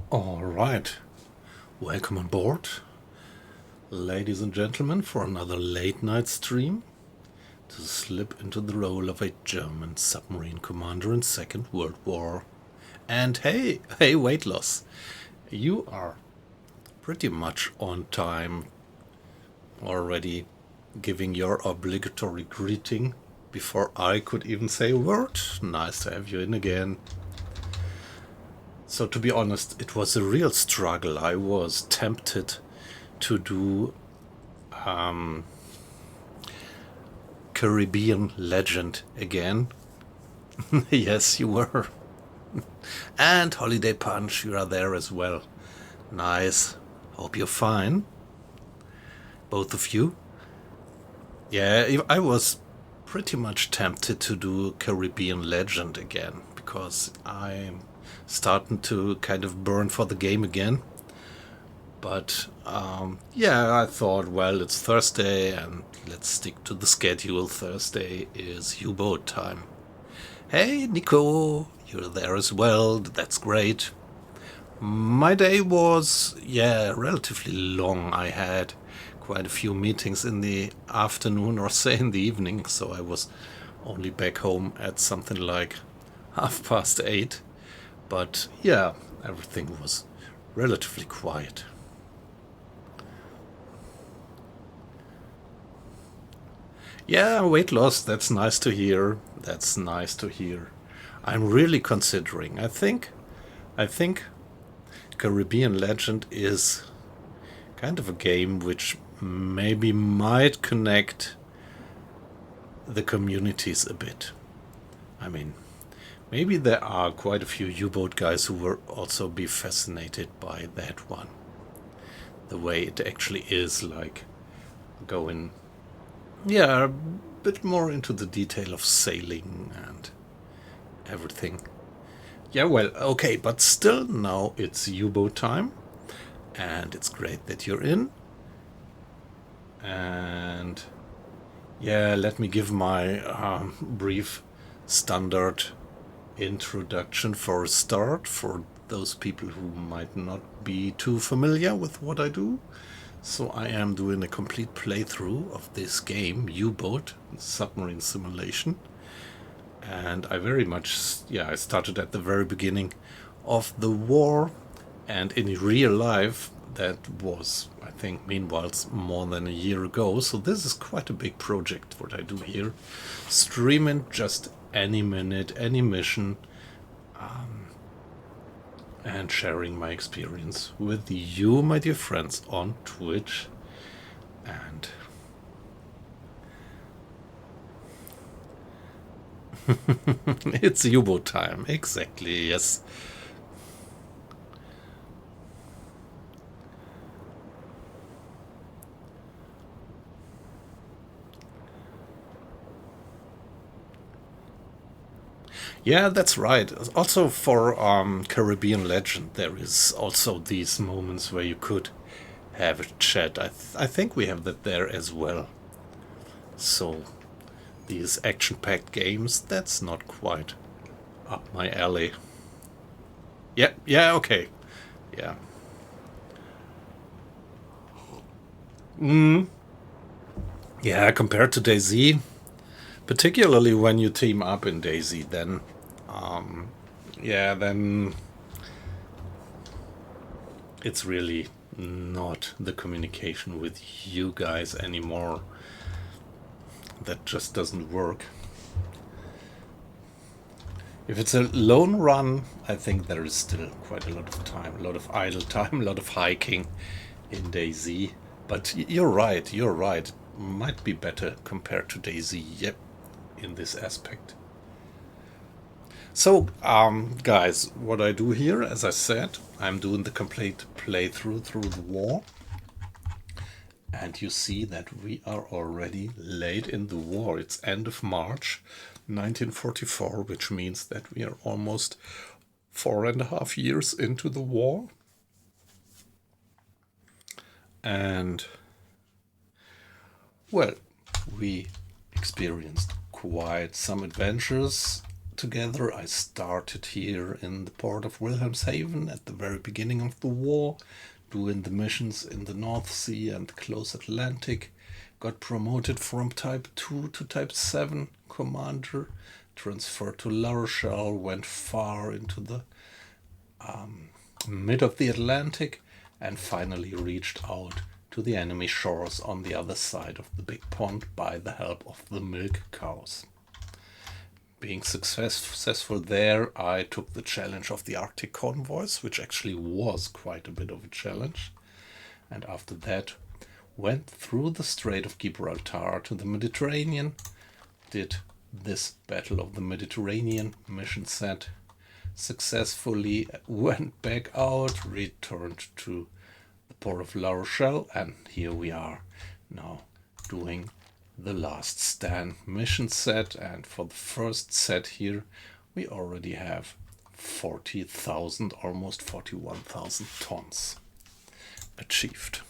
All right, welcome on board, ladies and gentlemen, for another late night stream to slip into the role of a German submarine commander in Second World War. And hey, weight loss, you are pretty much on time already, giving your obligatory greeting before I could even say a word. Nice to have you in again. So to be honest, it was a real struggle. I was tempted to do Caribbean Legend again. Yes, you were. And Holiday Punch, you are there as well. Nice. Hope you're fine. Both of you. Yeah, I was pretty much tempted to do Caribbean Legend again because I'm starting to kind of burn for the game again. But yeah, I thought, well, it's Thursday and let's stick to the schedule. Thursday is UBOAT time. Hey, Nico, you're there as well. That's great. My day was, yeah, relatively long. I had quite a few meetings in the afternoon or say in the evening, so I was only back home at something like 8:30. But yeah, everything was relatively quiet. Yeah, weight loss, that's nice to hear. That's nice to hear. I'm really considering. I think Caribbean Legend is kind of a game which maybe might connect the communities a bit. I mean, maybe there are quite a few U-boat guys who will also be fascinated by that one. The way it actually is, like going, yeah, a bit more into the detail of sailing and everything. Yeah, well, okay, but still now it's U-boat time, and it's great that you're in. And yeah, let me give my brief standard introduction for a start for those people who might not be too familiar with what I do. So I am doing a complete playthrough of this game, U-Boat, Submarine Simulation. And I very much, yeah, I started at the very beginning of the war, and in real life, that was, I think, meanwhile, more than a year ago. So this is quite a big project, what I do here. Streaming just any minute, any mission, and sharing my experience with you, my dear friends, on Twitch. And it's U-boat time, exactly, yes. Yeah, that's right. Also for Caribbean Legend, there is also these moments where you could have a chat. I think we have that there as well. So these action-packed games, that's not quite up my alley. Yeah, okay. Yeah. Yeah, compared to DayZ, particularly when you team up in DayZ, then yeah, then it's really not the communication with you guys anymore. That just doesn't work. If it's a lone run, I think there is still quite a lot of time, a lot of idle time, a lot of hiking in DayZ. But you're right, you're right. It might be better compared to DayZ, yep, in this aspect. So, guys, what I do here, as I said, I'm doing the complete playthrough through the war. And you see that we are already late in the war. It's end of March 1944, which means that we are almost 4.5 years into the war. And, well, we experienced quite some adventures together. I started here in the port of Wilhelmshaven at the very beginning of the war, doing the missions in the North Sea and close Atlantic. Got promoted from Type 2 to Type 7 commander, transferred to La Rochelle, went far into the mid of the Atlantic, and finally reached out to the enemy shores on the other side of the big pond by the help of the milk cows. Being successful there, I took the challenge of the Arctic convoys, which actually was quite a bit of a challenge. And after that, went through the Strait of Gibraltar to the Mediterranean, did this Battle of the Mediterranean mission set, successfully went back out, returned to the port of La Rochelle, and here we are now doing the last stand mission set. And for the first set here, we already have 40,000, almost 41,000 tons achieved.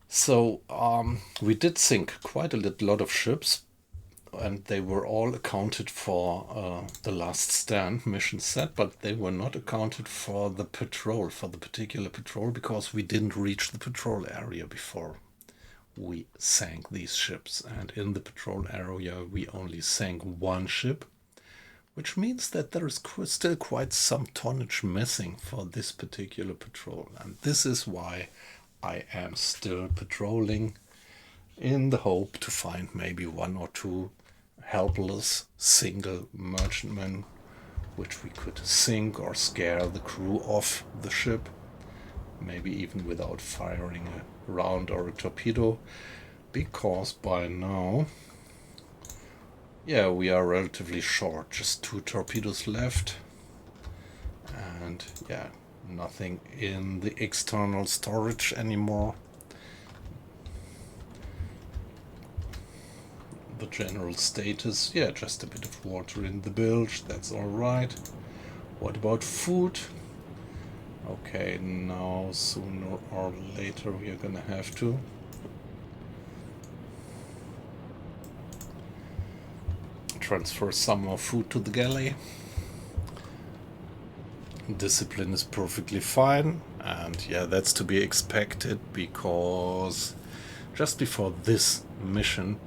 So we did sink quite a lot of ships, and they were all accounted for the last stand mission set, but they were not accounted for the patrol, for the particular patrol, because we didn't reach the patrol area before we sank these ships. And in the patrol area we only sank one ship, which means that there is still quite some tonnage missing for this particular patrol. And this is why I am still patrolling, in the hope to find maybe one or two helpless single merchantmen which we could sink or scare the crew off the ship, maybe even without firing a round or a torpedo, because by now, yeah, we are relatively short, just 2 torpedoes left, and yeah, nothing in the external storage anymore. The general status, yeah, just a bit of water in the bilge, that's all right. What about food? Okay, now sooner or later we are gonna have to transfer some more food to the galley. Discipline is perfectly fine, and yeah, that's to be expected, because just before this mission,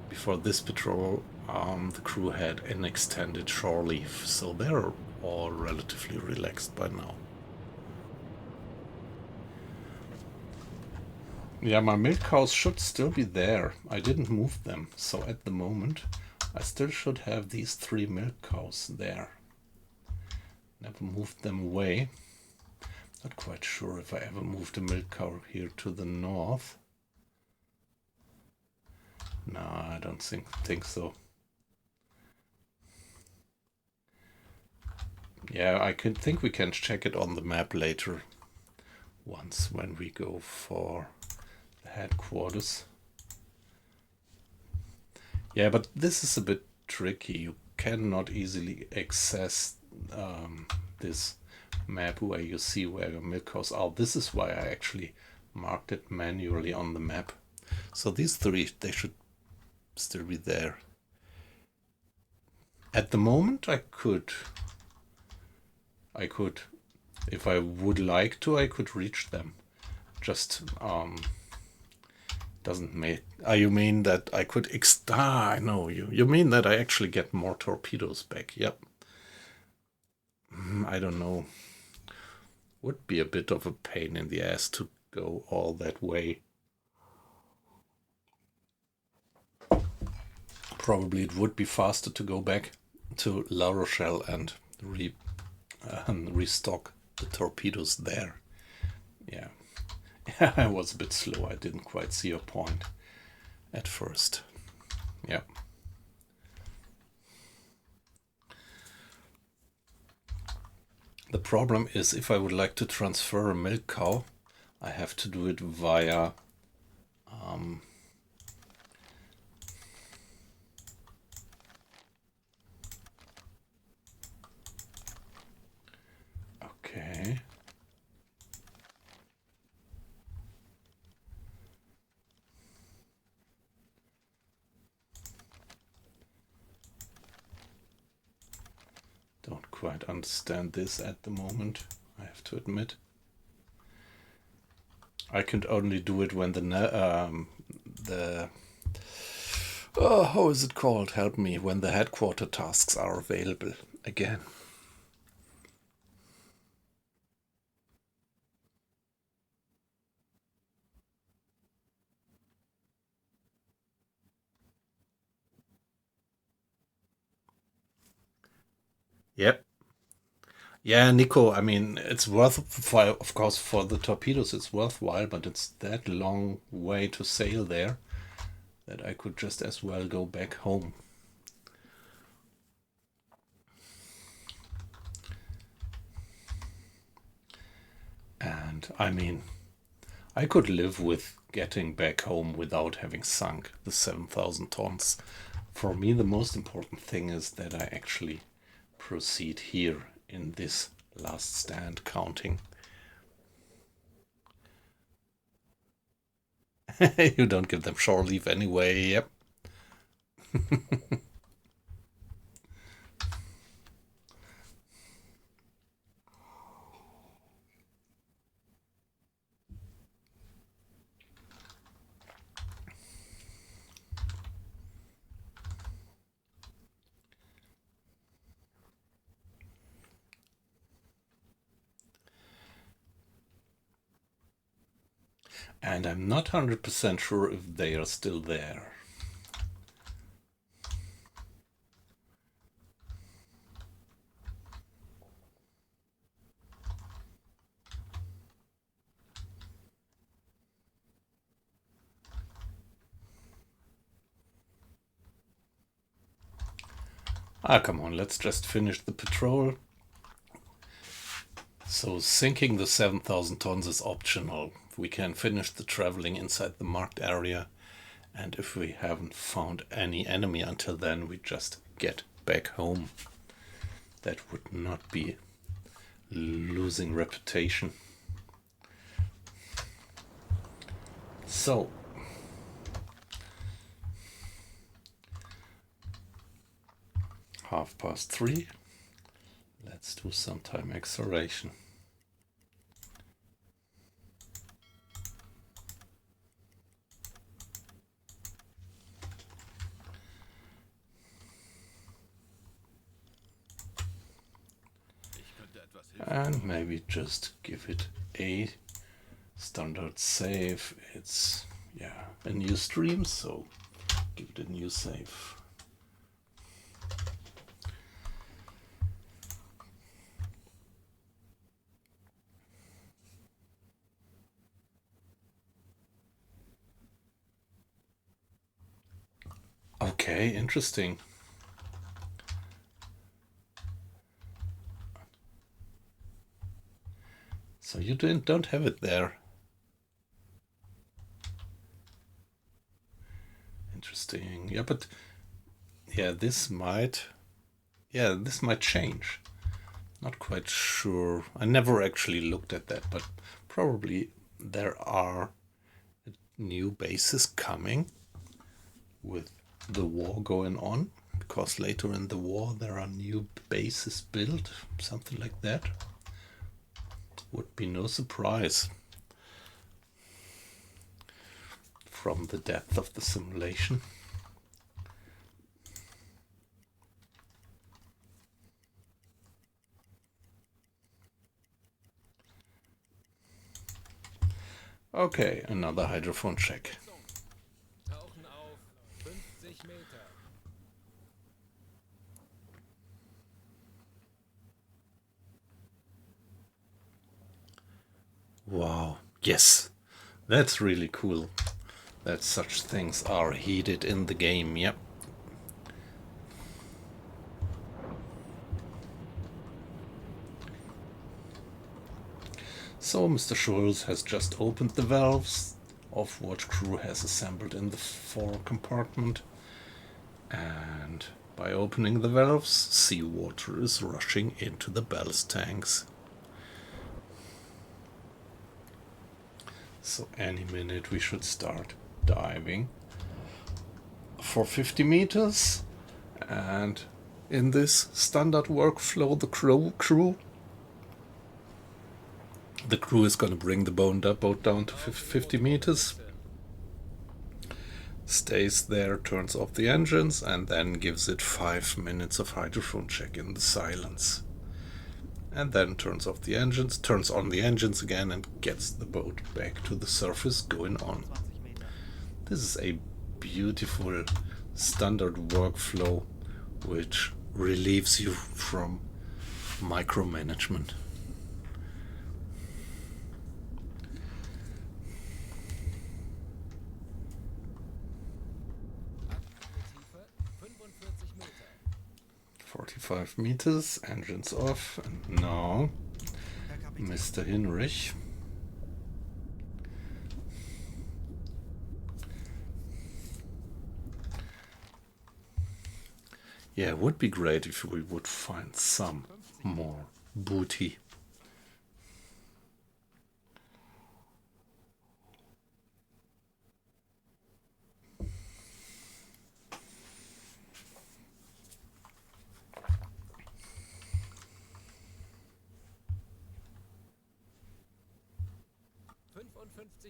before this patrol, the crew had an extended shore leave, so they're all relatively relaxed by now. Yeah, my milk cows should still be there. I didn't move them, so at the moment I still should have these 3 milk cows there. Never moved them away. Not quite sure if I ever moved a milk cow here to the north. No, I don't think so. Yeah, I think we can check it on the map later, once when we go for the headquarters. Yeah, but this is a bit tricky. You cannot easily access this map where you see where your milk cows are. This is why I actually marked it manually on the map. So these 3, they should still be there. At the moment I could, if I would like to, I could reach them. Just doesn't make. You mean that I could I know you mean that I actually get more torpedoes back. Yep. I don't know. Would be a bit of a pain in the ass to go all that way. Probably it would be faster to go back to La Rochelle and restock the torpedoes there. Yeah. I was a bit slow. I didn't quite see your point at first. Yeah. The problem is, if I would like to transfer a milk cow, I have to do it via okay. quite understand this at the moment, I have to admit. I can only do it when how is it called? Help me. When the headquarter tasks are available again. Yep. Yeah, Nico, I mean, it's of course, for the torpedoes, it's worthwhile, but it's that long way to sail there that I could just as well go back home. And I mean, I could live with getting back home without having sunk the 7,000 tons. For me, the most important thing is that I actually proceed here in this last stand counting. You don't give them shore leave anyway, yep. And I'm not 100% sure if they are still there. Ah, come on, let's just finish the patrol. So sinking the 7,000 tons is optional. We can finish the traveling inside the marked area, and if we haven't found any enemy until then, we just get back home. That would not be losing reputation. So,3:30. Let's do some time acceleration. And maybe just give it a standard save. It's, yeah, a new stream, so give it a new save. Okay, interesting. So you don't have it there. Interesting. Yeah, but yeah, this might change. Not quite sure. I never actually looked at that, but probably there are new bases coming with the war going on, because later in the war there are new bases built, something like that. Would be no surprise from the depth of the simulation. Okay, another hydrophone check. Wow, yes, that's really cool that such things are heated in the game, yep. So Mr. Schulz has just opened the valves. Off-watch crew has assembled in the fore compartment, and by opening the valves, seawater is rushing into the ballast tanks. So any minute we should start diving for 50 meters, and In this standard workflow, the crew is going to bring the boat down to 50 meters, stays there, turns off the engines, and then gives it 5 minutes of hydrophone check in the silence. And then turns on the engines again, and gets the boat back to the surface going on. This is a beautiful standard workflow which relieves you from micromanagement. Meter. 45 meters, engines off, and now Mr. Hinrich. Yeah, it would be great if we would find some more booty.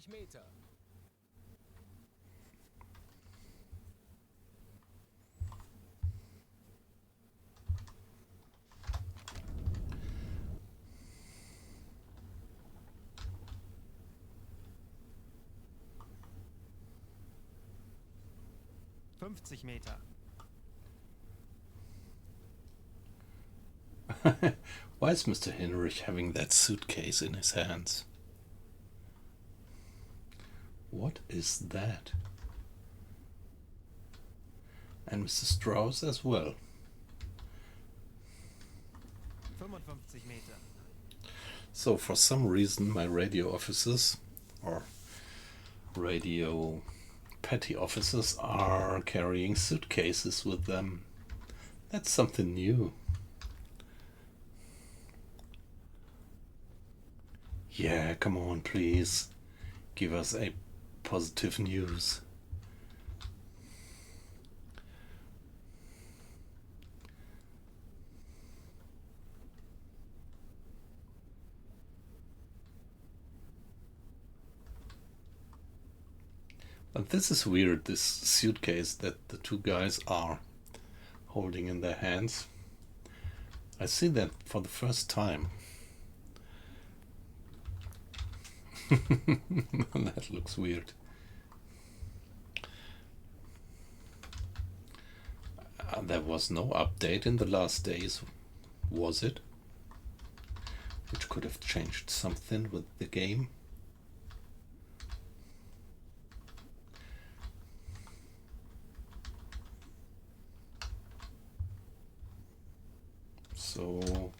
Meter. Meter. Why is Mr. Hinrich having that suitcase in his hands? What is that? And Mr. Strauss as well. 55 Meter. So for some reason my radio officers, or radio petty officers, are carrying suitcases with them. That's something new. Yeah, come on, please. Give us a positive news. But this is weird, this suitcase that the two guys are holding in their hands. I see that for the first time. That looks weird. There was no update in the last days, was it? Which could have changed something with the game. So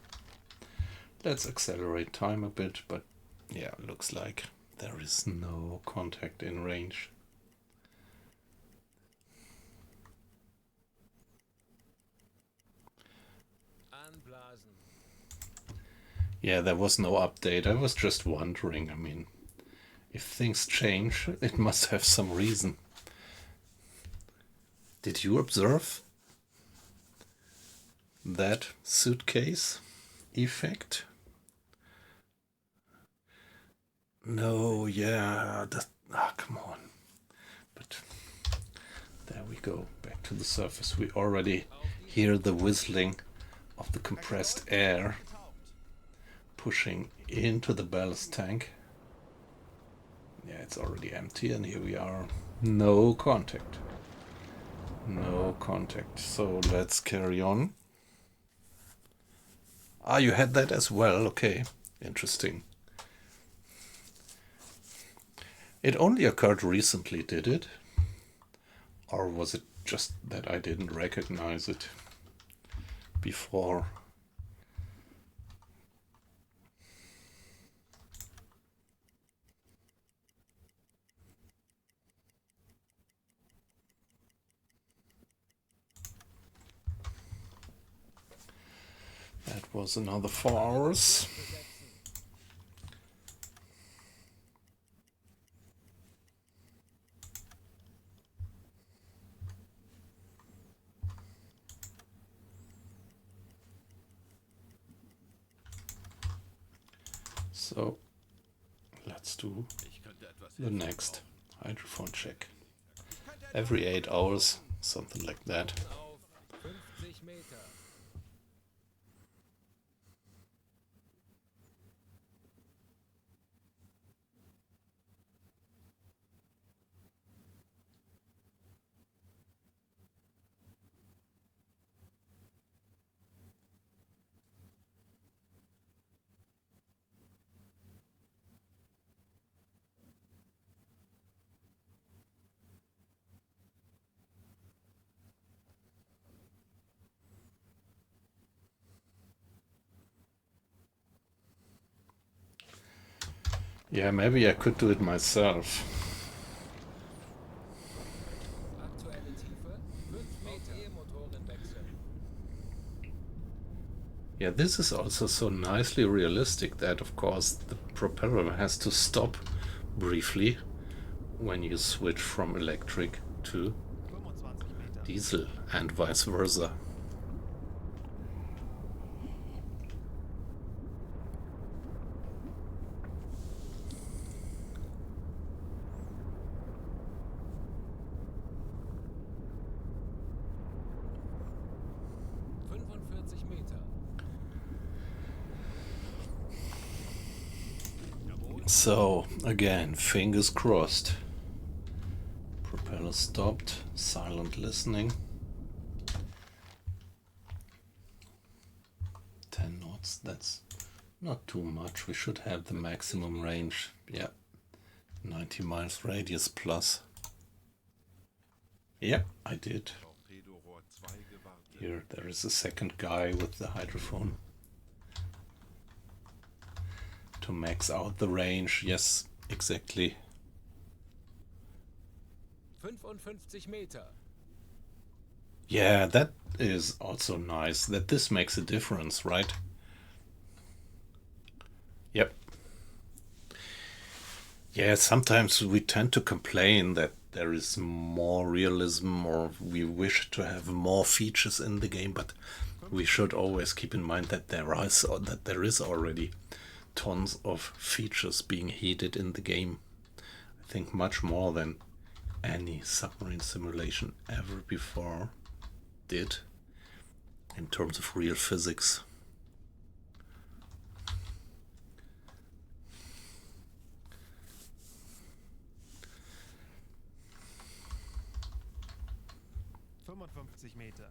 let's accelerate time a bit, but yeah, looks like there is no contact in range. Yeah, there was no update. I was just wondering. I mean, if things change, it must have some reason. Did you observe that suitcase effect? No, yeah, come on. But there we go, back to the surface. We already hear the whistling of the compressed air pushing into the ballast tank. Yeah, it's already empty, and here we are. No contact. No contact. So let's carry on. Ah, you had that as well. Okay, interesting. It only occurred recently, did it? Or was it just that I didn't recognize it before? That was another 4 hours. So let's do the next hydrophone check. Every 8 hours, something like that. Auf 50 Meter. Yeah, maybe I could do it myself. Aktuelle Tiefe 5 Meter. E-Motoren wechseln. Yeah, this is also so nicely realistic that, of course, the propeller has to stop briefly when you switch from electric to 25 Meter. diesel and vice versa. Meter. So, again, fingers crossed. Propeller stopped, silent listening. 10 knots, that's not too much. We should have the maximum range. Yeah, 90 miles radius plus. Yeah, I did. Here, there is a second guy with the hydrophone. To max out the range, yes, exactly. 55 Meter. Yeah, that is also nice, that this makes a difference, right? Yep. Yeah, sometimes we tend to complain that there is more realism or we wish to have more features in the game, but we should always keep in mind that there is already tons of features being heated in the game. I think much more than any submarine simulation ever before did in terms of real physics. Meter.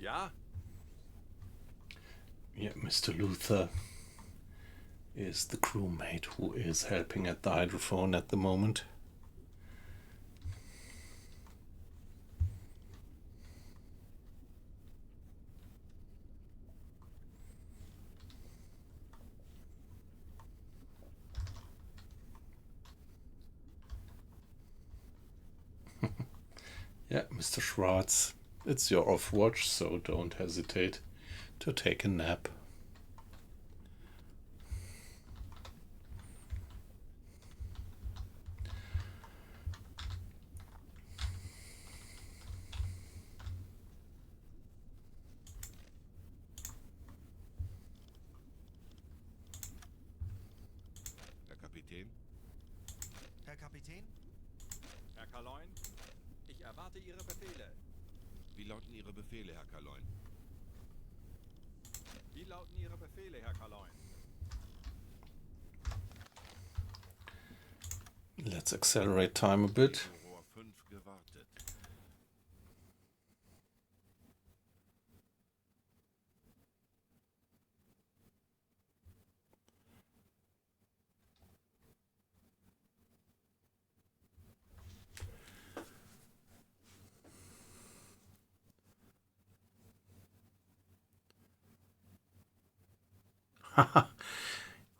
Ja? Yeah, Mr. Luther is the crewmate who is helping at the hydrophone at the moment. Yeah, Mr. Schwartz, it's your off watch, so don't hesitate to take a nap. Herr Kapitän? Herr Kapitän? Herr Kaloin, ich erwarte Ihre Befehle. Wie lauten Ihre Befehle, Herr Kaloin? Wie lauten Ihre Befehle, Herr Kaloin? Let's accelerate time a bit. Rohr 5 gewartet.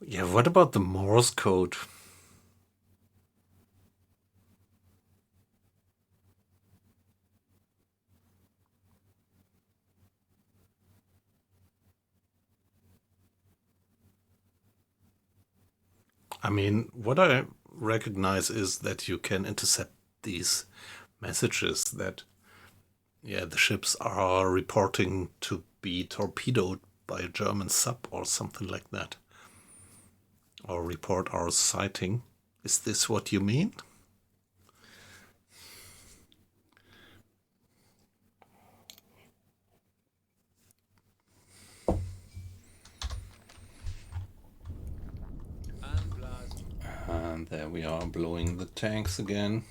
Yeah, what about the Morse code? I mean, what I recognize is that you can intercept these messages that, yeah, the ships are reporting to be torpedoed by a German sub or something like that. Or report our sighting. Is this what you mean? Anblasen. And there we are, blowing the tanks again.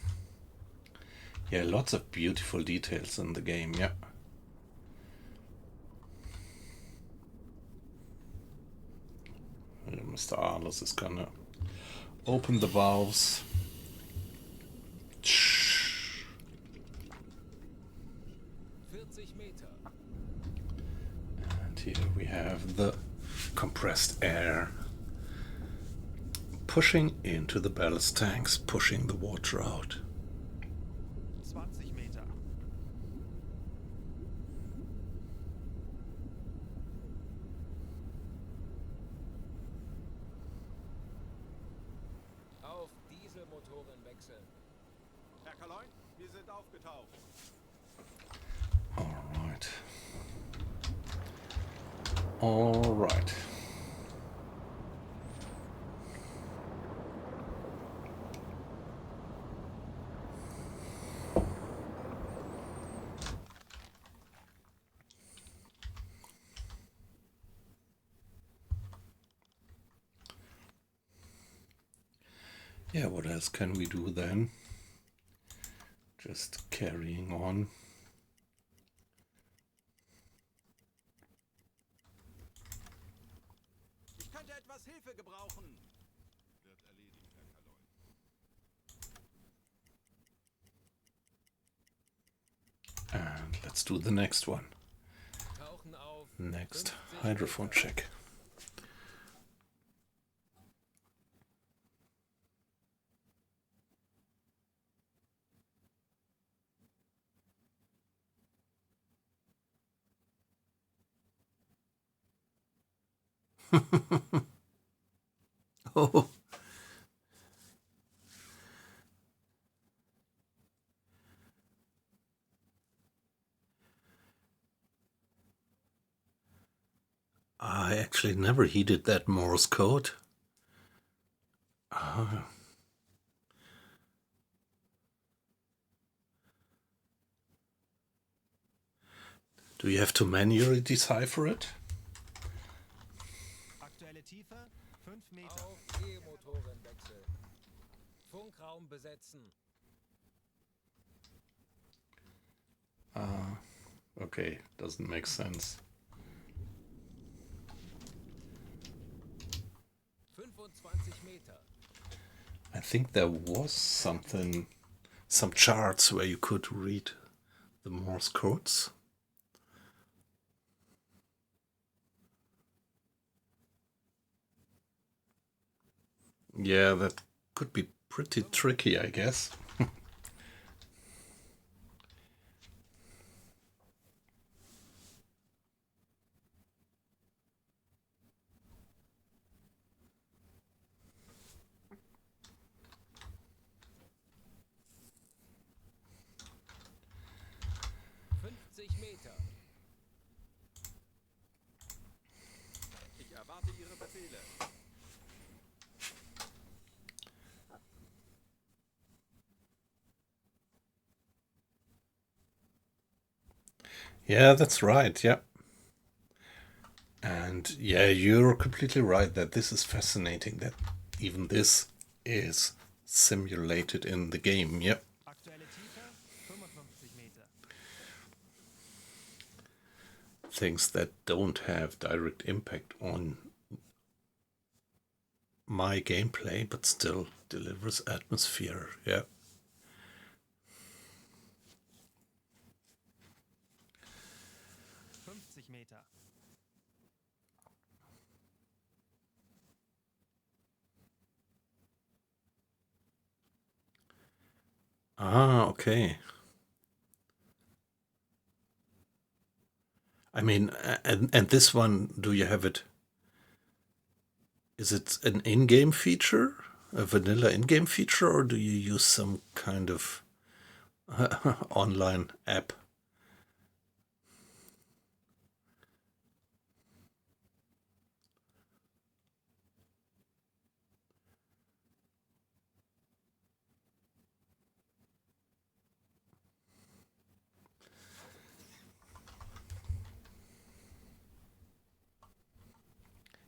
Yeah, lots of beautiful details in the game, yeah. Mr. Arlos is gonna open the valves. 40 Meter. And here we have the compressed air pushing into the ballast tanks, pushing the water out. 20 Meter. Auf Dieselmotoren wechseln. Herr Kaloin, wir sind aufgetaucht. All right. All right. Yeah, what else can we do then? Just carrying on. Ich könnte etwas Hilfe gebrauchen. Wird erledigt, Herr Kaloin. And let's do the next one. Tauchen auf. Next 50 hydrophone Meter. check. Oh, I actually never heeded that Morse code. Do you have to manually decipher it? Aktuelle Tiefe 5 Meter. Auf E-Motoren wechseln. Funkraum besetzen. Okay, doesn't make sense. 25 Meter. I think there was something, some charts where you could read the Morse codes. Yeah, that could be pretty tricky, I guess. Meter. Ich erwarte Ihre Befehle. Yeah, that's right, yeah. And yeah, you're completely right that this is fascinating, that even this is simulated in the game, yep. Aktuelle Tiefe 55 Meter. Things that don't have direct impact on my gameplay, but still delivers atmosphere, yeah. Meter. Ah, okay. I mean, and this one, do you have it? Is it an in-game feature, a vanilla in-game feature, or do you use some kind of online app?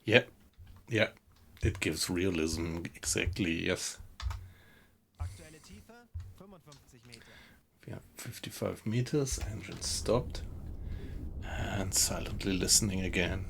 Yeah, yeah. It gives realism, exactly, yes. Aktuelle Tiefe 55 Meter. Yeah, 55 meters, engine stopped, and silently listening again.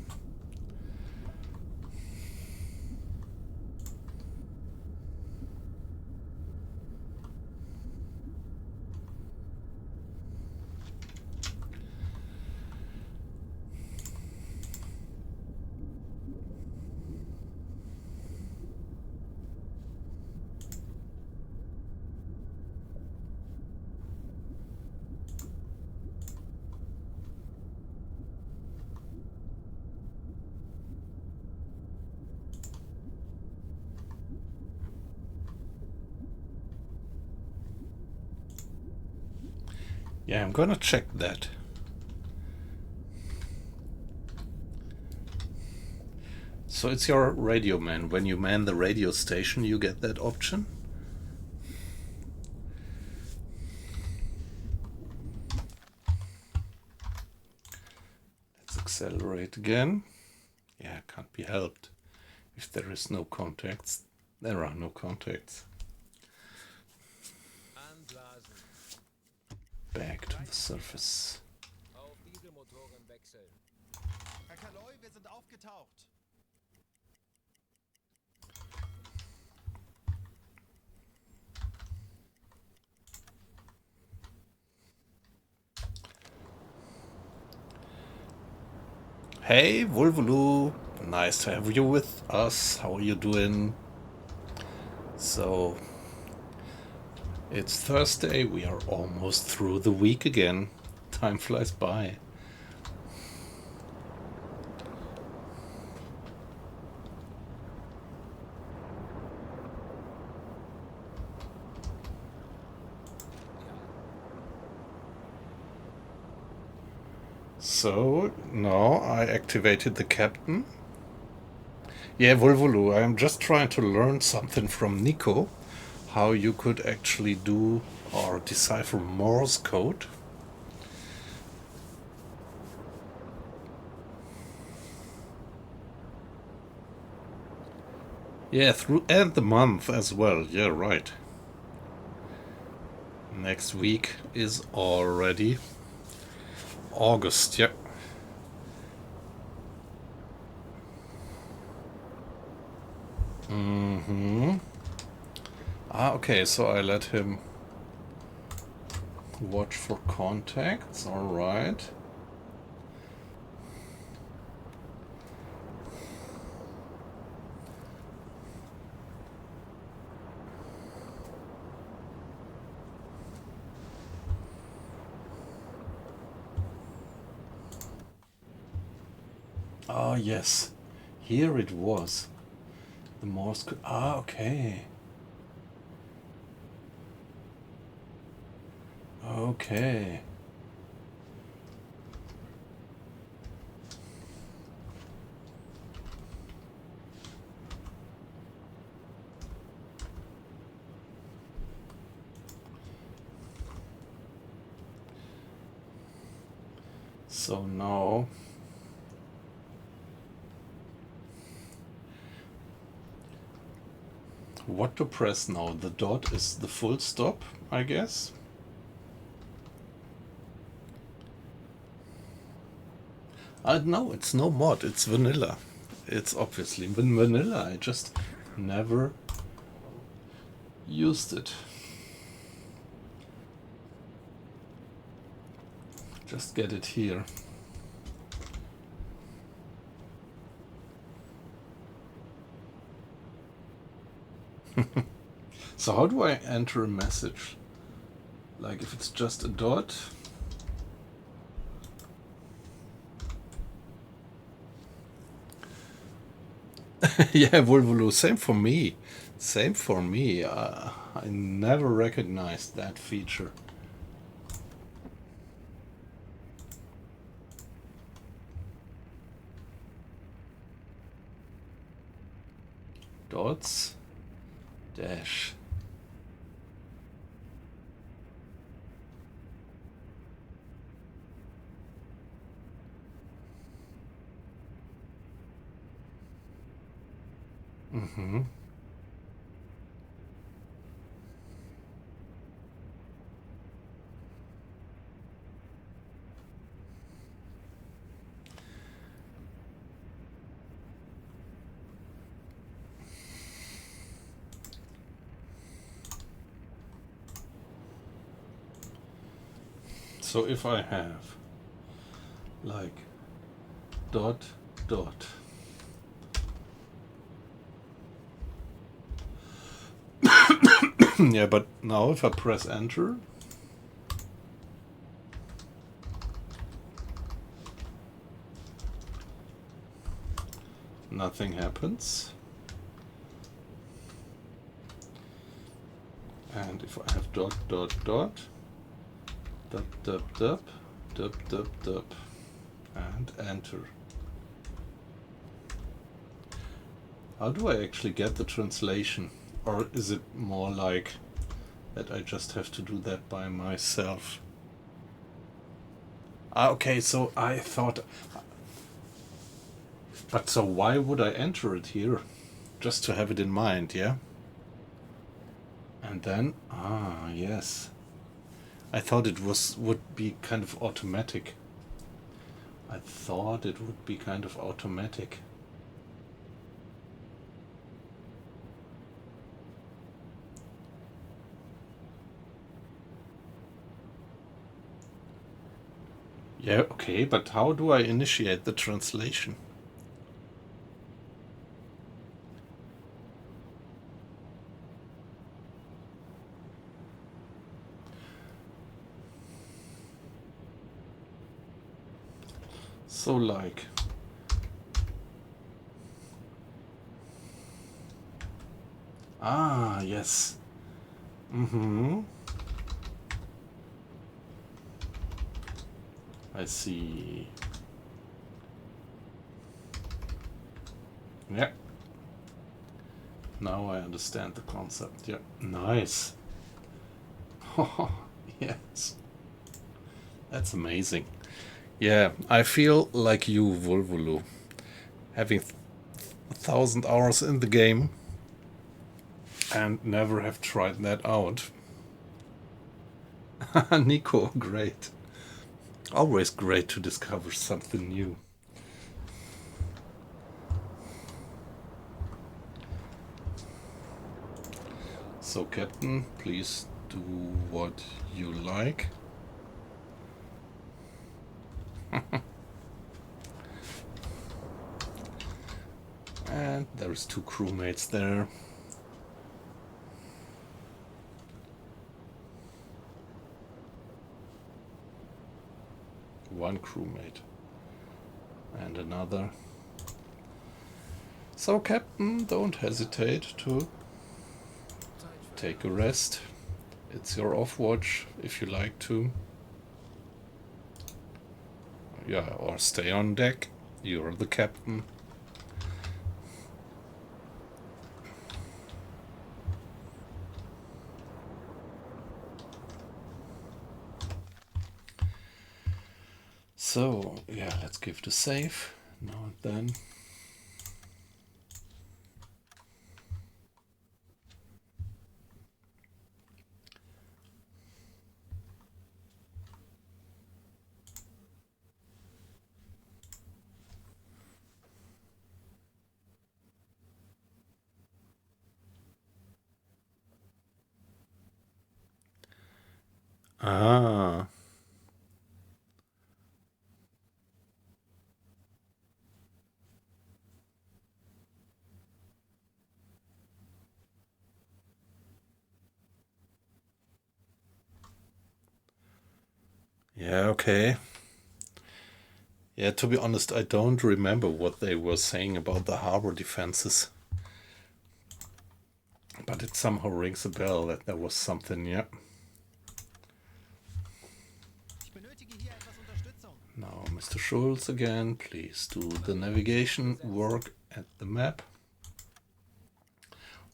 Yeah, I'm gonna check that. So it's your radio man. When you man the radio station, you get that option. Let's accelerate again. Yeah, can't be helped. If there is no contacts, there are no contacts. Anblasen. Back to the surface. Auf Dieselmotoren wechseln. Herr Kaloi, wir sind aufgetaucht. Hey, Vulvulu. Nice to have you with us. How are you doing? So, it's Thursday. We are almost through the week again. Time flies by. So, now I activated the captain. Yeah, Vulvulu, I'm just trying to learn something from Nico, how you could actually do or decipher Morse code. Yeah, through and the month as well. Yeah, right. Next week is already August. Yeah. Ah, okay, so I let him watch for contacts. All right. Ah, yes. Here it was. The Morse code. Ah, okay. Okay. So now what to press now? The dot is the full stop, I guess. No, it's no mod, it's vanilla. It's obviously vanilla. I just never used it. Just get it here. So how do I enter a message? Like if it's just a dot. Yeah, Volvolo, same for me. Same for me. I never recognized that feature. Dots dash. Mm-hmm. So if I have like dot dot yeah, but now if I press enter, nothing happens. And if I have dot dot dot dot dot dot dot dot dot and enter. How do I actually get the translation? Or is it more like that I just have to do that by myself? Ah, okay, so I thought... But so why would I enter it here? Just to have it in mind, yeah? And then... Ah, yes. I thought it would be kind of automatic. I thought it would be kind of automatic. Yeah, okay, but how do I initiate the translation? So like... Ah, yes. Mm-hmm. I see. Yeah. Now I understand the concept. Yeah. Nice. Yes. That's amazing. Yeah, I feel like you, Volvolo. Having 1,000 hours in the game and never have tried that out. Nico, great. Always great to discover something new. So, Captain, please do what you like. And there's 2 crewmates there. One crewmate. And another. So, Captain, don't hesitate to take a rest. It's your off watch if you like to. Yeah, or stay on deck. You're the captain. So, yeah, let's give the save now and then. Ah. Yeah, okay. Yeah, to be honest, I don't remember what they were saying about the harbor defenses. But it somehow rings a bell that there was something, yeah. Ich benötige hier etwas Unterstützung. Now, Mr. Schulz again, please do the navigation work at the map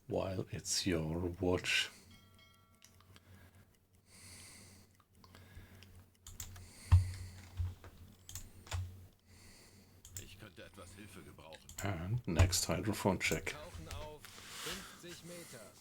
while it's your watch. Ich könnte etwas Hilfe gebrauchen. And next hydrophone check. Tauchen auf 50 Meter.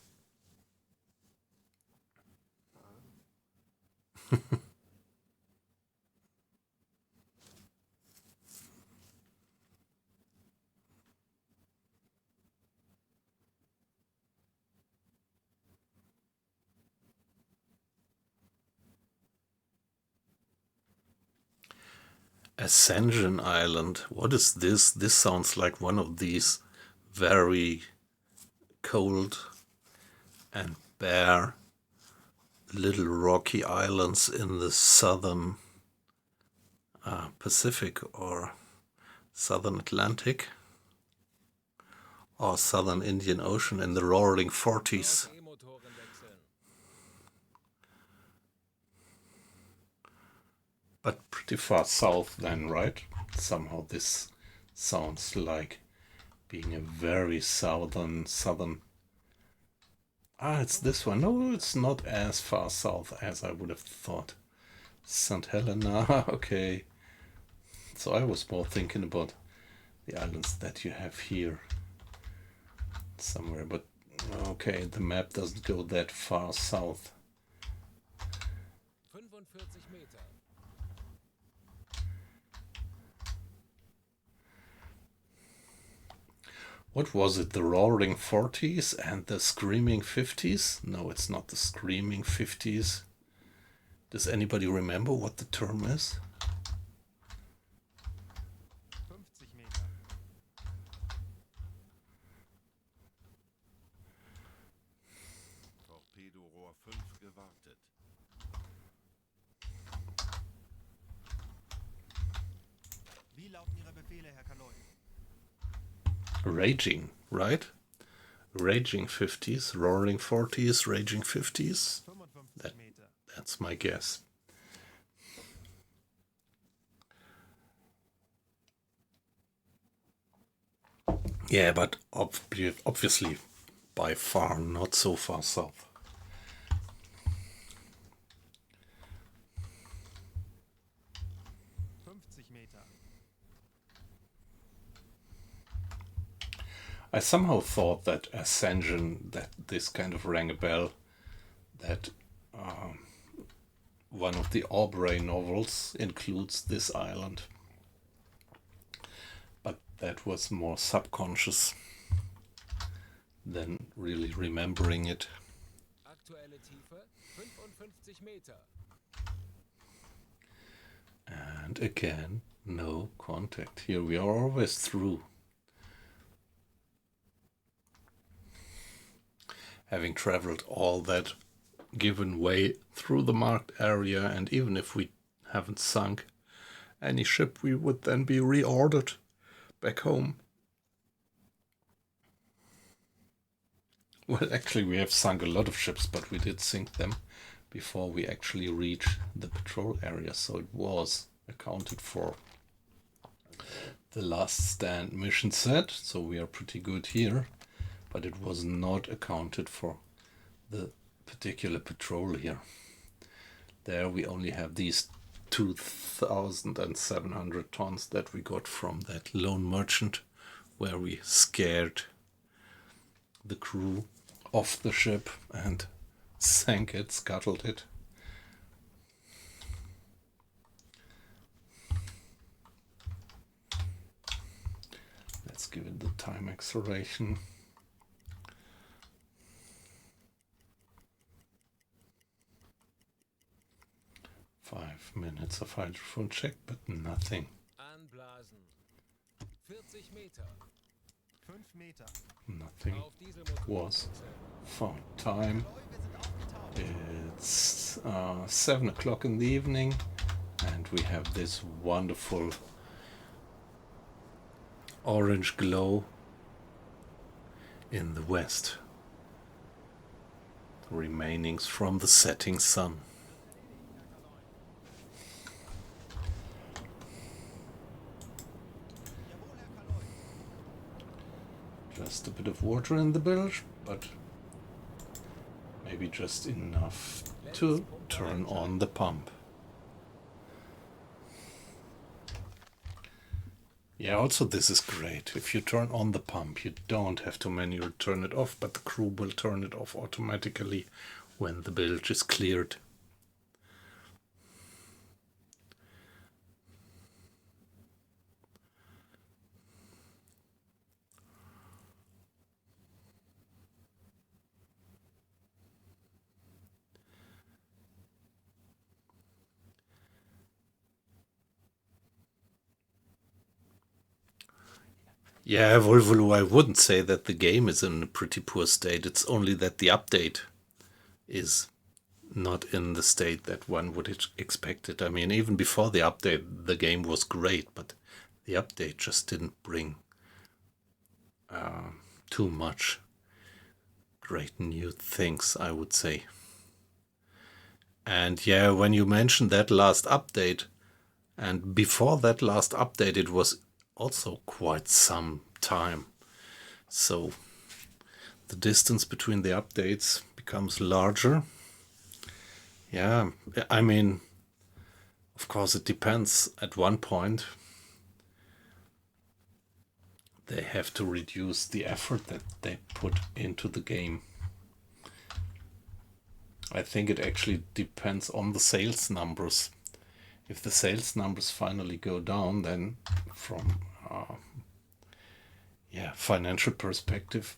Ascension Island. What is this? This sounds like one of these very cold and bare little rocky islands in the southern Pacific or southern Atlantic or southern Indian Ocean in the roaring 40s. E-Motoren wechseln. But pretty far south then, right? Somehow this sounds like being a very southern. Ah, it's this one. No, it's not as far south as I would have thought. St. Helena, okay. So I was more thinking about the islands that you have here somewhere, but okay, the map doesn't go that far south. 45 Meter. What was it? The roaring 40s and the screaming 50s? No, it's not the screaming 50s. Does anybody remember what the term is? 50 Meter. Torpedorohr 5 gewartet. Wie lauten Ihre Befehle, Herr Kaloi? Raging, right? Raging 50s, roaring 40s, raging 50s. 55 Meter. That's my guess. Yeah, but obviously by far not so far south. Meter. I somehow thought that Ascension, that this kind of rang a bell, that one of the Aubrey novels includes this island. But that was more subconscious than really remembering it. Aktuelle Tiefe 55 Meter. And again, no contact. Here we are always through. Having traveled all that given way through the marked area, and even if we haven't sunk any ship, we would then be reordered back home. Well, actually we have sunk a lot of ships, but we did sink them before we actually reached the patrol area, so it was accounted for. The last stand mission set, so we are pretty good here, but it was not accounted for the particular patrol here. There we only have these 2,700 tons that we got from that lone merchant, where we scared the crew off the ship and sank it, scuttled it. Let's give it the time acceleration. Five minutes of hydrophone check, but nothing. Anblasen. 40 Meter. 5 Meter. Nothing Auf Dieselmotoren was wechseln. found. Time. Kaloi, wir sind aufgetaucht. It's 7 o'clock in the evening, And we have this wonderful orange glow in the west. The remainings from the setting sun. Jawohl, Herr Kaloi. Just a bit of water in the bilge, but maybe just enough to turn on the pump. Yeah, also this is great. If you turn on the pump, you don't have to manually turn it off, but the crew will turn it off automatically when the bilge is cleared. Yeah, Volvolo, I wouldn't say that the game is in a pretty poor state. It's only that the update is not in the state that one would expect it. I mean, even before the update, the game was great, but the update just didn't bring too much great new things, I would say. And yeah, when you mentioned that last update, and before that last update, it was also quite some time. So the distance between the updates becomes larger. Yeah, I mean, of course, it depends. At one point, they have to reduce the effort that they put into the game. I think it actually depends on the sales numbers. If the sales numbers finally go down, then from financial perspective,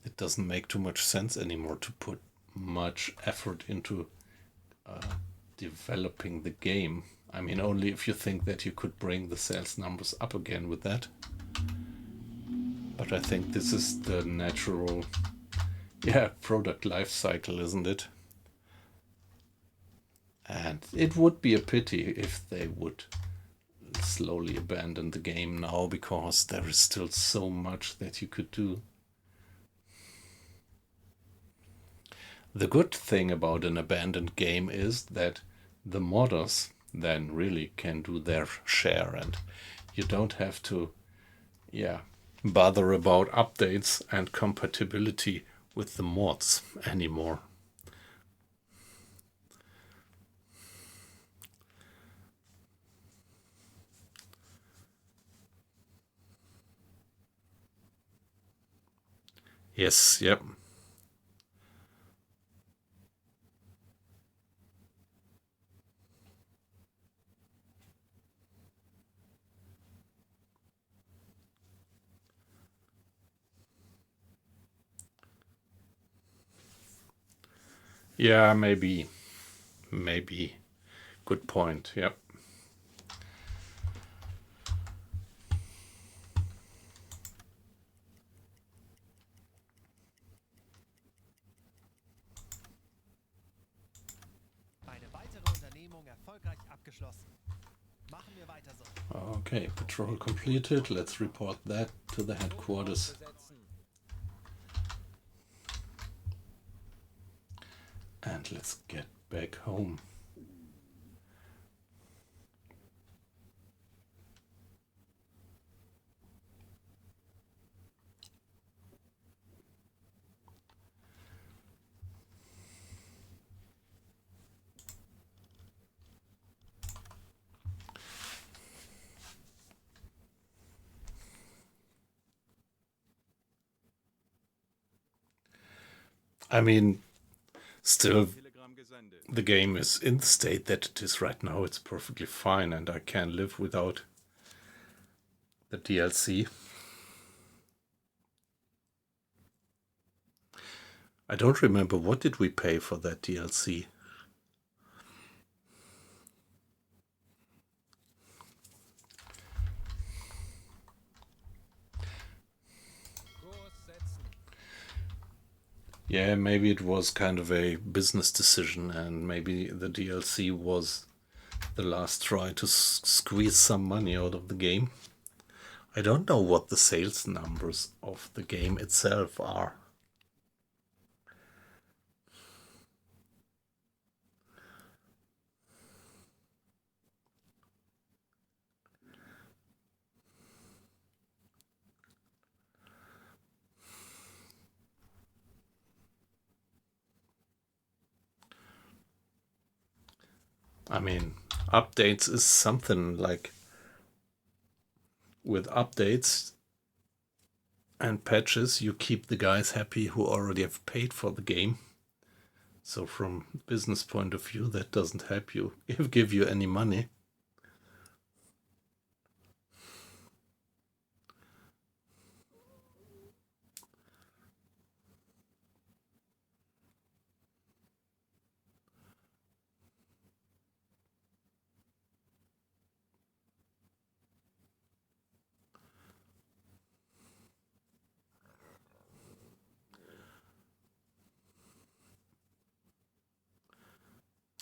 it doesn't make too much sense anymore to put much effort into developing the game. I mean, only if you think that you could bring the sales numbers up again with that. But I think this is the natural, product life cycle, isn't it? And it would be a pity if they would slowly abandon the game now, because there is still so much that you could do. The good thing about an abandoned game is that the modders then really can do their share, and you don't have to bother about updates and compatibility with the mods anymore. Yes, yep. Yeah, maybe. Good point, yep. Eine weitere Unternehmung erfolgreich abgeschlossen. Machen wir weiter so. Okay, patrol completed. Let's report that to the headquarters. And let's get back home. I mean, still, Telegramm gesendet. the game is in the state that it is right now. It's perfectly fine, and I can live without the DLC. I don't remember, what did we pay for that DLC? Yeah, maybe it was kind of a business decision, and maybe the DLC was the last try to squeeze some money out of the game. I don't know what the sales numbers of the game itself are. I mean, updates is something like, with updates and patches, you keep the guys happy who already have paid for the game. So from business point of view, that doesn't help you, give you any money.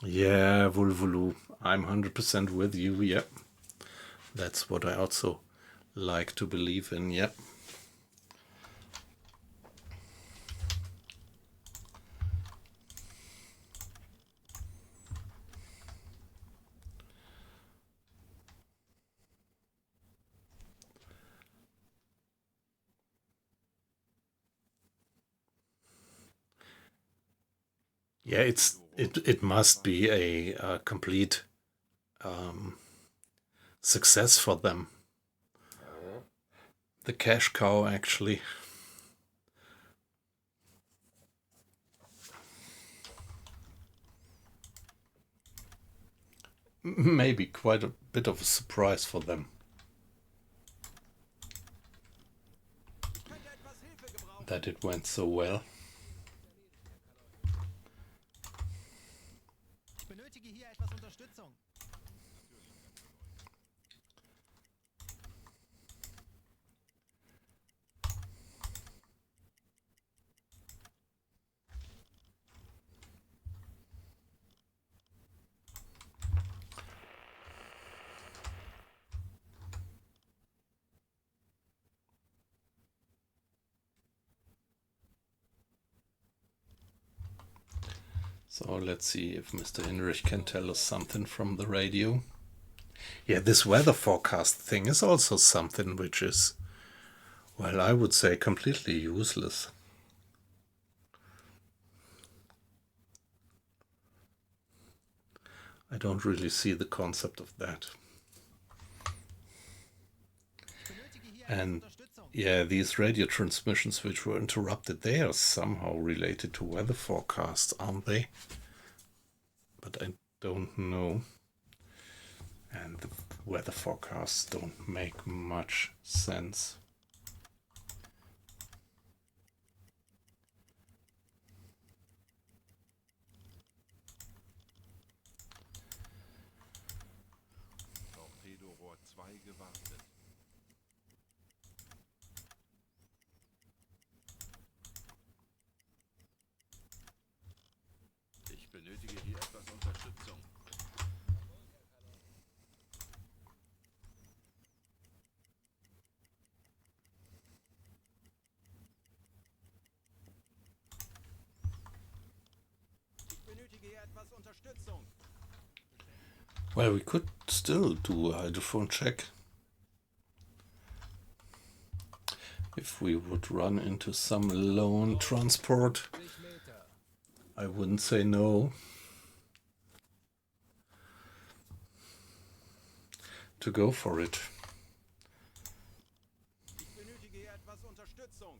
Yeah, Vulvulu, I'm 100% with you, yep. That's what I also like to believe in, yep. Yeah, it must be a complete success for them. The cash cow, actually. Maybe quite a bit of a surprise for them that it went so well. Ich benötige hier etwas Unterstützung. So let's see if Mr. Hinrich can tell us something from the radio. Yeah, this weather forecast thing is also something which is, well, I would say completely useless. I don't really see the concept of that. Ich benötige hier And etwas Unterstützung. yeah, these radio transmissions which were interrupted, they are somehow related to weather forecasts, aren't they? But I don't know. And the weather forecasts don't make much sense. Torpedorohr 2 gewartet. Ich benötige hier etwas Unterstützung. Ich benötige hier etwas Unterstützung. Well, we could still do a hydrophone check. If we would run into some lone transport, 50 Meter. I wouldn't say no. To go for it. Ich benötige hier etwas Unterstützung.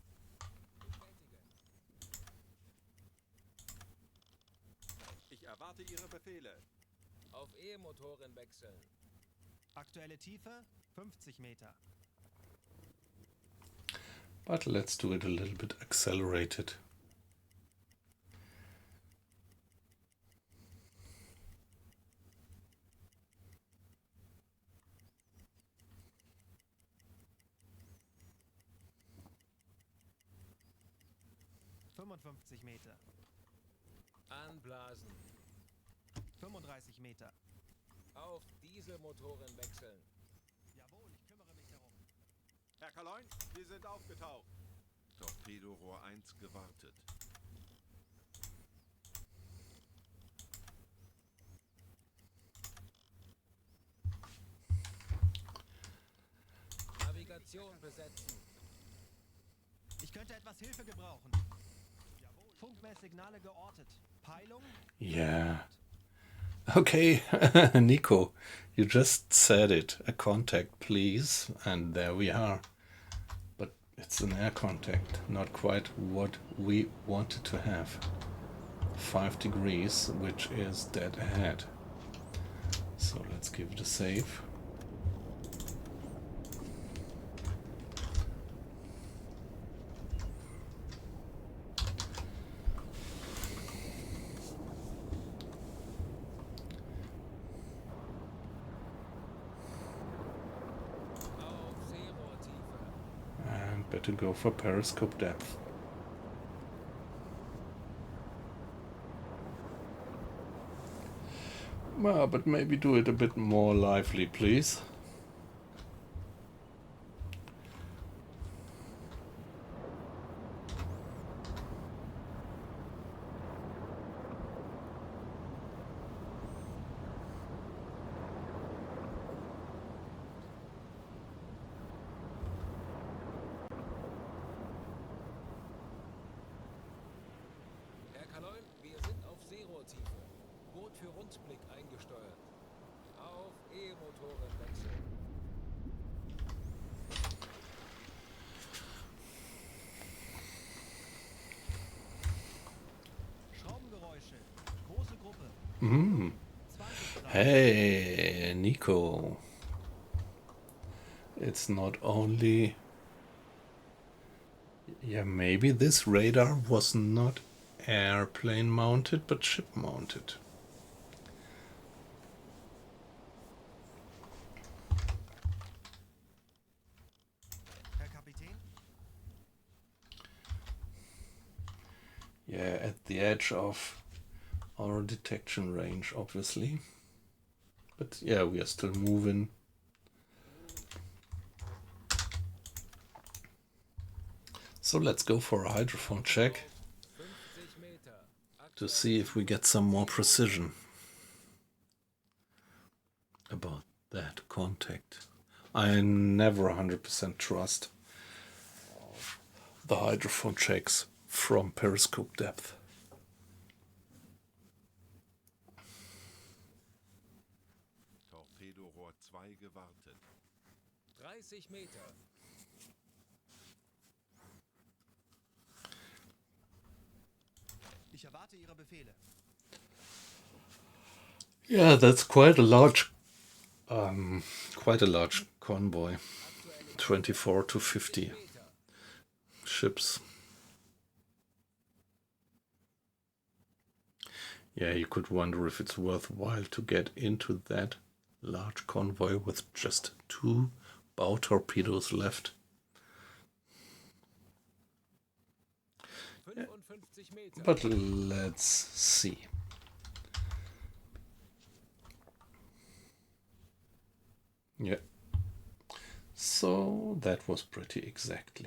Ich erwarte Ihre Befehle. Auf E-Motoren wechseln. Aktuelle Tiefe 50 Meter. But let's do it a little bit accelerated. Meter. Anblasen. 35 Meter. Auf Dieselmotoren wechseln. Jawohl, ich kümmere mich darum. Herr Kaloin, wir sind aufgetaucht. Torpedorohr 1 gewartet. Navigation besetzen. Ich könnte etwas Hilfe gebrauchen. Jawohl. Funkmesssignale geortet. Peilung? Yeah. Okay, Nico, you just said it. A contact, please. And there we are. But it's an air contact, not quite what we wanted to have. 5 degrees, which is dead ahead. So let's give it a save. Auf Seerohrtiefe. And better go for periscope depth. Well, but maybe do it a bit more lively, please. Herr Kaloin, wir sind auf Seerohrtiefe. Boot für Rundblick eingesteuert. Auf E-Motoren wechseln. Schraubengeräusche. Große Gruppe. Mm. 20 Grad. Hey, Nico. It's not only... Yeah, maybe this radar was not airplane mounted, but ship mounted. Herr Kapitän? Yeah, at the edge of our detection range, obviously. But yeah, we are still moving. So let's go for a hydrophone check 50 Meter. to see if we get some more precision about that contact. I never 100% trust the hydrophone checks from periscope depth. Torpedorohr 2 gewartet. 30 Meter. Ich erwarte Ihre Befehle. Yeah, that's quite a large convoy. 24 to 50 Meter. ships. Yeah, you could wonder if it's worthwhile to get into that large convoy with just 2 bow torpedoes left. 55 Meter. But let's see. Yeah. So that was pretty exact.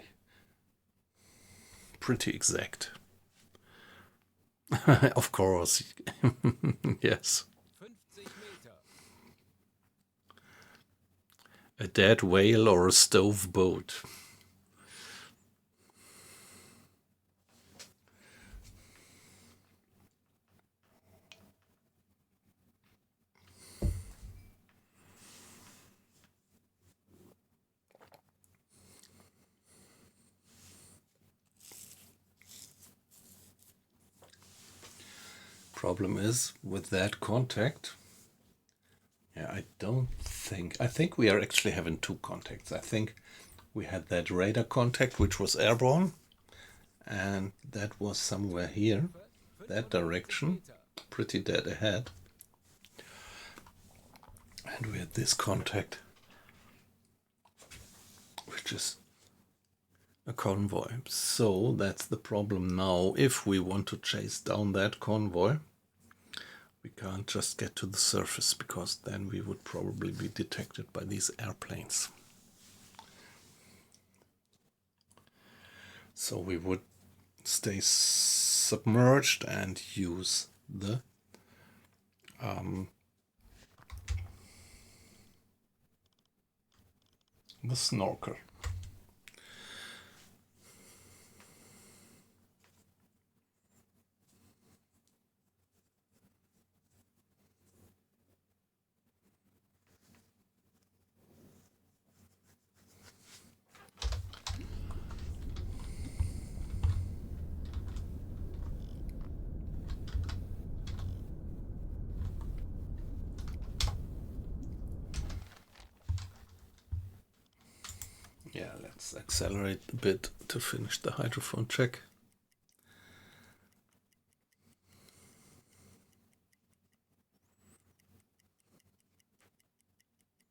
50 Of course. Yes. Meter. A dead whale or a stove boat. Problem is with that contact. Yeah, I think we are actually having 2 contacts. I think we had that radar contact which was airborne, and that was somewhere here, that direction, pretty dead ahead. And we had this contact, which is a convoy. So that's the problem now. If we want to chase down that convoy, We can't just get to the surface because then we would probably be detected by these airplanes. So we would stay submerged and use the snorkel. Yeah, let's accelerate a bit to finish the hydrophone check.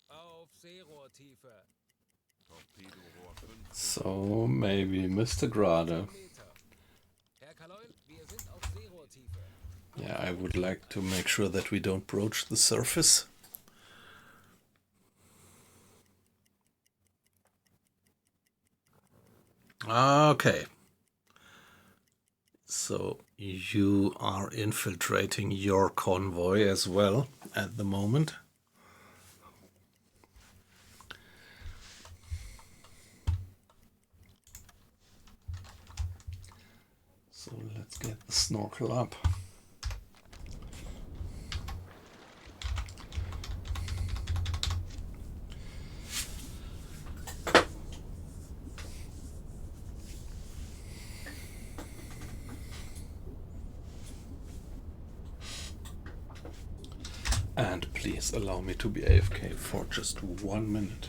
Auf Seerohrtiefe. Torpedorohr 5 So maybe Mr. Grade. Meter. Herr Kaloin, wir sind auf Seerohrtiefe. Yeah, I would like to make sure that we don't broach the surface. Okay. So you are infiltrating your convoy as well at the moment. So let's get the snorkel up. And please allow me to be AFK for just 1 minute.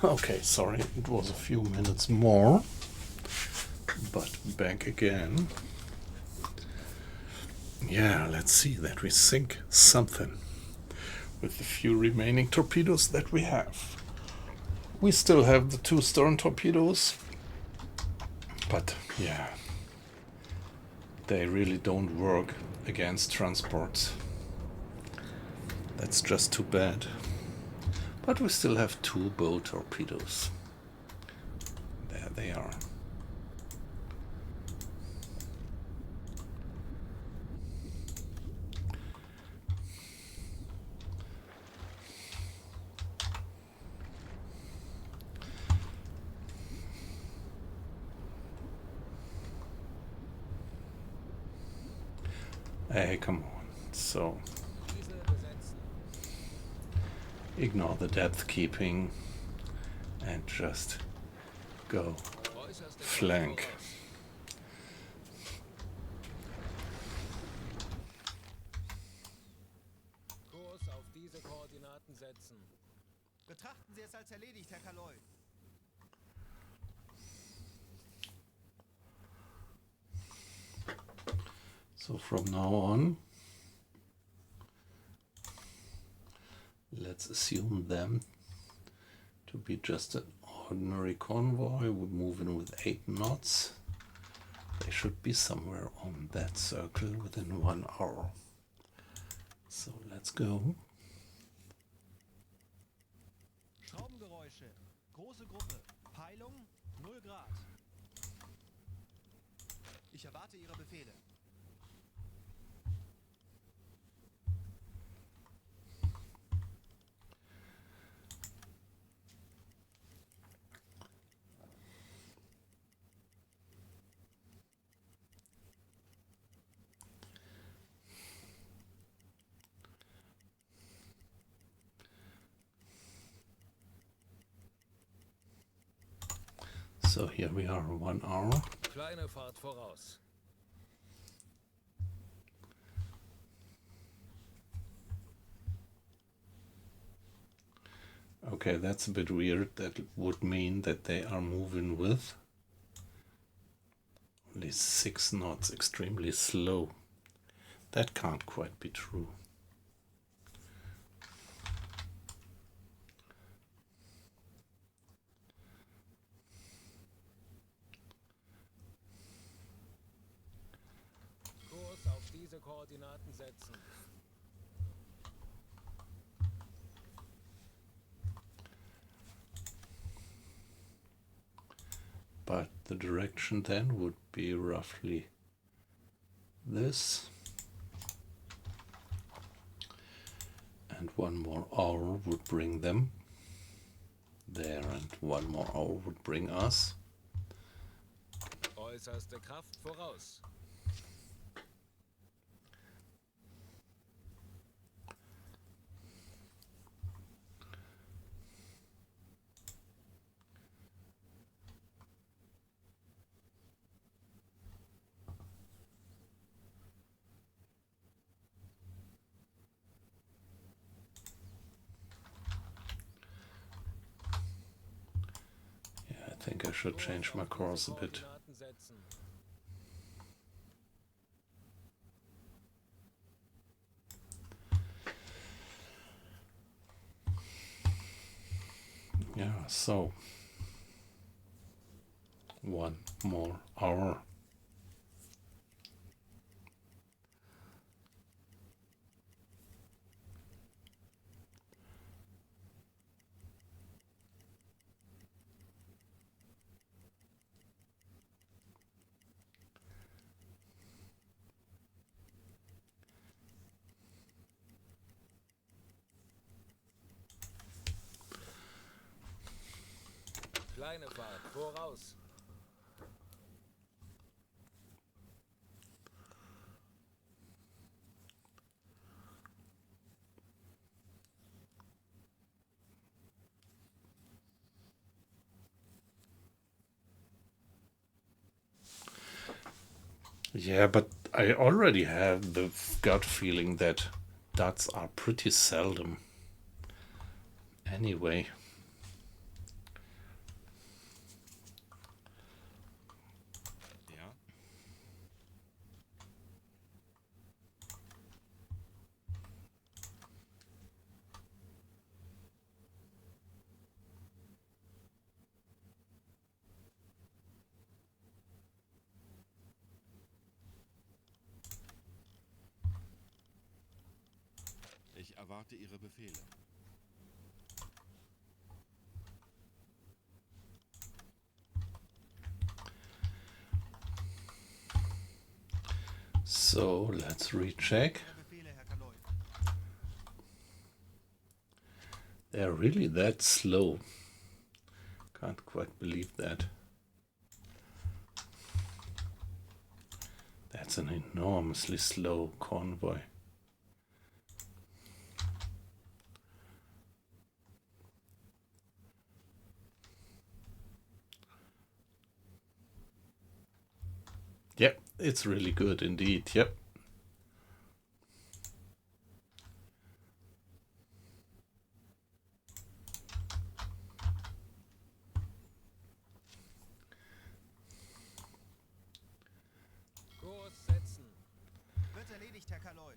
Okay, sorry, it was a few minutes more, but back again. Yeah, let's see that we sink something with the few remaining torpedoes that we have. We still have the 2 stern torpedoes, but yeah, they really don't work against transports. That's just too bad. But we still have 2 bow torpedoes. There they are. Hey, come on. So, Diese besetzen. ignore the depth keeping and just go Äußerste Kraft flank. voraus. Kurs auf diese Koordinaten setzen. Betrachten Sie es als erledigt, Herr Kaloy. So from now on, let's assume them to be just an ordinary convoy. We move in with 8 knots. They should be somewhere on that circle within 1 hour. So let's go. Schraubengeräusche. Große Gruppe. Peilung 0 Grad. Ich erwarte Ihre Befehle. So here we are, 1 hour. Kleine Fahrt voraus. Okay, that's a bit weird. That would mean that they are moving with only 6 knots, extremely slow. That can't quite be true. Kurs auf diese Koordinaten setzen. But the direction then would be roughly this. And 1 more hour would bring them there, and 1 more hour would bring us. Äußerste Kraft voraus. Yeah, I think I should change my course a bit. Koordinaten setzen. Yeah, so 1 more hour. Kleine Fahrt voraus. Yeah, but I already have the gut feeling that dots are pretty seldom. Anyway. erwarte Ihre Befehle. So let's recheck. Ihre Befehle, Herr Kaloi. They're really that slow. Can't quite believe that. That's an enormously slow convoy. Yep, it's really good indeed. Yep. Kurs setzen. Wird erledigt, Herr Kaloi.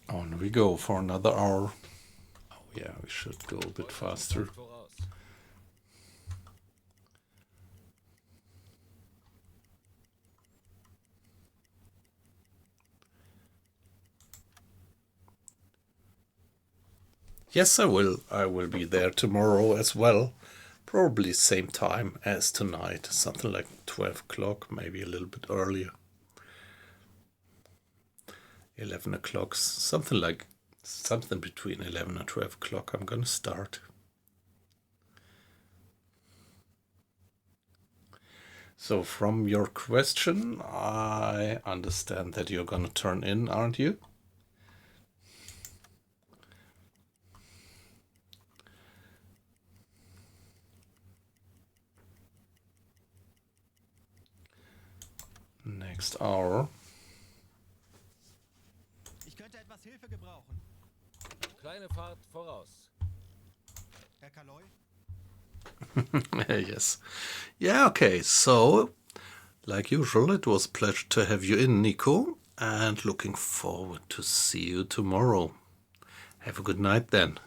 On we go for another hour. Oh yeah, we should go a bit Vollständig faster. voraus. Yes, I will. I will be there tomorrow as well. Probably same time as tonight. Something like 12 o'clock, maybe a little bit earlier. 11 o'clock, something between 11 and 12 o'clock I'm gonna start. So from your question, I understand that you're gonna turn in, aren't you? Next hour. Ich könnte etwas Hilfe gebrauchen. Kleine Fahrt voraus. Herr Kaloi? Yes. Yeah, okay. So, like usual, it was a pleasure to have you in, Nico, and looking forward to see you tomorrow. Have a good night then.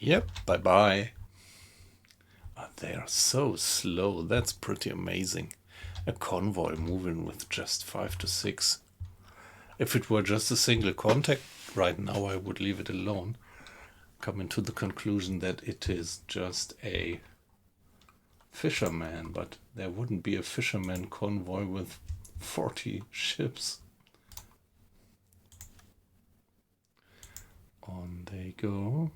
Yep, bye-bye. Oh, they are so slow. That's pretty amazing. A convoy moving with just 5 to 6. If it were just a single contact right now, I would leave it alone. Coming to the conclusion that it is just a fisherman, but there wouldn't be a fisherman convoy with 40 ships. On they go.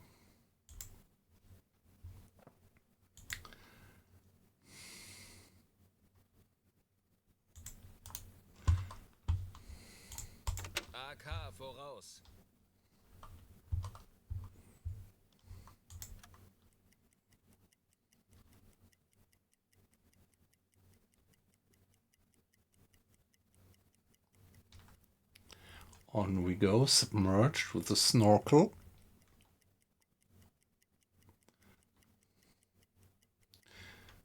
AK voraus. On we go, submerged with a snorkel.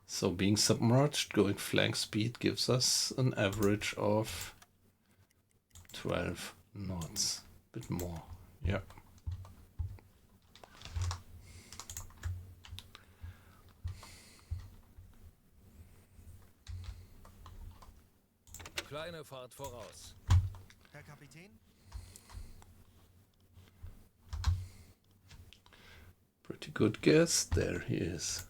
So being submerged, going flank speed gives us an average of 12 knots, a bit more. Yeah. Kleine Fahrt voraus. Herr Kapitän? Pretty good guess. There he is.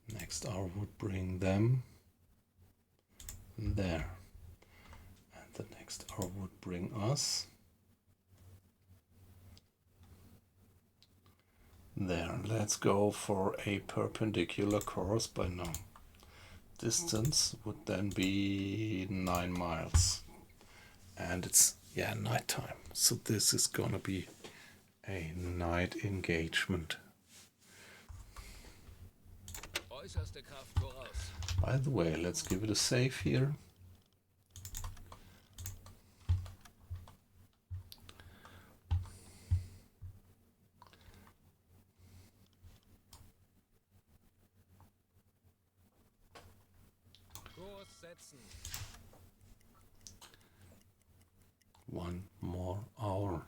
The next hour would bring them there, and the next hour would bring us There, let's go for a perpendicular course by now. Distance would then be 9 miles. And it's, yeah, nighttime. So this is gonna be a night engagement. Äußerste Kraft voraus. By the way, let's give it a save here. Kurs setzen. 1 more hour.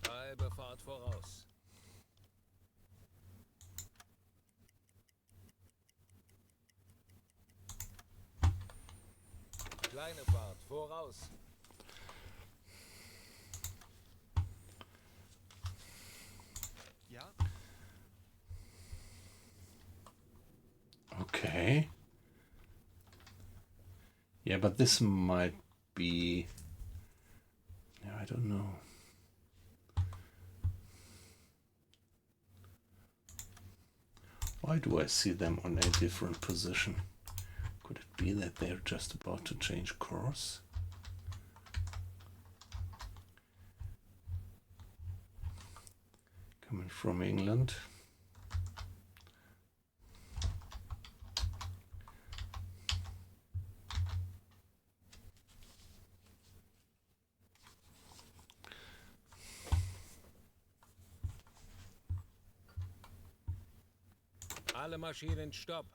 Halbe Fahrt voraus. Kleine Fahrt voraus. Ja? Okay. Yeah, but this might be... Yeah, I don't know. Why do I see them on a different position? Could it be that they're just about to change course? Coming from England. Alle Maschinen stopp.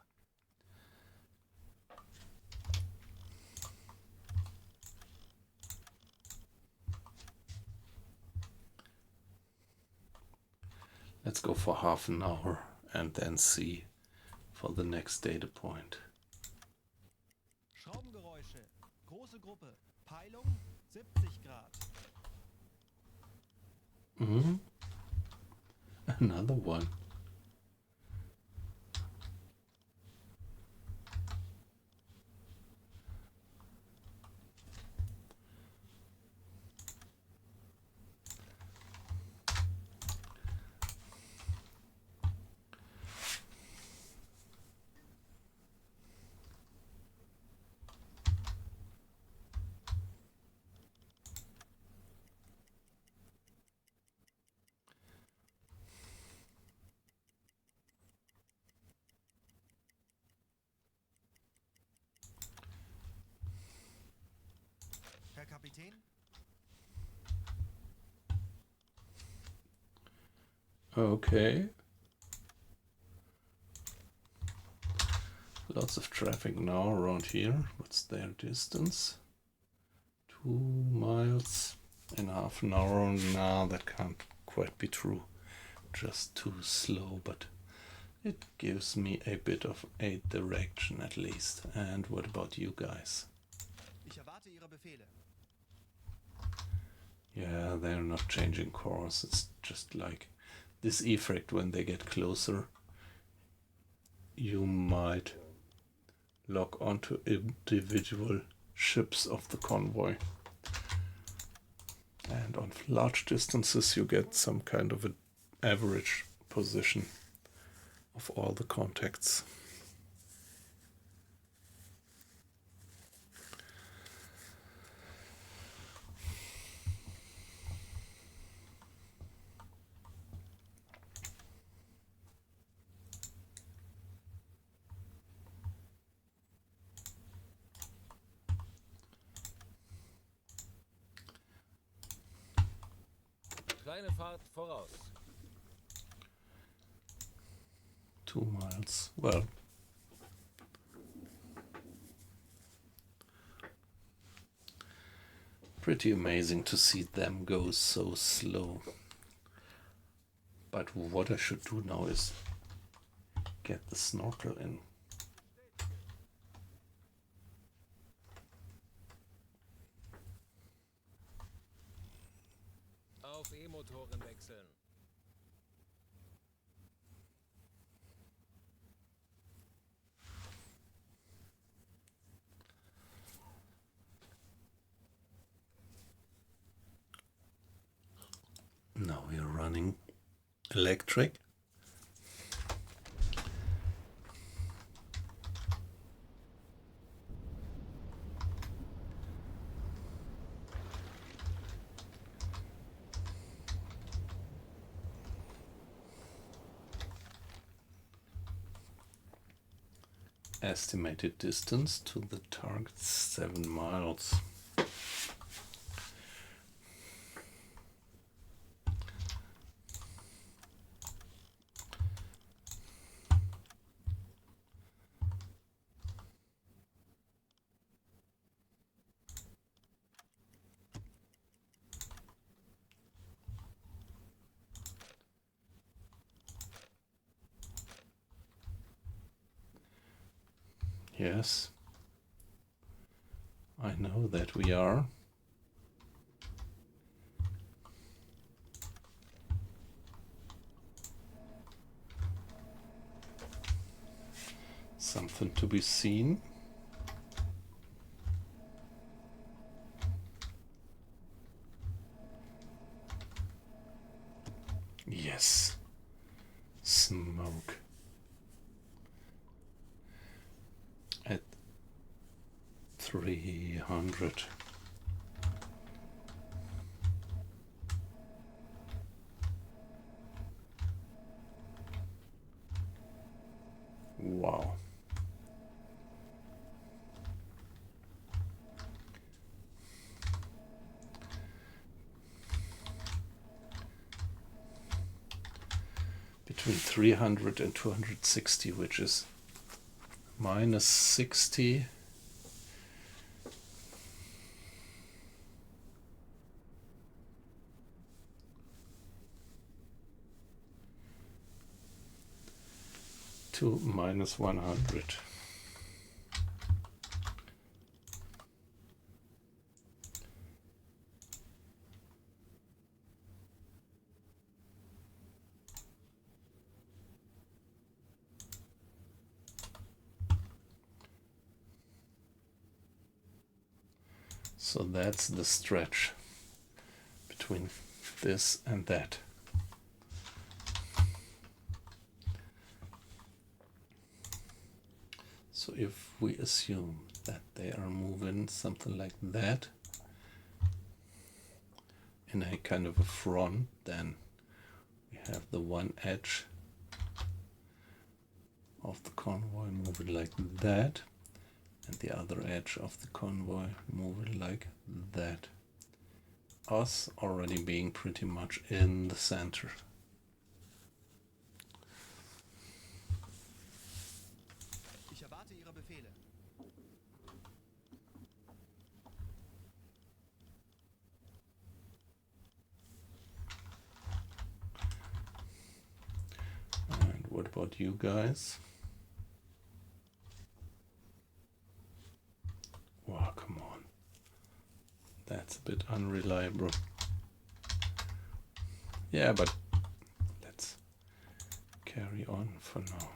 Let's go for half an hour and then see for the next data point. Schraubengeräusche. Große Gruppe. Peilung 70 Grad. Another one. Herr Kapitän? Okay. Lots of traffic now around here. What's their distance? 2 miles in half an hour. Now that can't quite be true. Just too slow, but it gives me a bit of a direction at least. And what about you guys? Ich erwarte Ihre Befehle. Yeah, they're not changing course. It's just like this effect when they get closer. You might lock onto individual ships of the convoy. And on large distances you get some kind of an average position of all the contacts. Kleine Fahrt voraus. 2 miles. Well, pretty amazing to see them go so slow. But what I should do now is get the snorkel in. Auf E-Motoren wechseln. we are running electric. Estimated distance to the target 7 miles. Yes, I know that we are. Something to be seen. Yes, smoke. At 300. Wow. Between 300 and 260, which is minus 60. To minus 100. So that's the stretch between this and that. So if we assume that they are moving something like that in a kind of a front, then we have the one edge of the convoy moving like that, and the other edge of the convoy moving like that. Us already being pretty much in the center. Ich erwarte Ihre Befehle. And what about you guys? Wow, come on. That's a bit unreliable. Yeah, but let's carry on for now.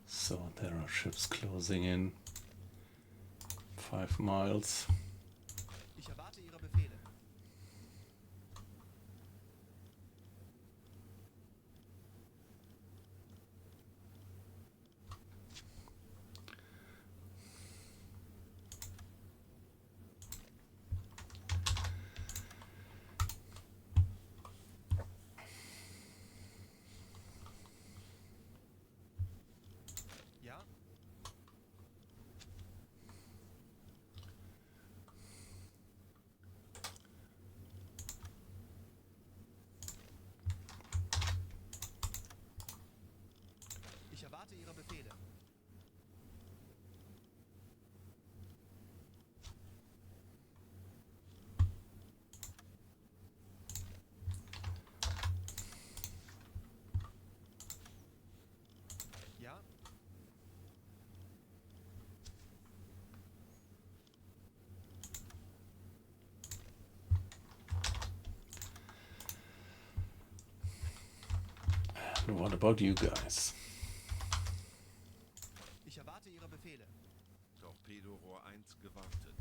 So there are ships closing in 5 miles. Ich erwarte Ihre Befehle. Ja? What about you guys? Ich erwarte Ihre Befehle. Torpedorohr 1 gewartet.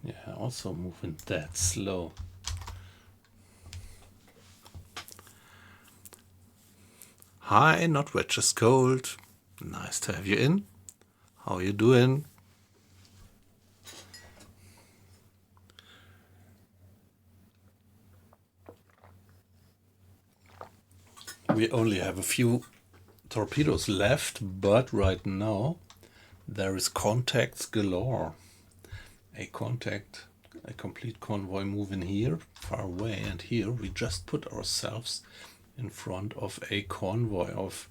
Yeah, also moving that slow. Hi, not wet, just cold. Nice to have you in. How you doing? We only have a few torpedoes left, but right now there is contacts galore. A complete convoy moving here, far away, and here we just put ourselves in front of a convoy of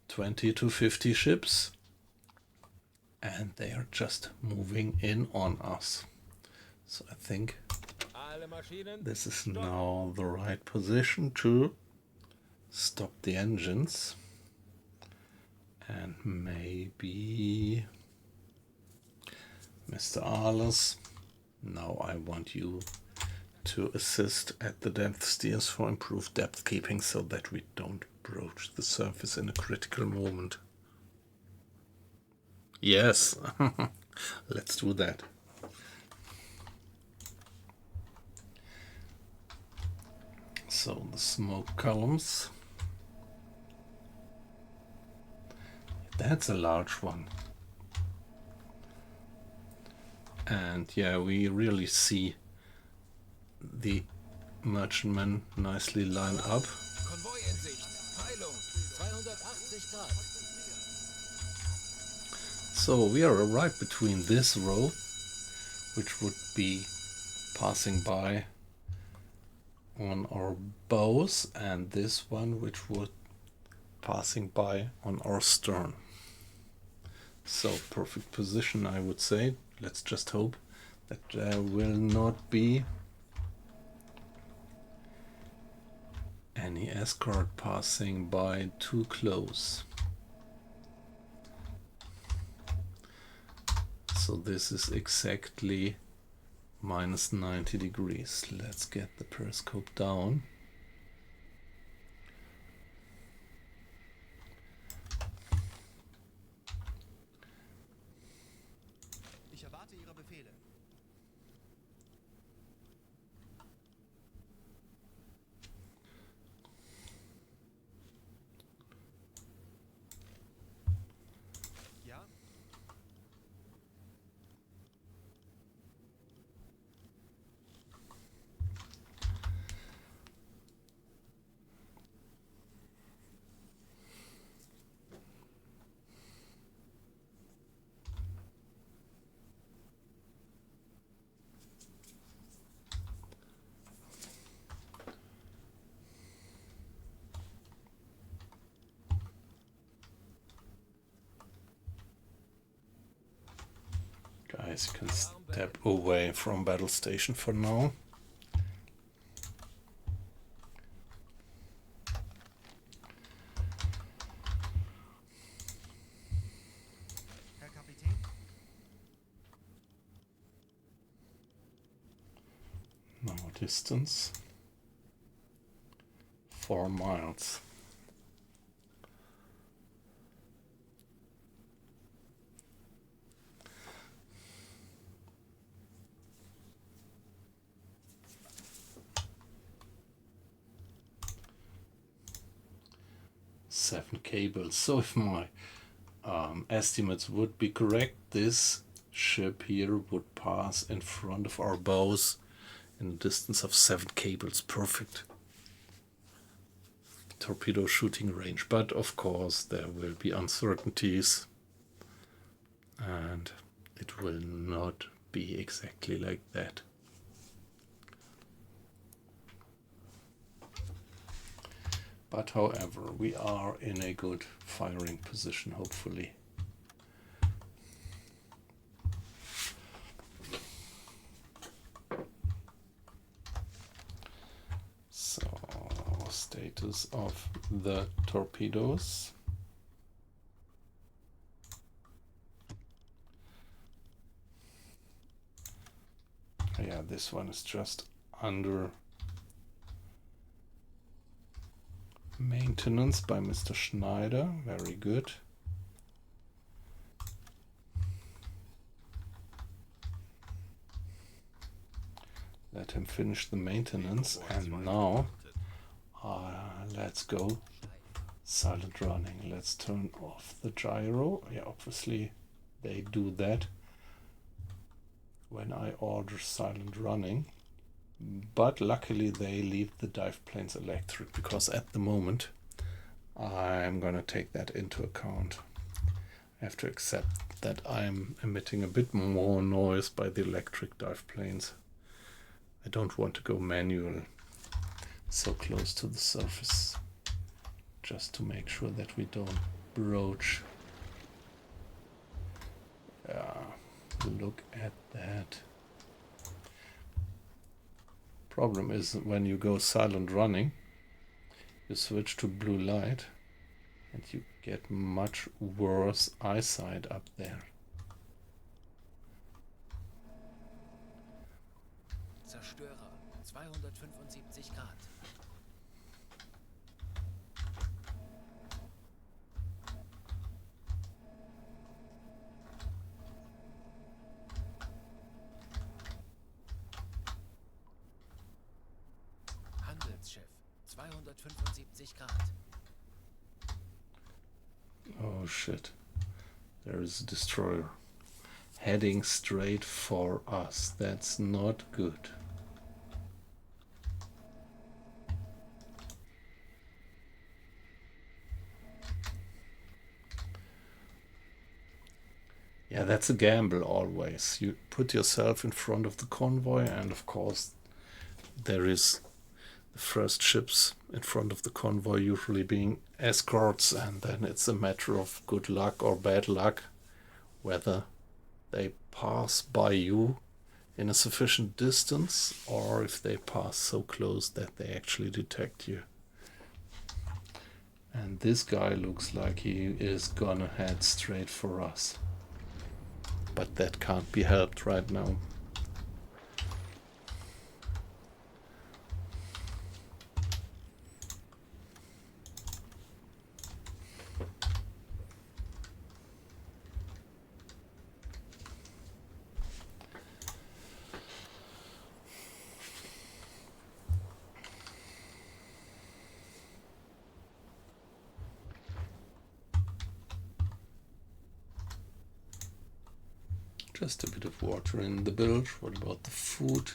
20 to 50 ships, and they are just moving in on us. So I think Alle Maschinen. this is now the right position to stop the engines. And maybe Mr. Arles, now I want you to assist at the depth steers for improved depth keeping so that we don't broach the surface in a critical moment. Yes, let's do that. So the smoke columns. That's a large one. And yeah, we really see the merchantmen nicely lined up. Konvoi in Sicht. Peilung 280 Grad. So we are right between this row, which would be passing by on our bows, and this one, which would passing by on our stern. So perfect position, I would say. Let's just hope that there will not be any escort passing by too close. So this is exactly minus 90 degrees. Let's get the periscope down. Ich erwarte Ihre Befehle. Ja? 'Guys, you can step away from battle station for now. Herr Kapitän? Now distance 4 miles. Seven cables. So if my estimates would be correct, this ship here would pass in front of our bows in a distance of 7 cables. Perfect torpedo shooting range. But of course there will be uncertainties and it will not be exactly like that. But however, we are in a good firing position, hopefully. So, status of the torpedoes. Yeah, this one is just under maintenance by Mr. Schneider. Very good. Let him finish the maintenance, and now let's go silent running. Let's turn off the gyro. Yeah, obviously they do that when I order silent running, but luckily they leave the dive planes electric, because at the moment I'm gonna take that into account. I have to accept that I'm emitting a bit more noise by the electric dive planes. I don't want to go manual so close to the surface, just to make sure that we don't broach. Look at that. Problem is when you go silent running, you switch to blue light and you get much worse eyesight up there. Zerstörer, 275 Grad. Handelsschiff, 275 Grad. Oh shit. There is a destroyer heading straight for us. That's not good. Yeah, that's a gamble always. You put yourself in front of the convoy, and of course there is the first ships in front of the convoy usually being escorts, and then it's a matter of good luck or bad luck whether they pass by you in a sufficient distance, or if they pass so close that they actually detect you. And this guy looks like he is gonna head straight for us. But that can't be helped right now. Just a bit of water in the bilge. What about the food?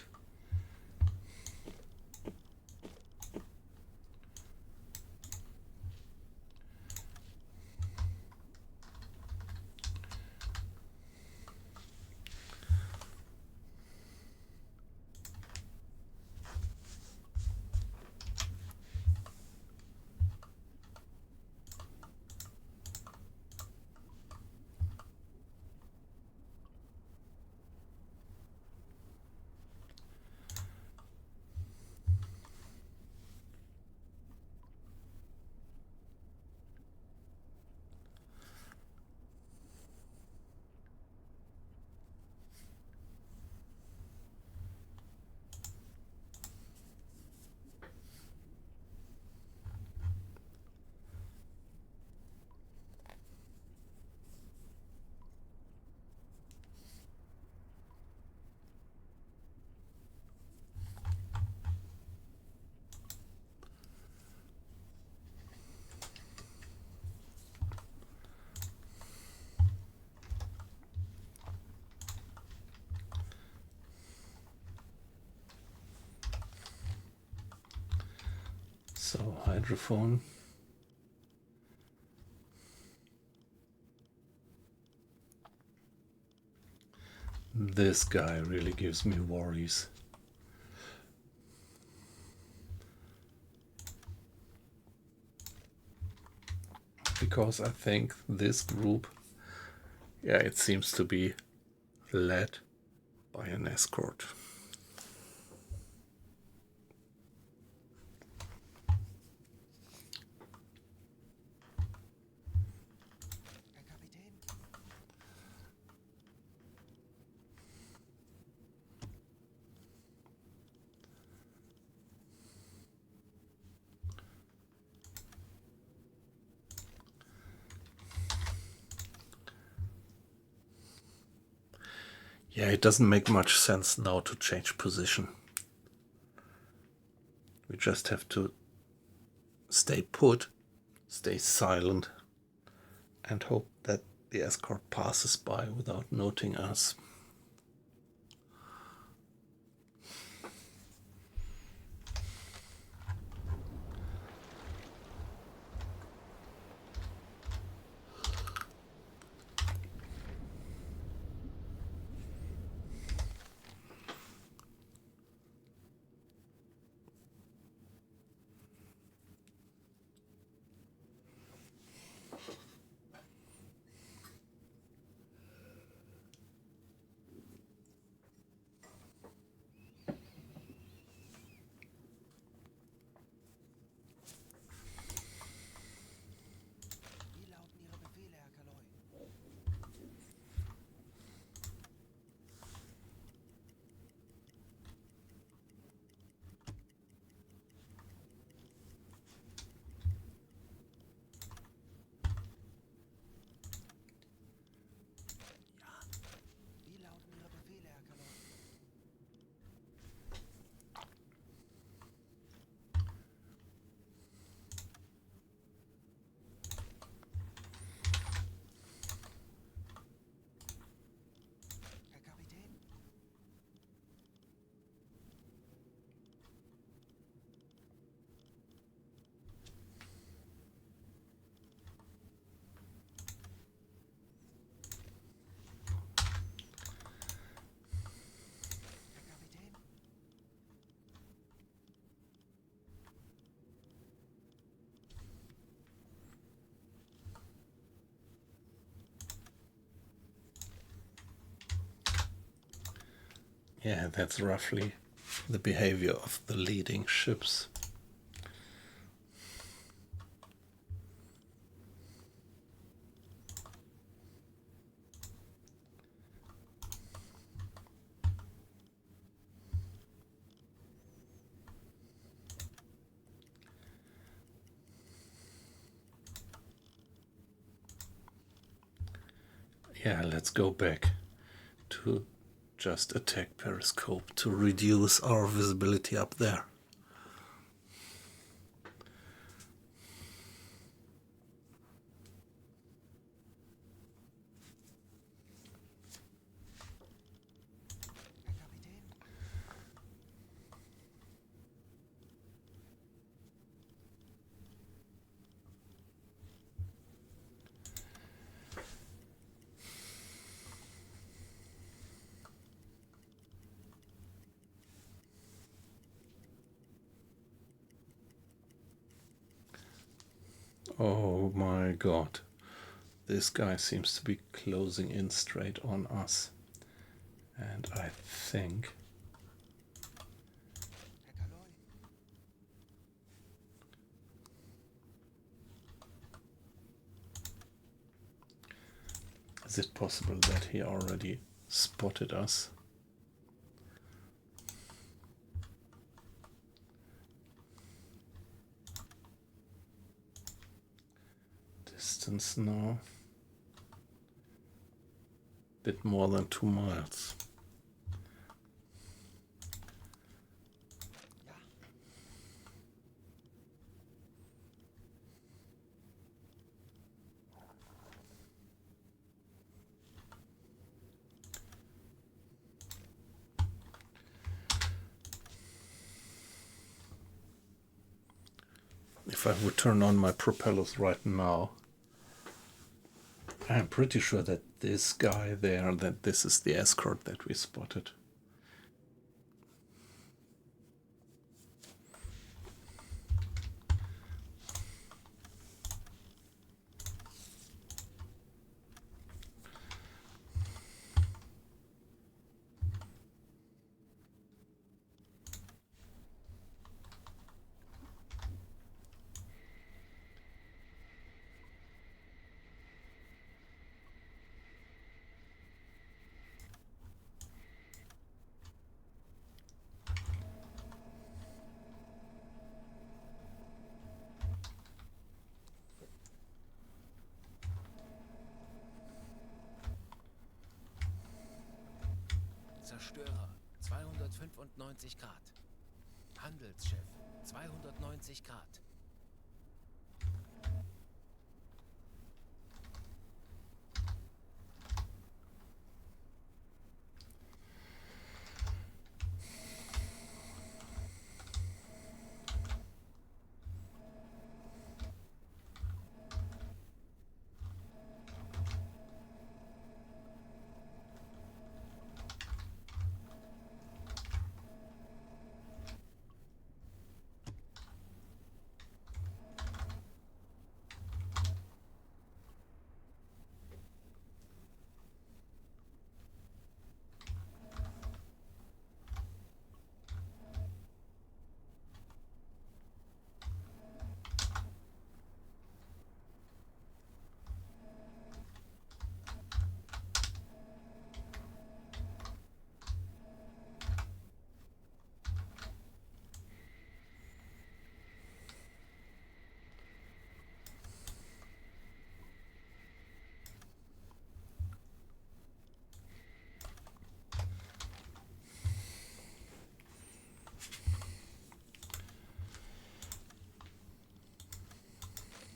So, hydrophone. This guy really gives me worries. Because I think this group, yeah, it seems to be led by an escort. Herr Kapitän. Yeah, it doesn't make much sense now to change position. We just have to stay put, stay silent, and hope that the escort passes by without noting us. Wie lauten Ihre Befehle, Herr Kaloi? Wie lauten Ihre Befehle, Herr Kaloi? Herr Kapitän? Herr Kapitän? Yeah, that's roughly the behavior of the leading ships. Yeah, let's go back to just attack periscope to reduce our visibility up there. Herr Kapitän? Oh my god. This guy seems to be closing in straight on us. And I think Herr Kaloi? is it possible that he already spotted us? Distance now. Bit more than 2 miles. Ja. If I would turn on my propellers right now, I'm pretty sure that this guy there, that this is the escort that we spotted. Zerstörer, 295 Grad. Handelsschiff, 290 Grad.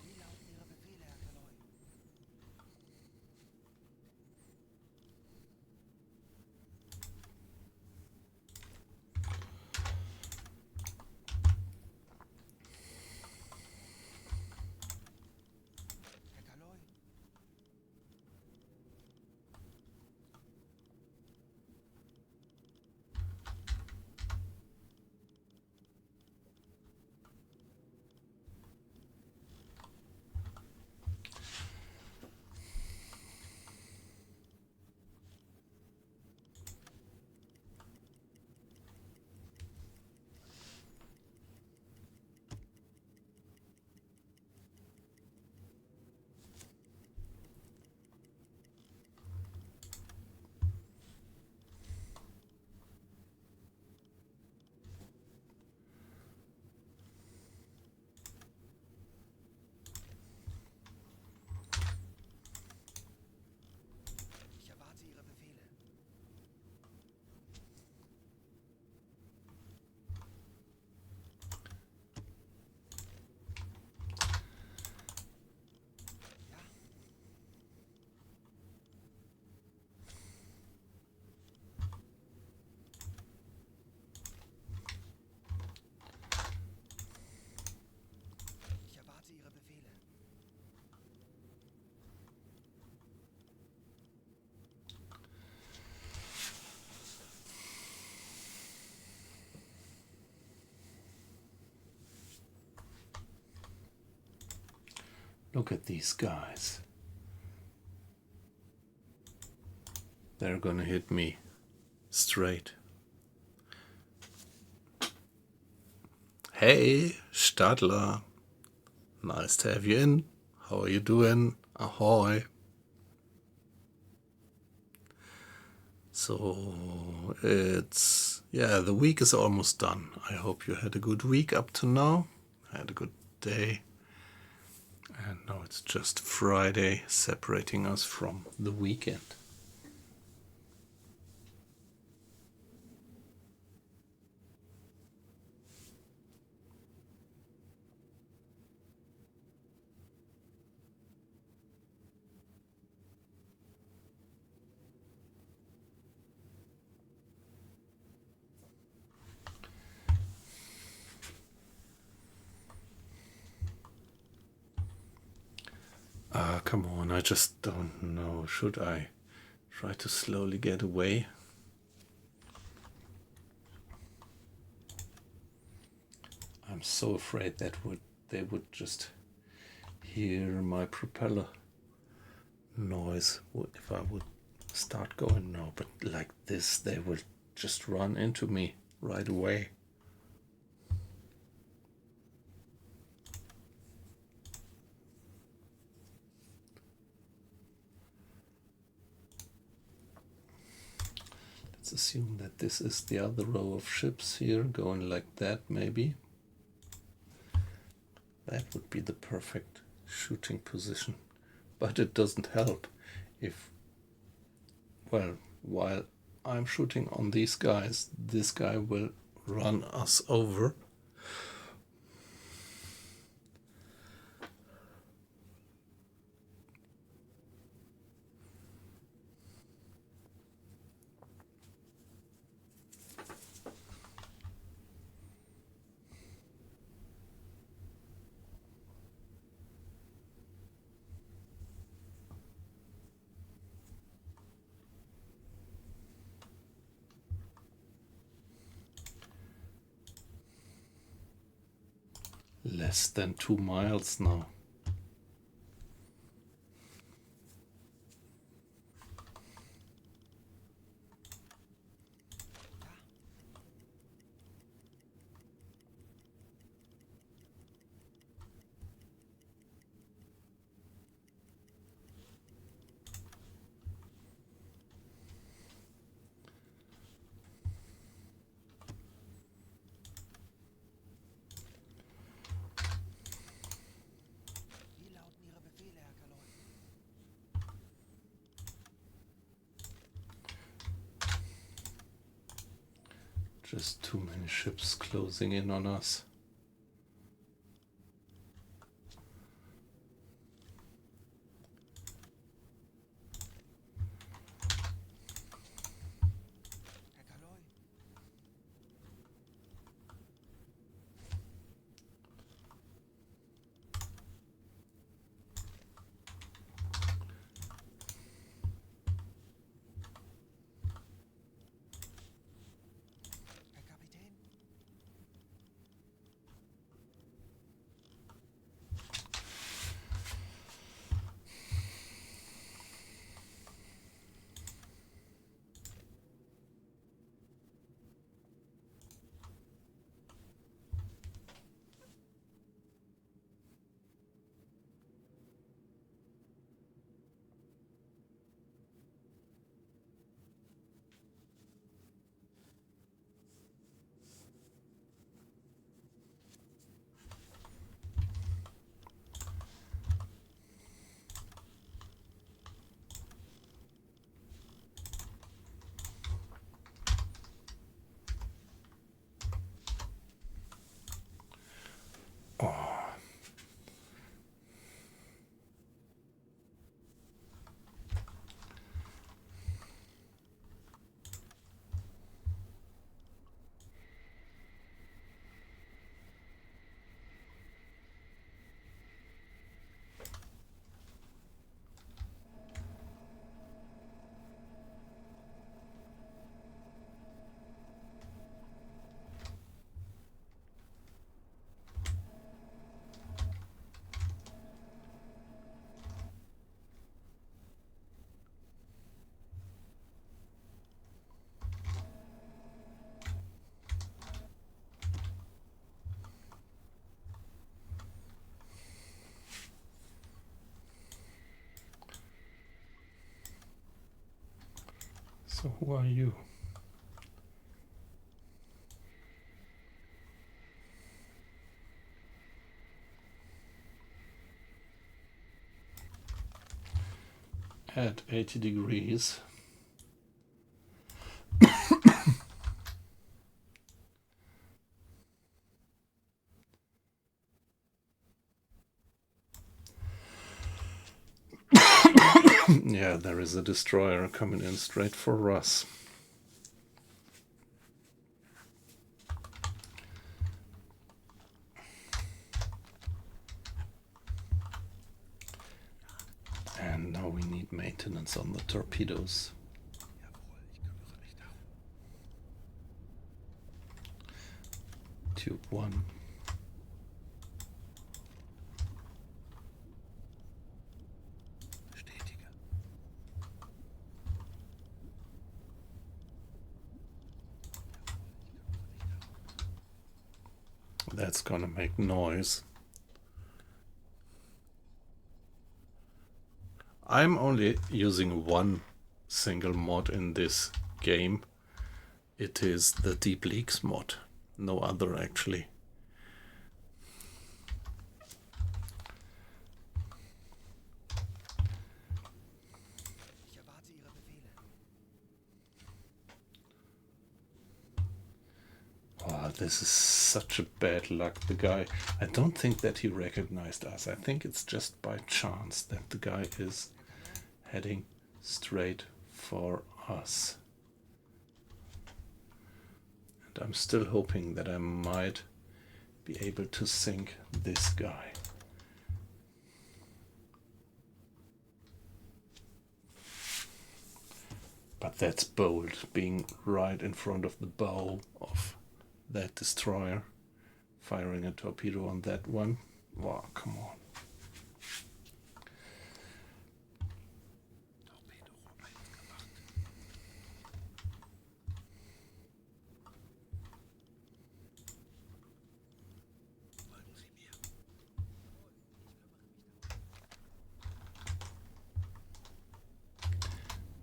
Wie lauten Ihre Befehle, Herr Kaloi? Herr Kaloi? Ich erwarte Ihre Befehle. Ja, ich erwarte Ihre Befehle. Look at these guys. They're gonna hit me straight. Hey, Stadler. Nice to have you in. How are you doing? Ahoy. So the week is almost done. I hope you had a good week up to now. I had a good day. And now it's just Friday, separating us from the weekend. Come on, I just don't know. Should I try to slowly get away? I'm so afraid that they would just hear my propeller noise if I would start going now. But like this, they would just run into me right away. Let's assume that this is the other row of ships here, going like that maybe. That would be the perfect shooting position. But it doesn't help if, well, while I'm shooting on these guys, this guy will run us over. Less than 2 miles now. Wie lauten Ihre Befehle, Herr Kaloi? Just too many ships closing in on us. Herr Kaloi? Herr Kapitän? So who are you? At 80 degrees. Yeah, there is a destroyer coming in straight for us. And now we need maintenance on the torpedoes. Jawohl, ich kümmere mich darum. Tube 1. Bestätige. That's gonna make noise. I'm only using one single mod in this game. It is the Deep Leaks mod. No other actually. Ich erwarte Ihre Befehle. this is such a bad luck. The guy, I don't think that he recognized us. I think it's just by chance that the guy is heading straight for us. And I'm still hoping that I might be able to sink this guy. But that's bold, being right in front of the bow of that destroyer, firing a torpedo on that one. Wow, come on. Torpedo 1 gemacht. Folgen Sie mir.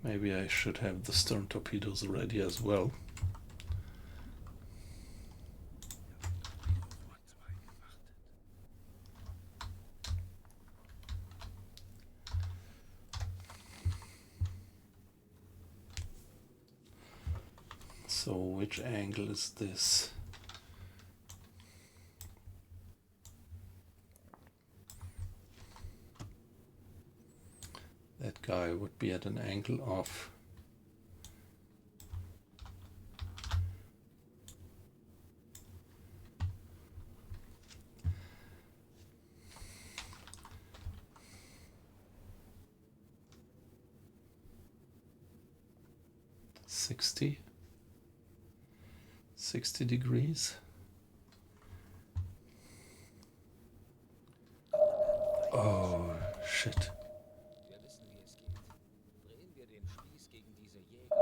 Maybe I should have the stern torpedoes ready as well. So which angle is this? That guy would be at an angle of 60 degrees. Oh shit. Wir wissen, wie es geht. Drehen wir den Spieß gegen diese Jäger.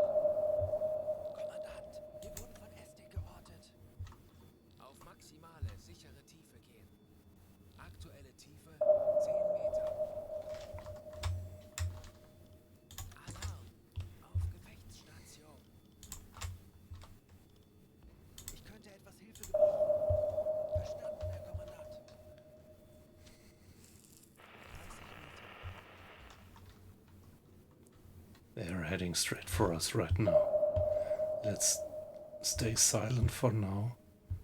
Kommandant, wir wurden von Estig geortet. Auf maximale, sichere Tiefe gehen. Aktuelle Tiefe 10 Meter. Alarm! Auf Gefechtsstation. Ich könnte etwas Hilfe gebrauchen. Verstanden, Herr Kommandant. 30 Meter. They are heading straight for us right now. Let's stay silent for now.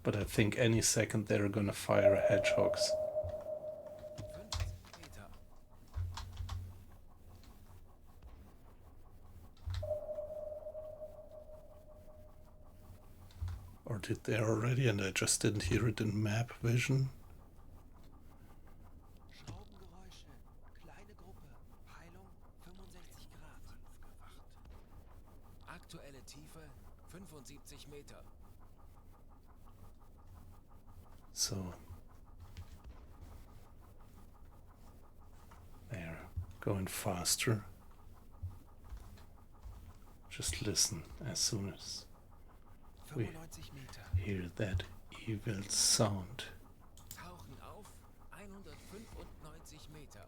But I think any second they're gonna fire hedgehogs. 50 Meter. Or did they already and I just didn't hear it in map vision? Schraubengeräusche. Kleine Gruppe. Peilung 65 Grad. Aktuelle Tiefe 75 Meter. So they're going faster. Just listen as soon as we 95 Meter. hear that evil sound. Tauchen auf 195 Meter.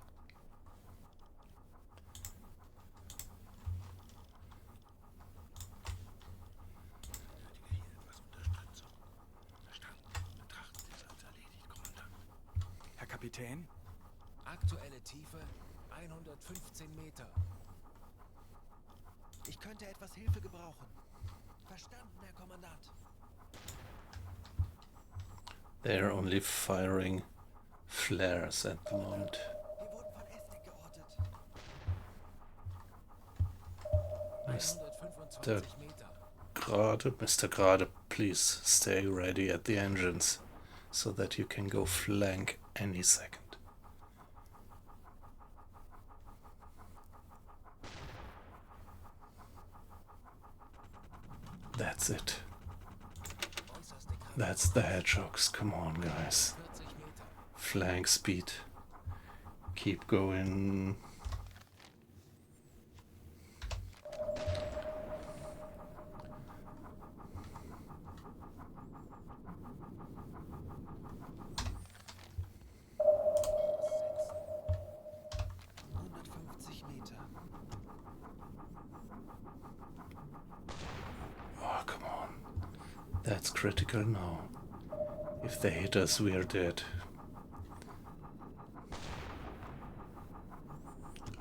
Benötige hier etwas Unterstützung. Verstanden. Betrachten Sie es als erledigt, Kommandant. Herr Kapitän? Aktuelle Tiefe 115 Meter. Ich könnte etwas Hilfe gebrauchen. Verstanden, Herr Kommandant. They're only firing flares at the moment. Wir wurden von Estig geortet. Mr. Grade, Mr. Grade, please stay ready at the engines so that you can go flank any second. That's it. That's the hedgehogs. Come on, guys. Flank speed. Keep going. Oh, come on. That's critical now. If they hit us, we are dead.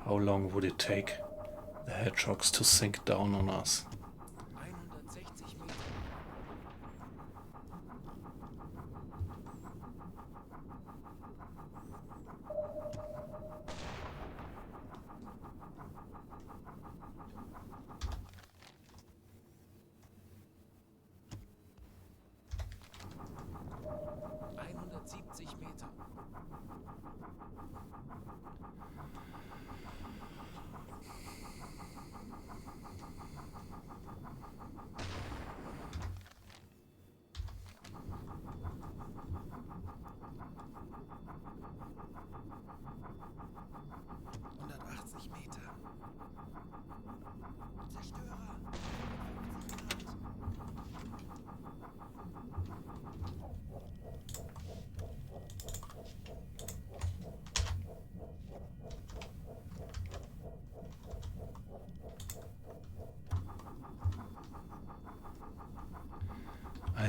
How long would it take the hedgehogs to sink down on us? 160 Meter.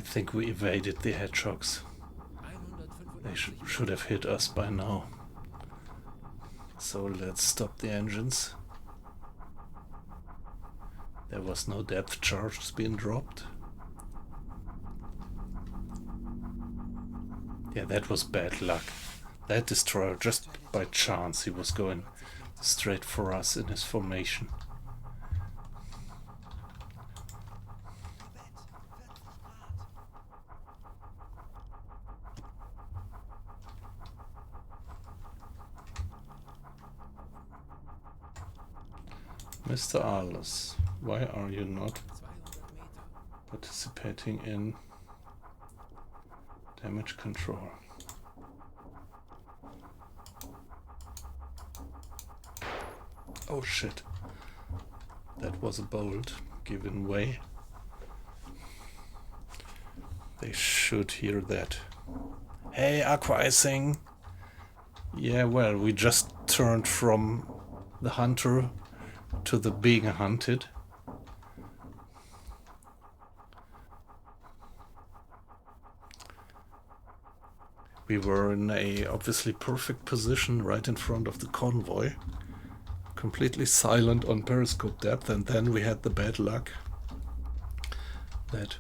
I think we evaded the hedgehogs. They 185 should have hit us by now. So let's stop the engines. There was no depth charges being dropped. Yeah, that was bad luck. That destroyer, just by chance, he was going straight for us in his formation. Mr. Arles, why are you not 200 Meter. participating in damage control? Oh shit. That was a bolt given way. They should hear that. Hey, Aquaicing! Yeah, well, we just turned from the hunter to the being hunted. We were in a obviously perfect position right in front of the convoy, completely silent on periscope depth, and then we had the bad luck that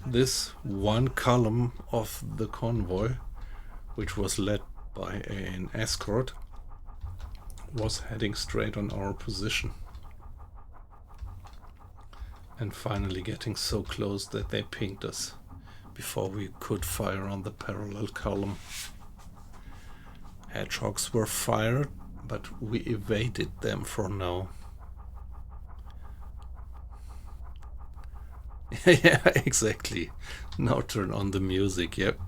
this one column of the convoy, which was led by an escort, was heading straight on our position. And finally getting so close that they pinged us before we could fire on the parallel column. Hedgehogs were fired, but we evaded them for now. Yeah, exactly. Now turn on the music, yep.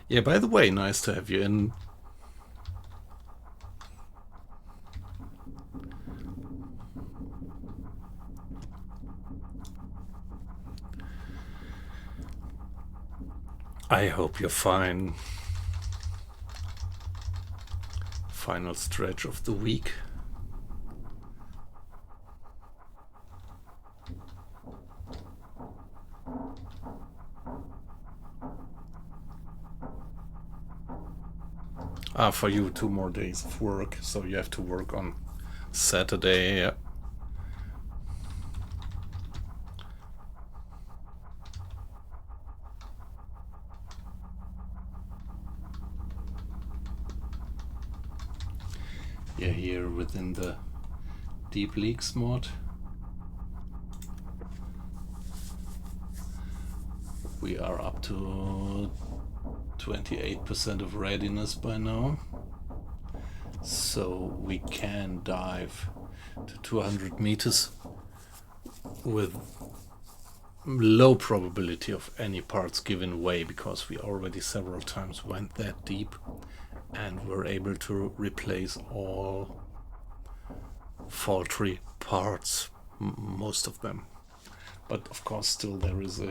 Yeah, by the way, nice to have you in. I hope you're fine. Final stretch of the week. Ah, for you, 2 more days of work, so you have to work on Saturday. Yeah. Yeah, here within the Deep Leaks mod, we are up to 28% of readiness by now, so we can dive to 200 meters with low probability of any parts giving way, because we already several times went that deep and were able to replace all faulty parts, most of them. But of course still there is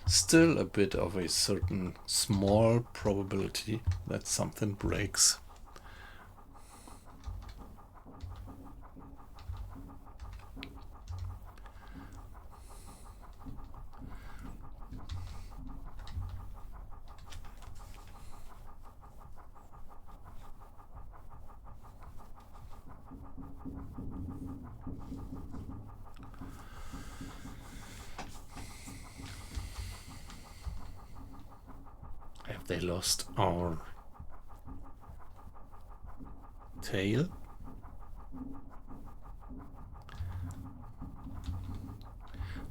still a bit of a certain small probability that something breaks. Have they lost our tail?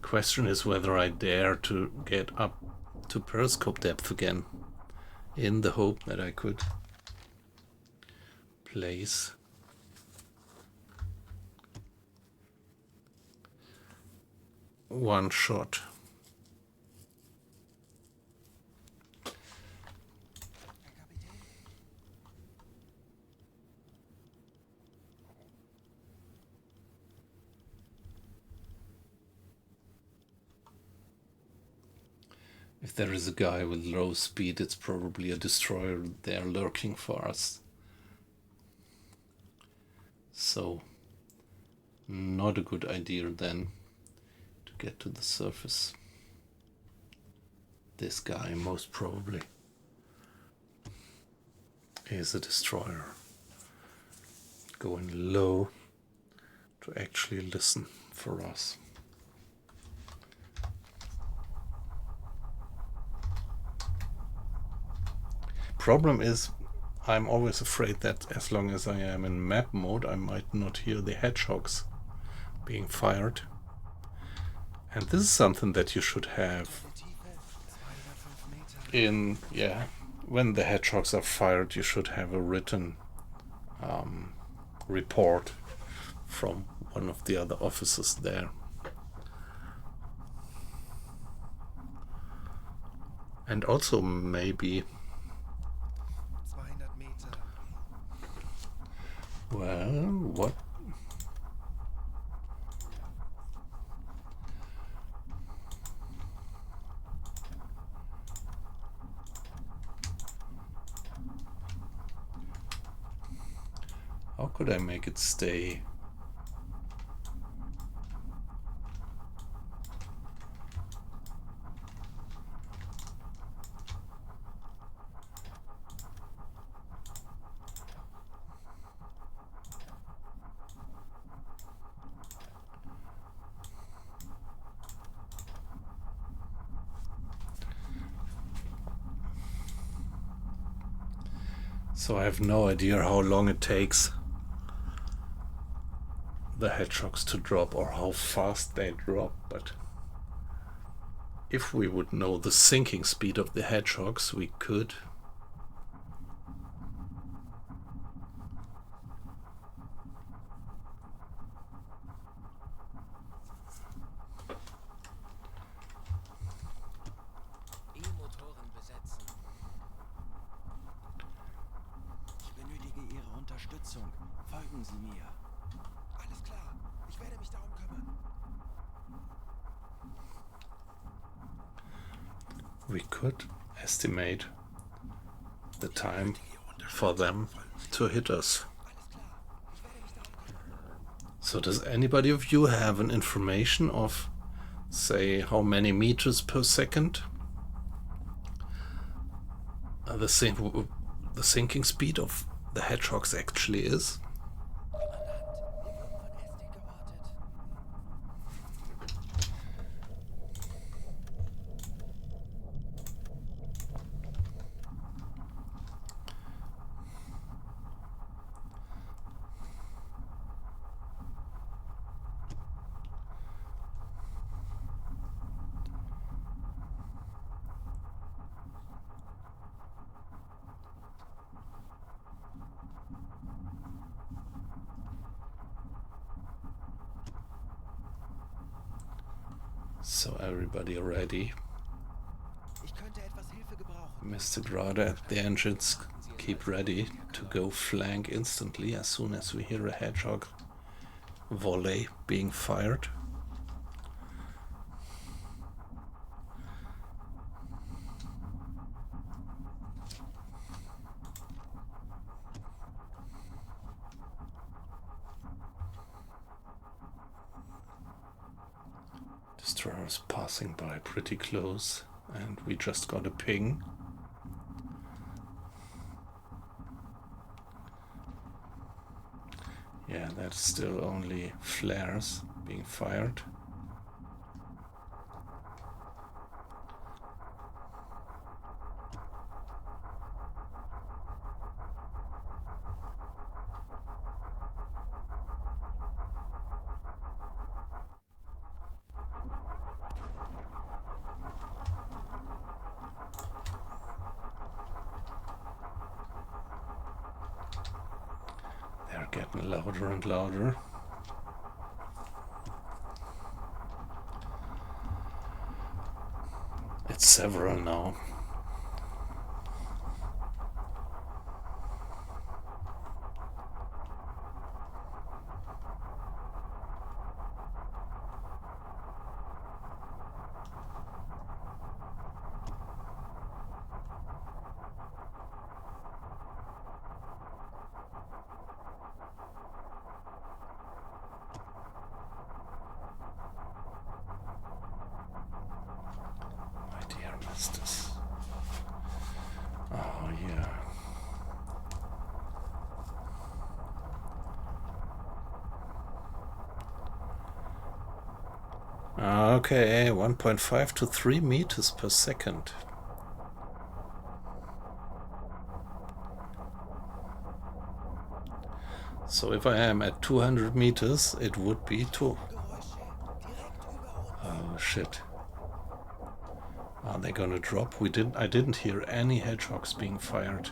Question is whether I dare to get up to periscope depth again, in the hope that I could place one shot. If there is a guy with low speed, it's probably a destroyer there lurking for us. So, not a good idea then to get to the surface. This guy most probably is a destroyer. Going low to actually listen for us. Problem is, I'm always afraid that as long as I am in map mode, I might not hear the hedgehogs being fired. And this is something that you should have in, when the hedgehogs are fired, you should have a written report from one of the other officers there. And also maybe, 200 Meter. well, what? How could I make it stay? So I have no idea how long it takes the hedgehogs to drop or how fast they drop, but if we would know the sinking speed of the hedgehogs, we could E-Motoren besetzen. Ich benötige Ihre Unterstützung. Folgen Sie mir. Alles klar. Ich werde mich darum kümmern. we could estimate the time for them to hit us. Alles klar. Ich werde mich darum kümmern. So does anybody of you have an information of, say, how many meters per second the sinking speed of the hedgehogs actually is? So everybody ready? Ich könnte etwas Hilfe gebrauchen. Mr. Grada at the engines, keep ready to go flank instantly as soon as we hear a hedgehog volley being fired. Destroyers passing by pretty close, and we just got a ping. Yeah, that's still only flares being fired. They're getting louder and louder. It's several now. Okay, 1.5 to 3 meters per second. So if I am at 200 meters, it would be 2. Oh shit. Are they gonna drop? I didn't hear any hedgehogs being fired.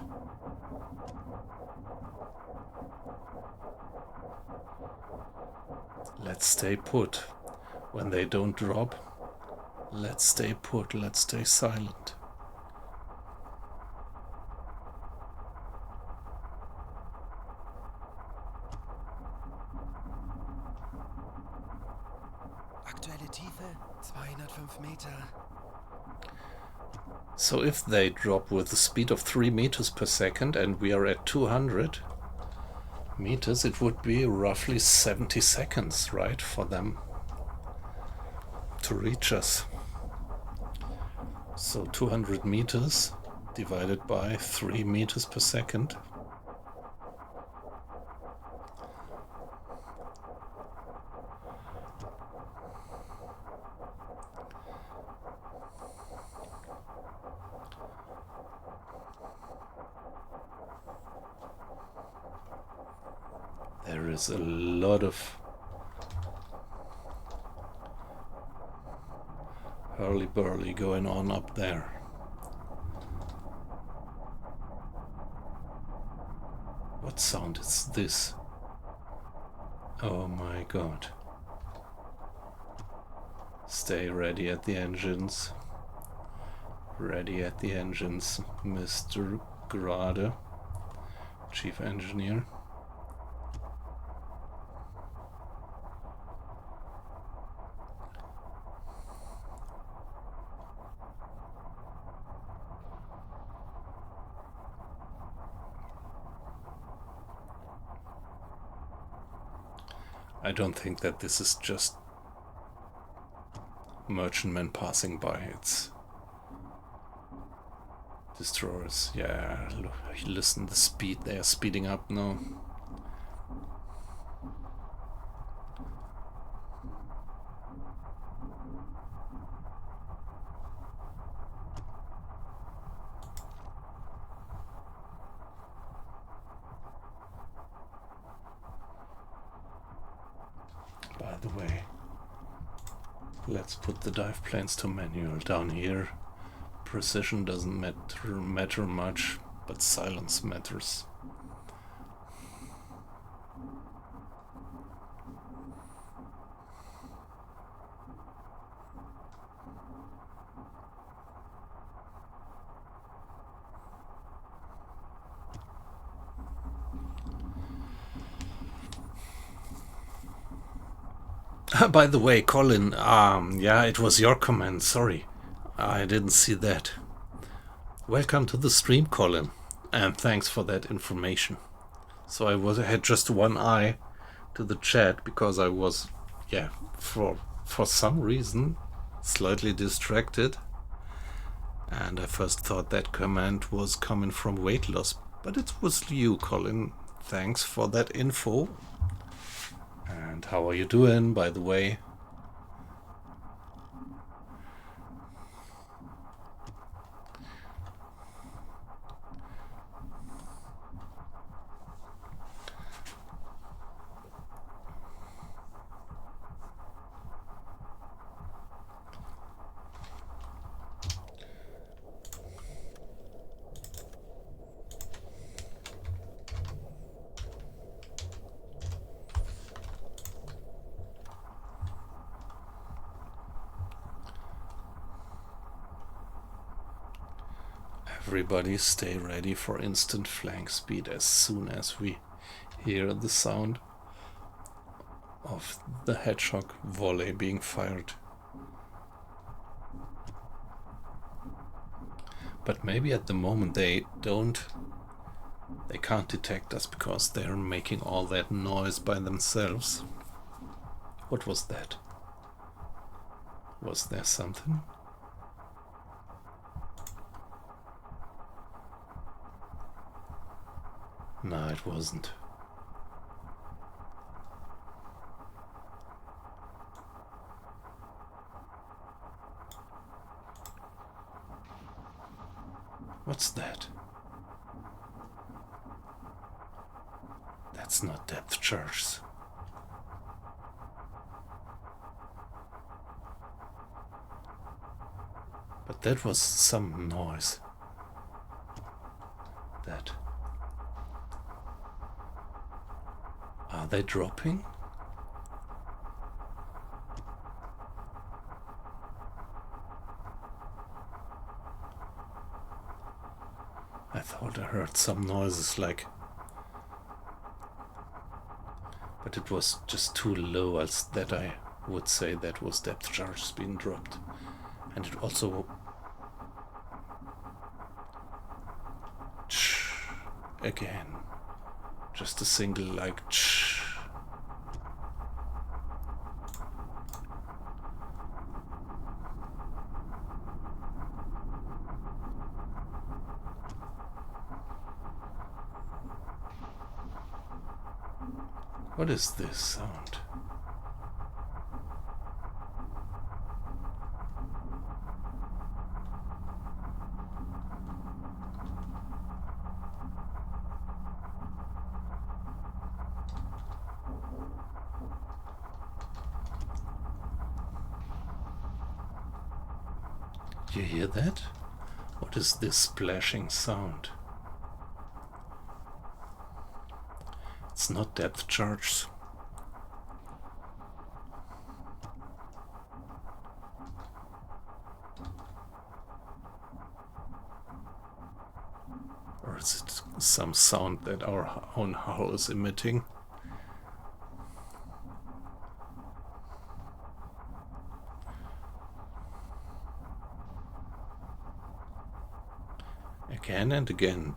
Let's stay put. When they don't drop, let's stay put, let's stay silent. Aktuelle Tiefe 205 Meter. So if they drop with a speed of 3 meters per second and we are at 200 meters, it would be roughly 70 seconds, right, for them to reach us. So 200 meters divided by 3 meters per second. There is a lot of hurly-burly going on up there. What sound is this? Oh my god. Stay ready at the engines. Ready at the engines, Mr. Grade, Chief Engineer. I don't think that this is just merchantmen passing by. It's destroyers. Yeah, listen, the speed. They are speeding up now. By the way, let's put the dive planes to manual down here. Precision doesn't matter much, but silence matters. By the way, Colin, yeah, it was your comment, sorry. I didn't see that. Welcome to the stream, Colin, and thanks for that information. So I had just one eye to the chat because I was, yeah, for some reason, slightly distracted. And I first thought that comment was coming from weight loss, but it was you, Colin. Thanks for that info. And how are you doing, by the way? Everybody stay ready for instant flank speed as soon as we hear the sound of the hedgehog volley being fired. But maybe at the moment they can't detect us because they're making all that noise by themselves. What was that? Was there something? No, it wasn't. What's that? That's not depth charges. But that was some noise. That. Are they dropping? I thought I heard some noises like... But it was just too low as that I would say that was depth charges being dropped. And it also... Again. Just a single like... What is this sound? You hear that? What is this splashing sound? It's not depth charges. Or is it some sound that our own hull is emitting? Again and again,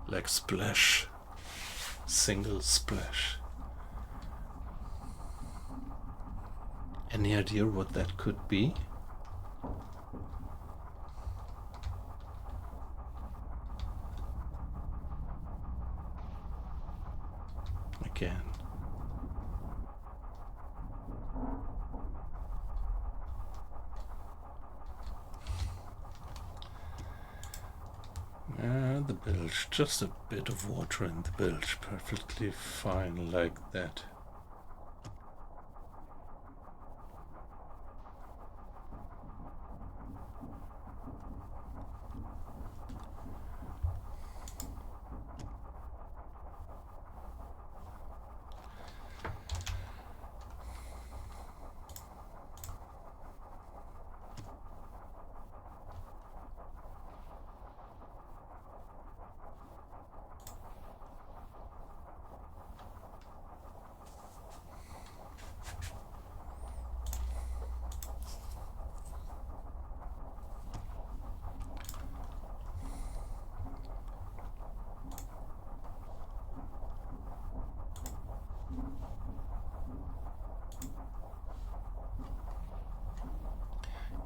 like splash, single splash. Any idea what that could be? Again. The bilge, just a bit of water in the bilge, perfectly fine like that.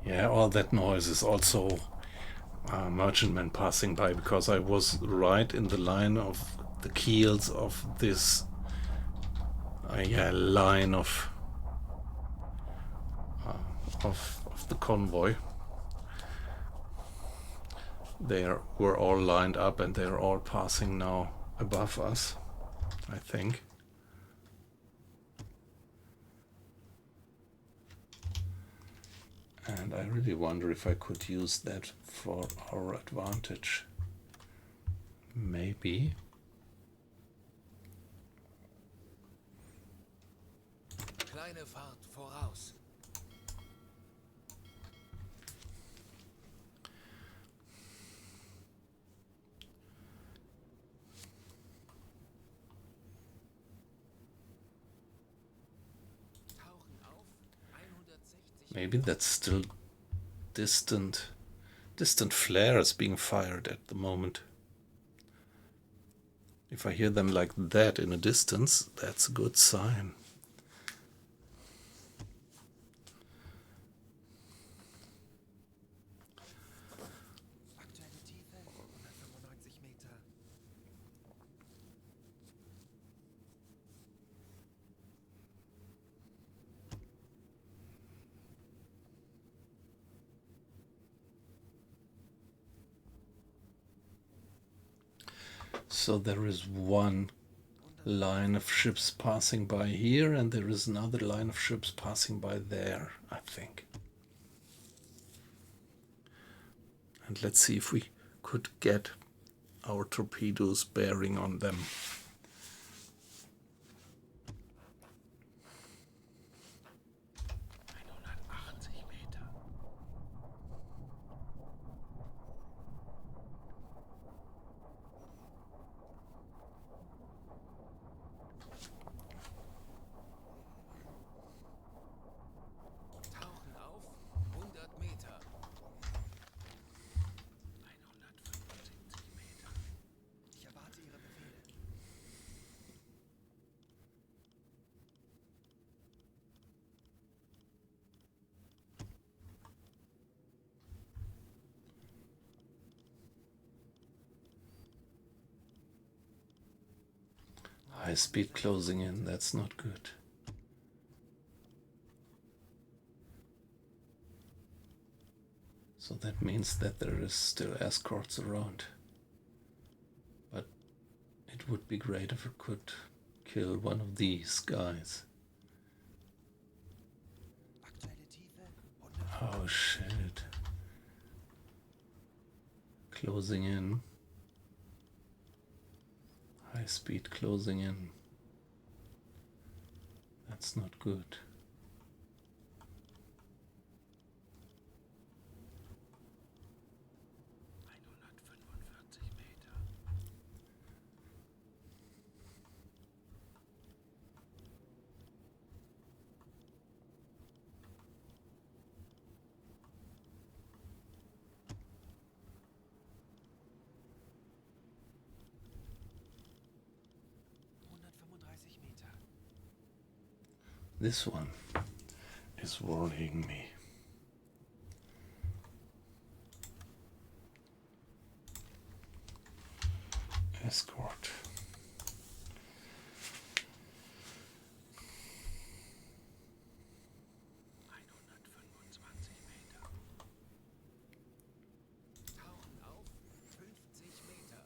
Yeah, all that noise is also merchantmen passing by, because I was right in the line of the keels of this line of the convoy. They were all lined up and they're all passing now above us, I think. And I really wonder if I could use that for our advantage. Maybe. Kleine Fahrt voraus. Tauchen auf 160. Maybe that's still distant flares being fired at the moment. If I hear them like that in a distance, that's a good sign. Aktuelle Tiefe 195 Meter. So there is one line of ships passing by here, and there is another line of ships passing by there, I think. And let's see if we could get our torpedoes bearing on them. 180 Meter. Tauchen auf 100 Meter. 175 Meter. Ich erwarte Ihre Befehle. High speed closing in, that's not good. So that means that there is still escorts around. But it would be great if we could kill one of these guys. Aktuelle Tiefe 100. Oh shit. Closing in. High speed closing in. That's not good. Meter. Meter. This one is worrying me. Escort. Meter. Tauchen auf 50 Meter.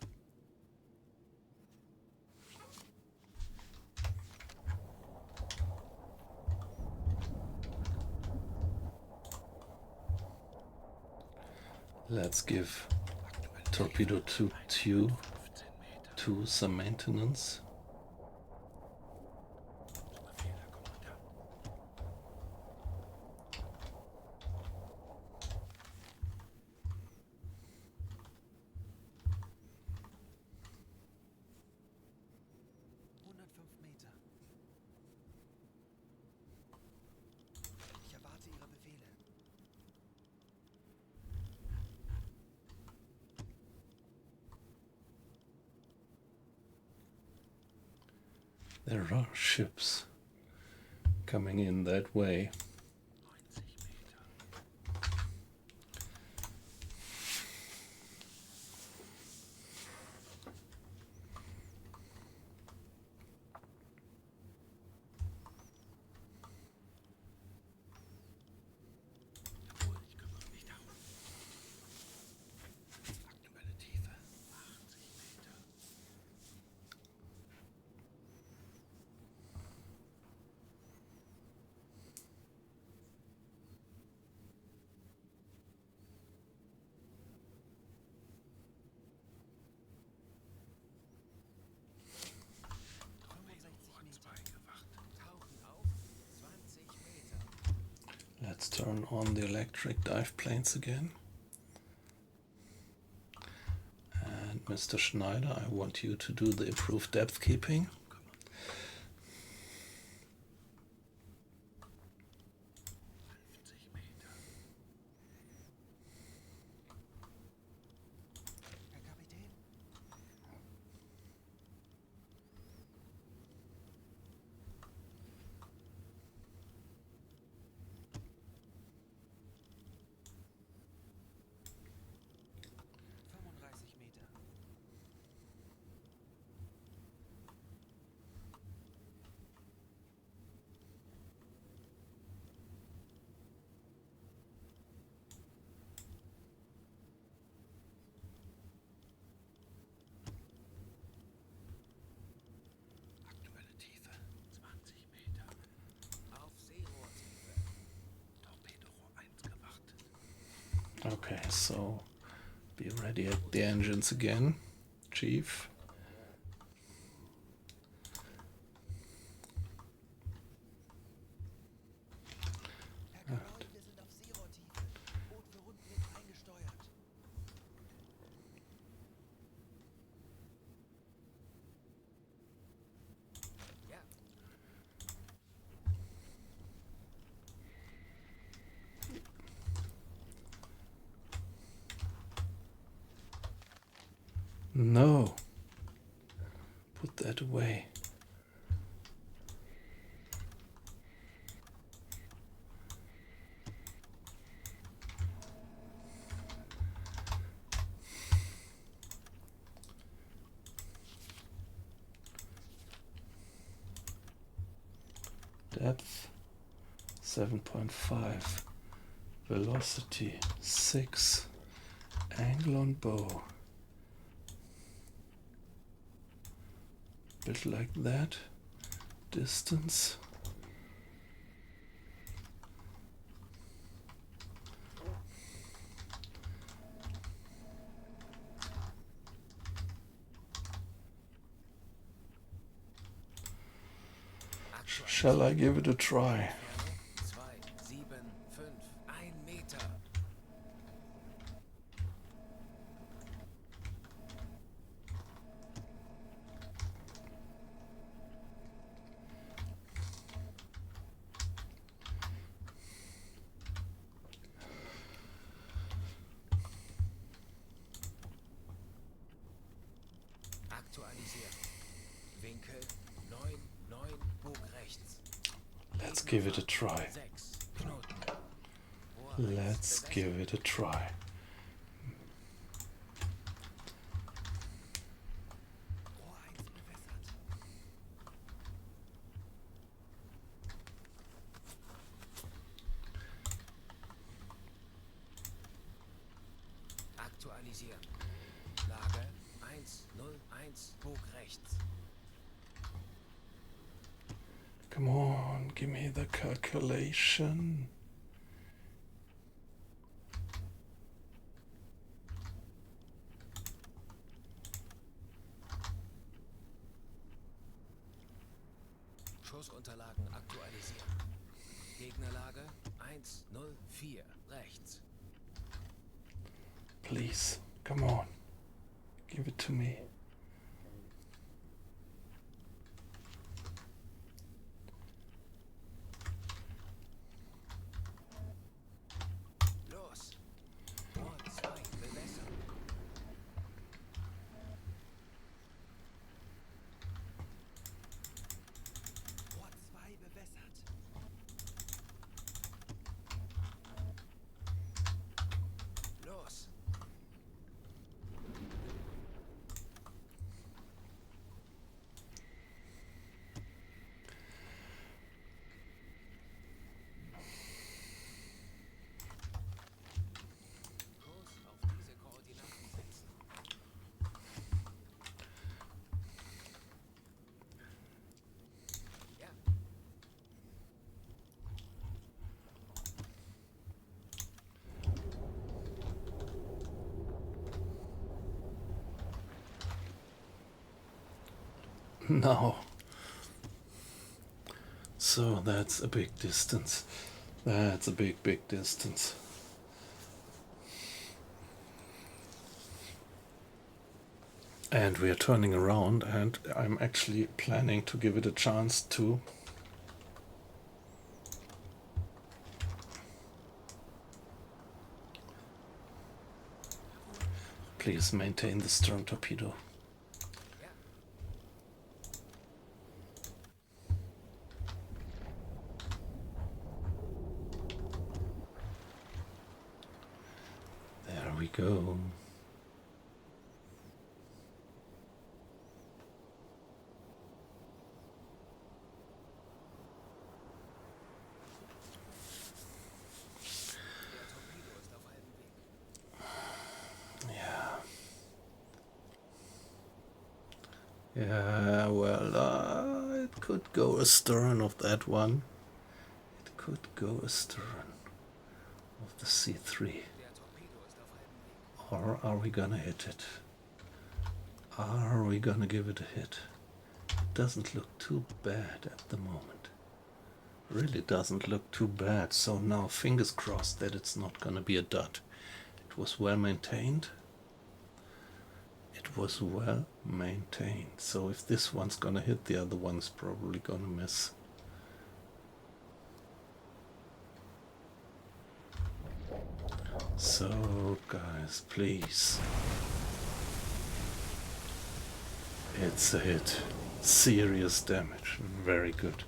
Let's give torpedo 2 to some maintenance. Befehl, Herr Kommandant. Meter. Ich erwarte Ihre Befehle. There are ships coming in that way. 90 Meter. Jawohl, ich kümmere mich darum. Aktuelle Tiefe 80 Meter. Tauchen auf 20 Meter. Let's turn on the electric dive planes again. And Mr. Schneider, I want you to do the improved depth keeping. Herr Kapitän? Meter. Okay, so be ready at the engines again, Chief. Herr Kaloy, wir sind auf Zero-Tiefe. Boot für Rundblick eingesteuert. Ja, No. Put that away. Depth 7.5. Velocity 6. Angle on bow. Bit like that. Distance. Shall I give it a try? 2, 7, 5, 1 Meter. Aktualisieren. Winkel 9, 9, Bug rechts. Let's give it a try. 6 Knoten. Let's give it a try. Rohr 1 bewässert. Aktualisieren. Lage 1, 0, 1, Bug rechts. Come on, give me the calculation. Schussunterlagen aktualisieren. Gegnerlage 1, 0, 4 rechts. Please, come on. Give it to me. Los. Rohr 2 bewässern. Rohr 2 bewässert. Los. Kurs auf diese Koordinaten setzen. Ja, No. So that's a big distance. That's a big, big distance. And we are turning around, and I'm actually planning to give it a chance to please maintain the stern torpedo. ja. There we go. Der Torpedo ist auf halbem Weg. Yeah. Yeah, well, it could go astern of that one. It could go astern of the C3. Der Torpedo ist Or are we gonna hit it? Are we gonna give it a hit? It doesn't look too bad at the moment. Really doesn't look too bad. So now fingers crossed that it's not gonna be a dud. It was well maintained. It was well maintained. So if this one's gonna hit, the other one's probably gonna miss. So guys, please. It's a hit. Serious damage. Very good.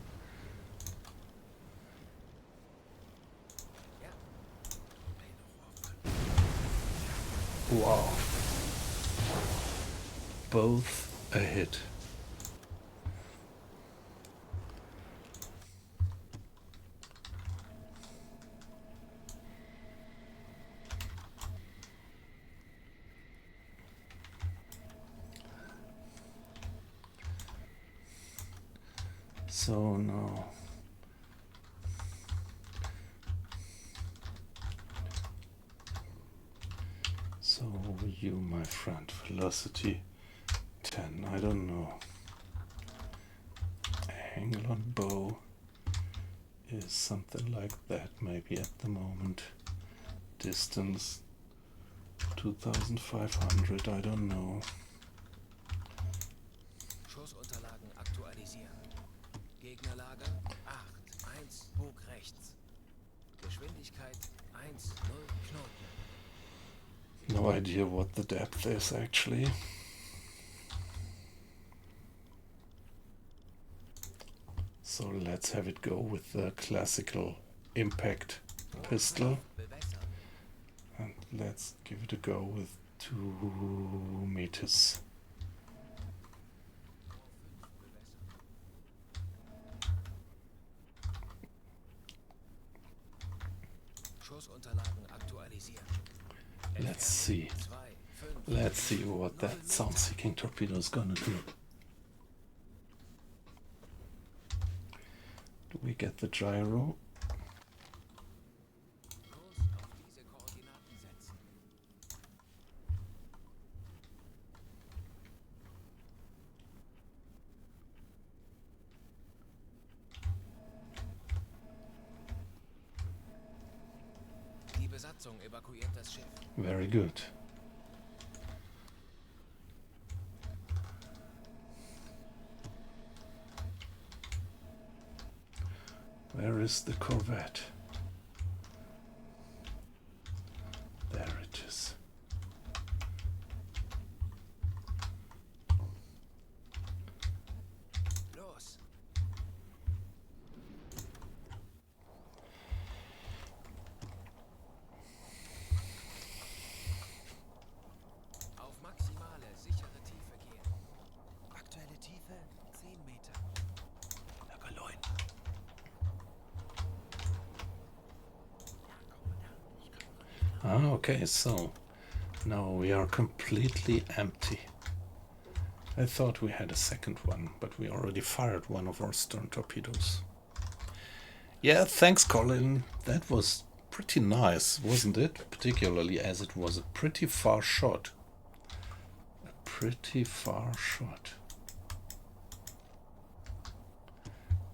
Wow. Both a hit. So now you, my friend, velocity 10, I don't know. Angle on bow is something like that, maybe at the moment. Distance 2500, I don't know. Schussunterlagen aktualisieren. Gegnerlager 8, 1, Bug rechts. Geschwindigkeit 1, 0, Knoten. No idea what the depth is actually. So let's have it go with the classical impact pistol. Bewässern. And let's give it a go with 2 meters. Schussunterlagen aktualisieren. Let's see. 2, 5, Let's see what that sound-seeking torpedo is gonna do. Do we get the gyro? Kurs auf diese Koordinaten setzen. Die Besatzung evakuiert das Schiff. Very good. Where is the corvette? There it is. Los! Auf maximale, sichere Tiefe gehen. Aktuelle Tiefe 10 Meter. Herr Kaloin. Ah, okay, so now we are completely empty. I thought we had a second one, but we already fired one of our stern torpedoes. Yeah, thanks, Colin. That was pretty nice, wasn't it? Particularly as it was a pretty far shot. A pretty far shot.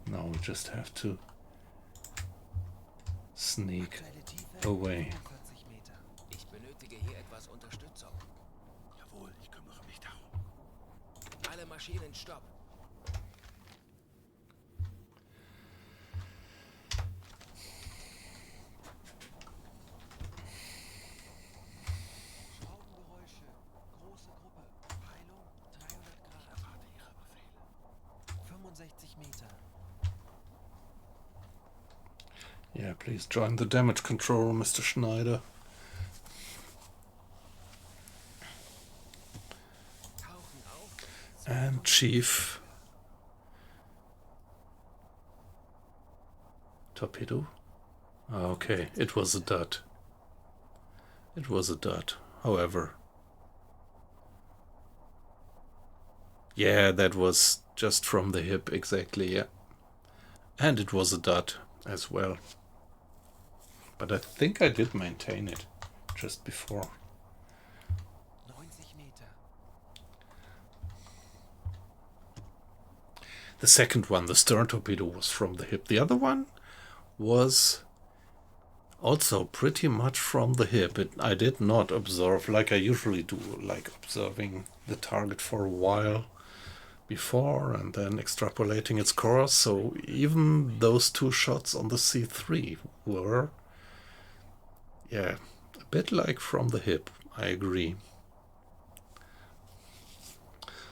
Now we just have to sneak Aktuelle Tiefe away. 45 Meter. Ich benötige hier etwas Unterstützung. Jawohl, ich kümmere mich darum. Alle Maschinen stopp. Schraubengeräusche. Große Gruppe. Peilung 300 Grad. Erwarte Ihre Befehle. 65 Meter. Yeah, please join the damage control, Mr. Schneider. Tauchen auf. And Chief. Torpedo? Okay, it was a dud. It was a dud. However. Yeah, that was just from the hip, exactly, yeah. And it was a dud as well. But I think I did maintain it just before. The second one, the stern torpedo, was from the hip. The other one was also pretty much from the hip. I did not observe like I usually do, like observing the target for a while before and then extrapolating its course. So even those two shots on the C3 were, yeah, a bit like from the hip. I agree.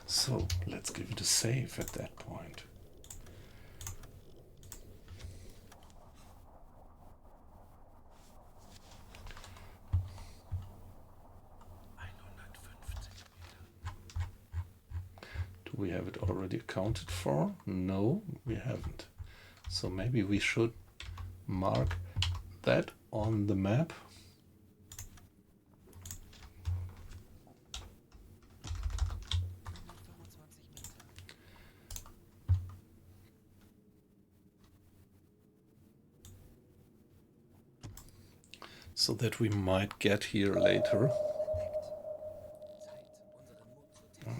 So let's give it a save at that point. Do we have it already accounted for? No, we haven't. So maybe we should mark that on the map. So that we might get here later.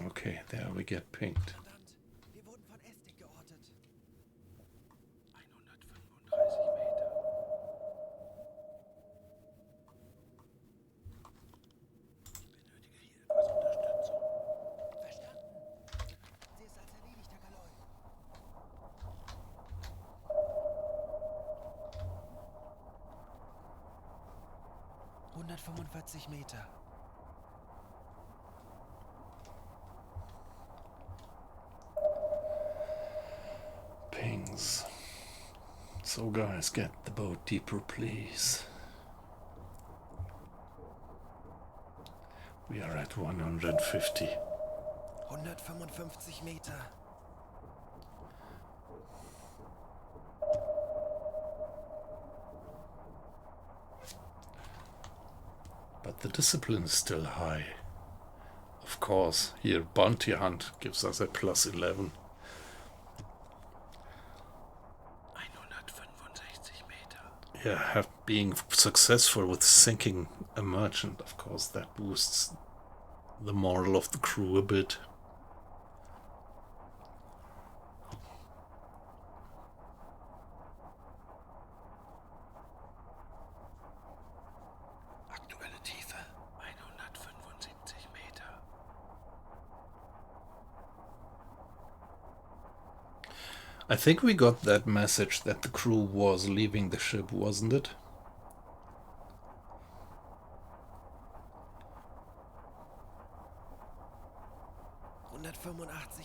Okay, there we get pinged. Kommandant, wir wurden von Estig geortet. 135 Meter. Ich benötige hier etwas Unterstützung. Verstanden. Sie ist als erledigt, Herr Kaloi. 145 Meter. Pings. So guys, get the boat deeper, please. We are at 150. 155 Meter. But the discipline is still high. Of course, here bounty hunt gives us a plus 11. 165 Meter. Yeah, being successful with sinking a merchant, of course, that boosts the moral of the crew a bit. Aktuelle Tiefe 175 Meter. I think we got that message that the crew was leaving the ship, wasn't it?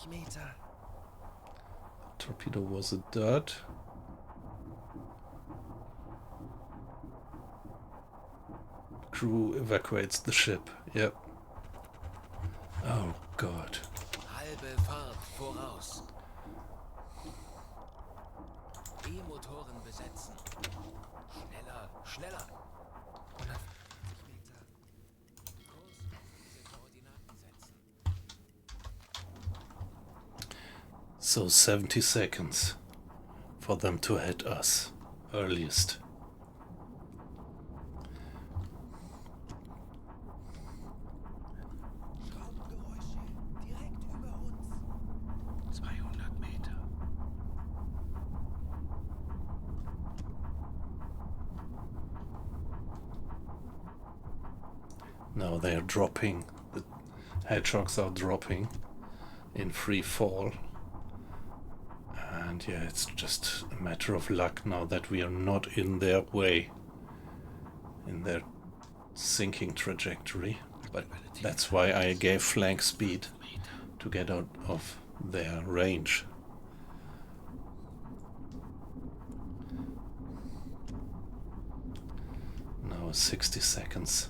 Meter. Torpedo was a dud. Crew evacuates the ship. Yep. Oh God. Halbe Fahrt voraus. E-Motoren besetzen. Schneller, schneller. 150 Meter. Kurs diese Koordinaten setzen. So 70 seconds for them to hit us. Earliest. Schraubengeräusche. Direkt über uns. 200 Meter. Now they are dropping. The hedgehogs are dropping in free fall. And yeah, it's just a matter of luck now that we are not in their way, in their sinking trajectory. But that's why I gave flank speed to get out of their range. Now 60 seconds.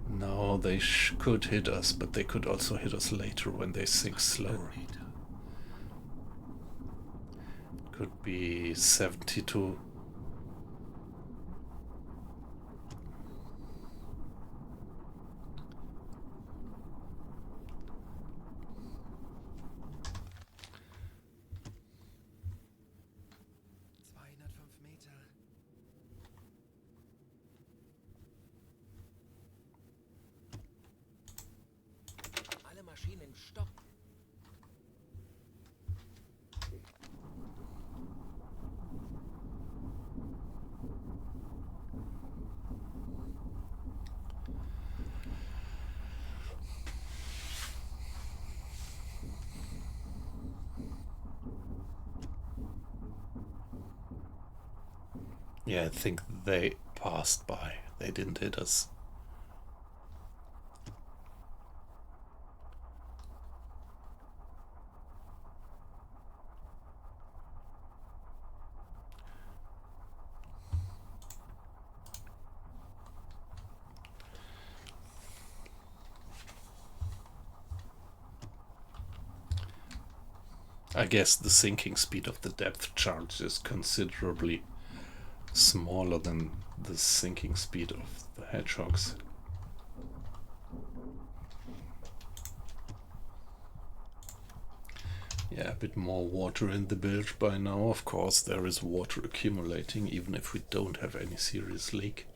Now they could hit us, but they could also hit us later when they sink slower. Could be 72. Meter. Alle Maschinen stopp. Yeah, I think they passed by. They didn't hit us. I guess the sinking speed of the depth charge is considerably smaller than the sinking speed of the hedgehogs. Yeah, a bit more water in the bilge by now. Of course, there is water accumulating, even if we don't have any serious leak.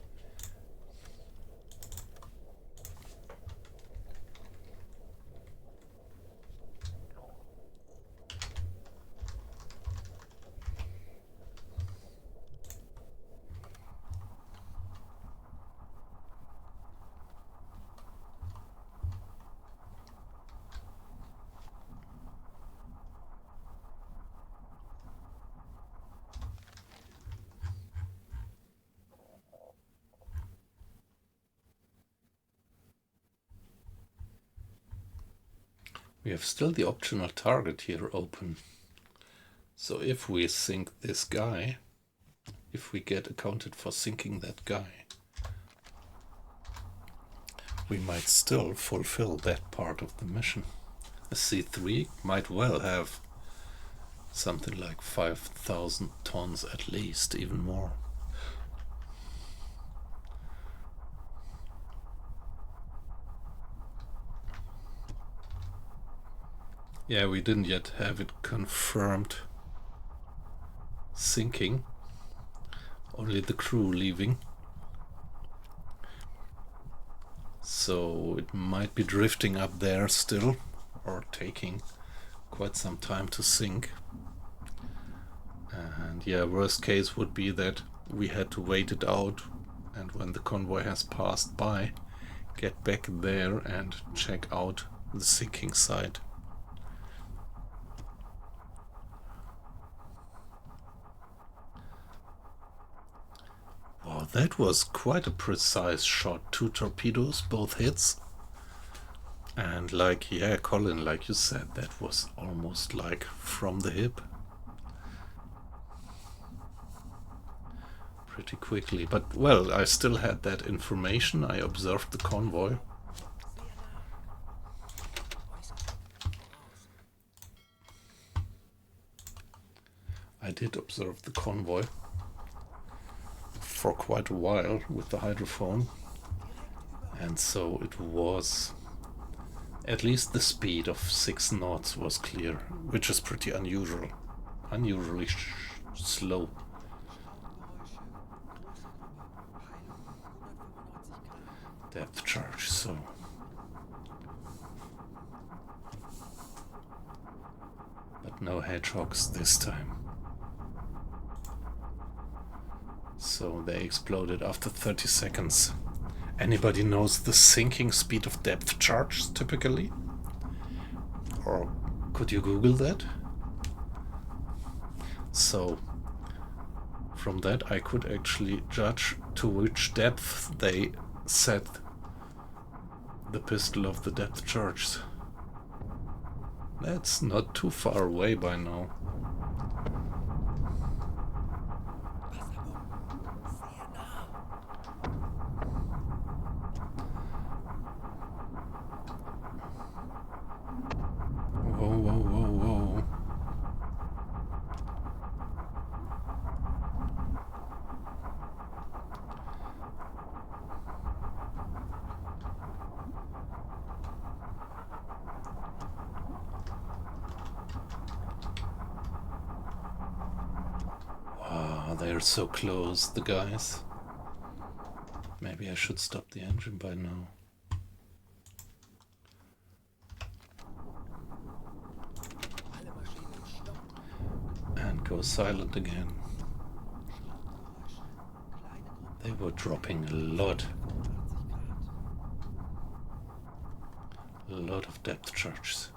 We have still the optional target here open. So if we sink this guy, if we get accounted for sinking that guy, we might still fulfill that part of the mission. A C3 might well have something like 5,000 tons at least, even more. Yeah, we didn't yet have it confirmed sinking, only the crew leaving. So it might be drifting up there still, or taking quite some time to sink. And yeah, worst case would be that we had to wait it out, and when the convoy has passed by, get back there and check out the sinking site. Wow, that was quite a precise shot. 2 torpedoes, both hits. And like, yeah, Colin, like you said, that was almost like from the hip. Pretty quickly. But, well, I still had that information. I observed the convoy. I did observe the convoy for quite a while with the hydrophone, and so it was at least the speed of 6 knots was clear, which is pretty unusual, unusually slow. Depth charge, so but no hedgehogs this time. So they exploded after 30 seconds. Anybody knows the sinking speed of depth charge typically? Or could you Google that? So from that I could actually judge to which depth they set the pistol of the depth charge. That's not too far away by now. Whoa, whoa, whoa, whoa. Wow, they're so close, the guys. Maybe I should stop the engine by now. And go silent again. They were dropping a lot of depth charges.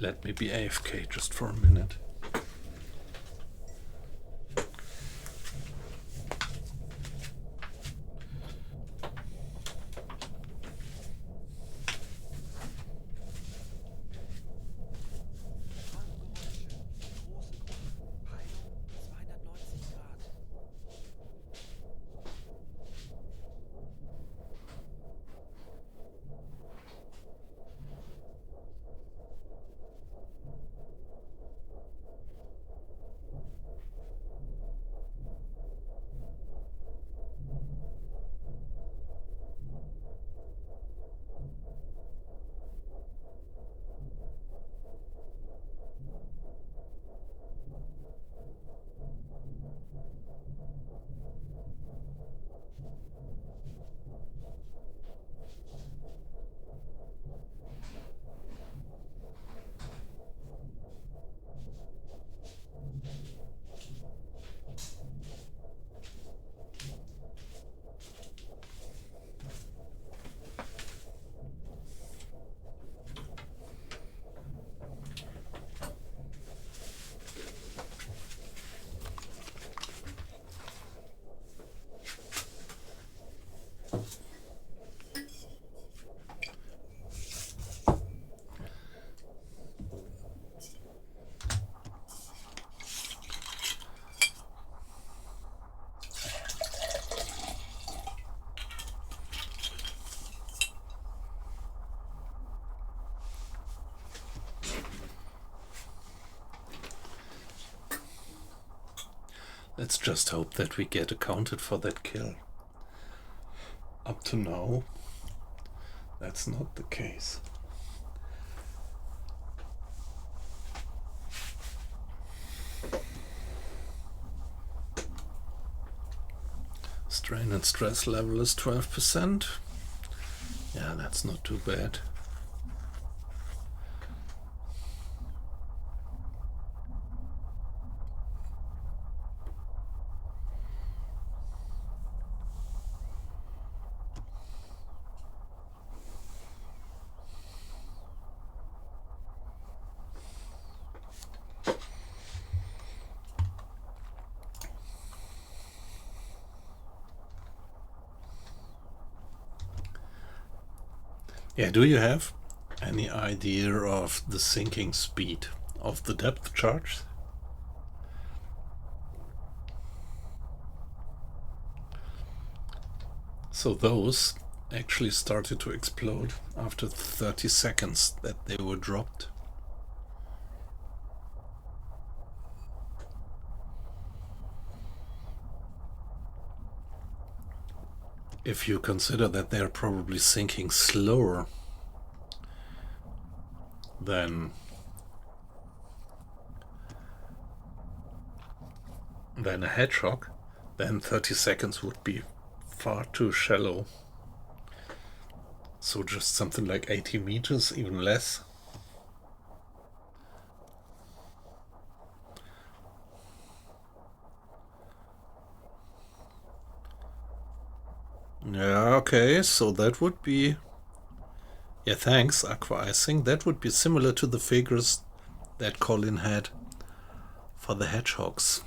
Let me be AFK just for a minute. Wagengeräusche. Große Gruppe. Peilung 290 Grad. Let's just hope that we get accounted for that kill. Up to now, that's not the case. Strain and stress level is 12%. Yeah, that's not too bad. Yeah, do you have any idea of the sinking speed of the depth charge? So those actually started to explode after 30 seconds that they were dropped. If you consider that they're probably sinking slower than a hedgehog, then 30 seconds would be far too shallow. So just something like 80 meters, even less. Yeah, okay, so that would be... Yeah, thanks, Aqua Icing. That would be similar to the figures that Colin had for the hedgehogs.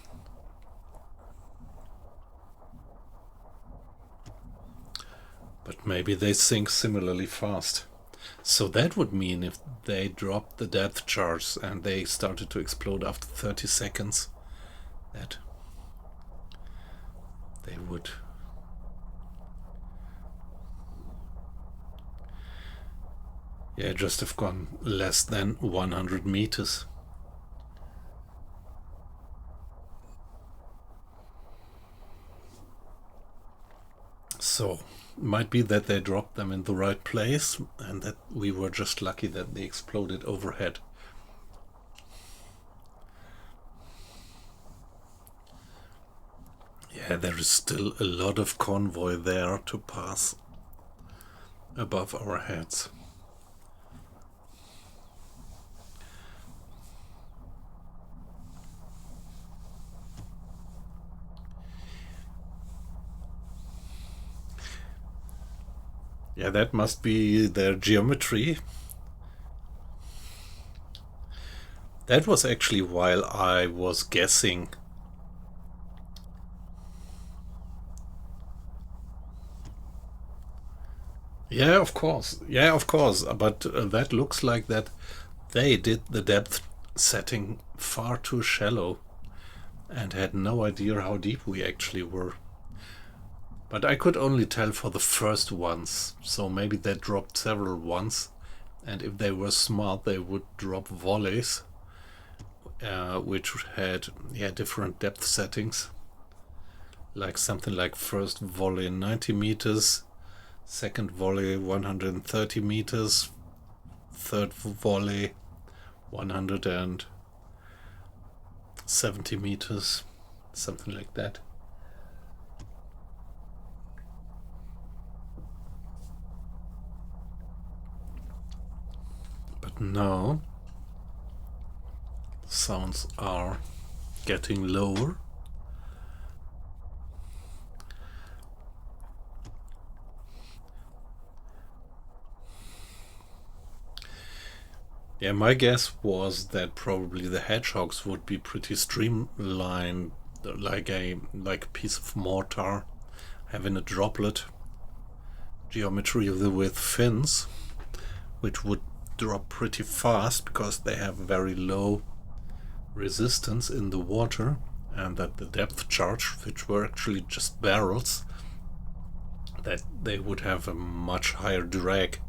But maybe they sink similarly fast. So that would mean if they dropped the depth charge and they started to explode after 30 seconds, that they would... Yeah, just have gone less than 100 meters. So, might be that they dropped them in the right place and that we were just lucky that they exploded overhead. Yeah, there is still a lot of convoy there to pass above our heads. Yeah, that must be their geometry. That was actually while I was guessing. Yeah, of course. Yeah, of course. But that looks like that they did the depth setting far too shallow and had no idea how deep we actually were. But I could only tell for the first ones, so maybe they dropped several ones, and if they were smart they would drop volleys, which had different depth settings, like something like first volley 90 meters, second volley 130 meters, third volley 170 meters, something like that. But now sounds are getting lower. Yeah, my guess was that probably the hedgehogs would be pretty streamlined, like a piece of mortar, having a droplet geometry with fins, which would drop pretty fast because they have very low resistance in the water, and that the depth charge, which were actually just barrels, that they would have a much higher drag.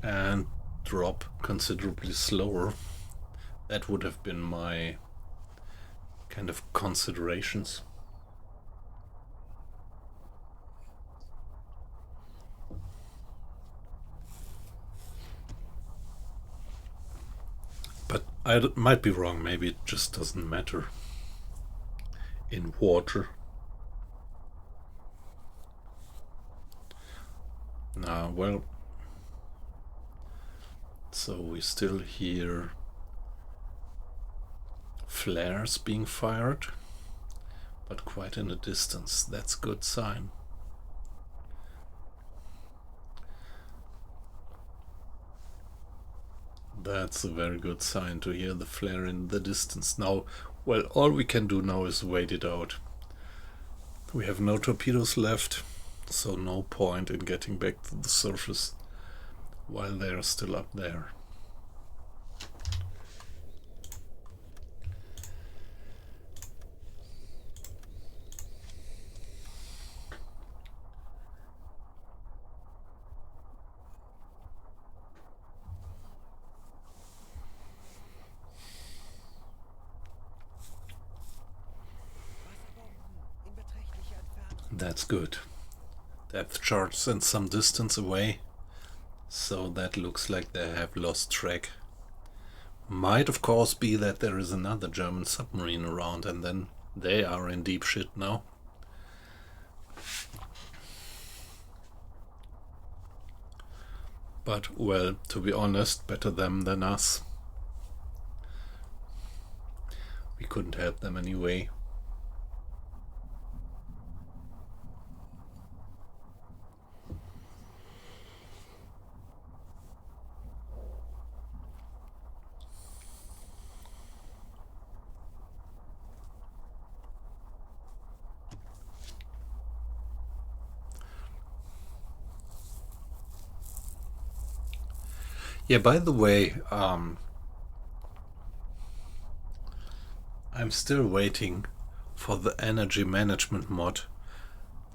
And drop considerably slower. That would have been my kind of considerations. But I might be wrong, maybe it just doesn't matter in water. Well, so we still hear flares being fired, but quite in a distance. That's a good sign. That's a very good sign to hear the flare in the distance. Now, well, all we can do now is wait it out. We have no torpedoes left, so no point in getting back to the surface while they are still up there. Wasserbomben in beträchtlicher Entfernung. That's good. Depth charge and some distance away, so that looks like they have lost track. Might of course be that there is another German submarine around and then they are in deep shit now. But, well, to be honest, better them than us. We couldn't help them anyway. Yeah, by the way, I'm still waiting for the energy management mod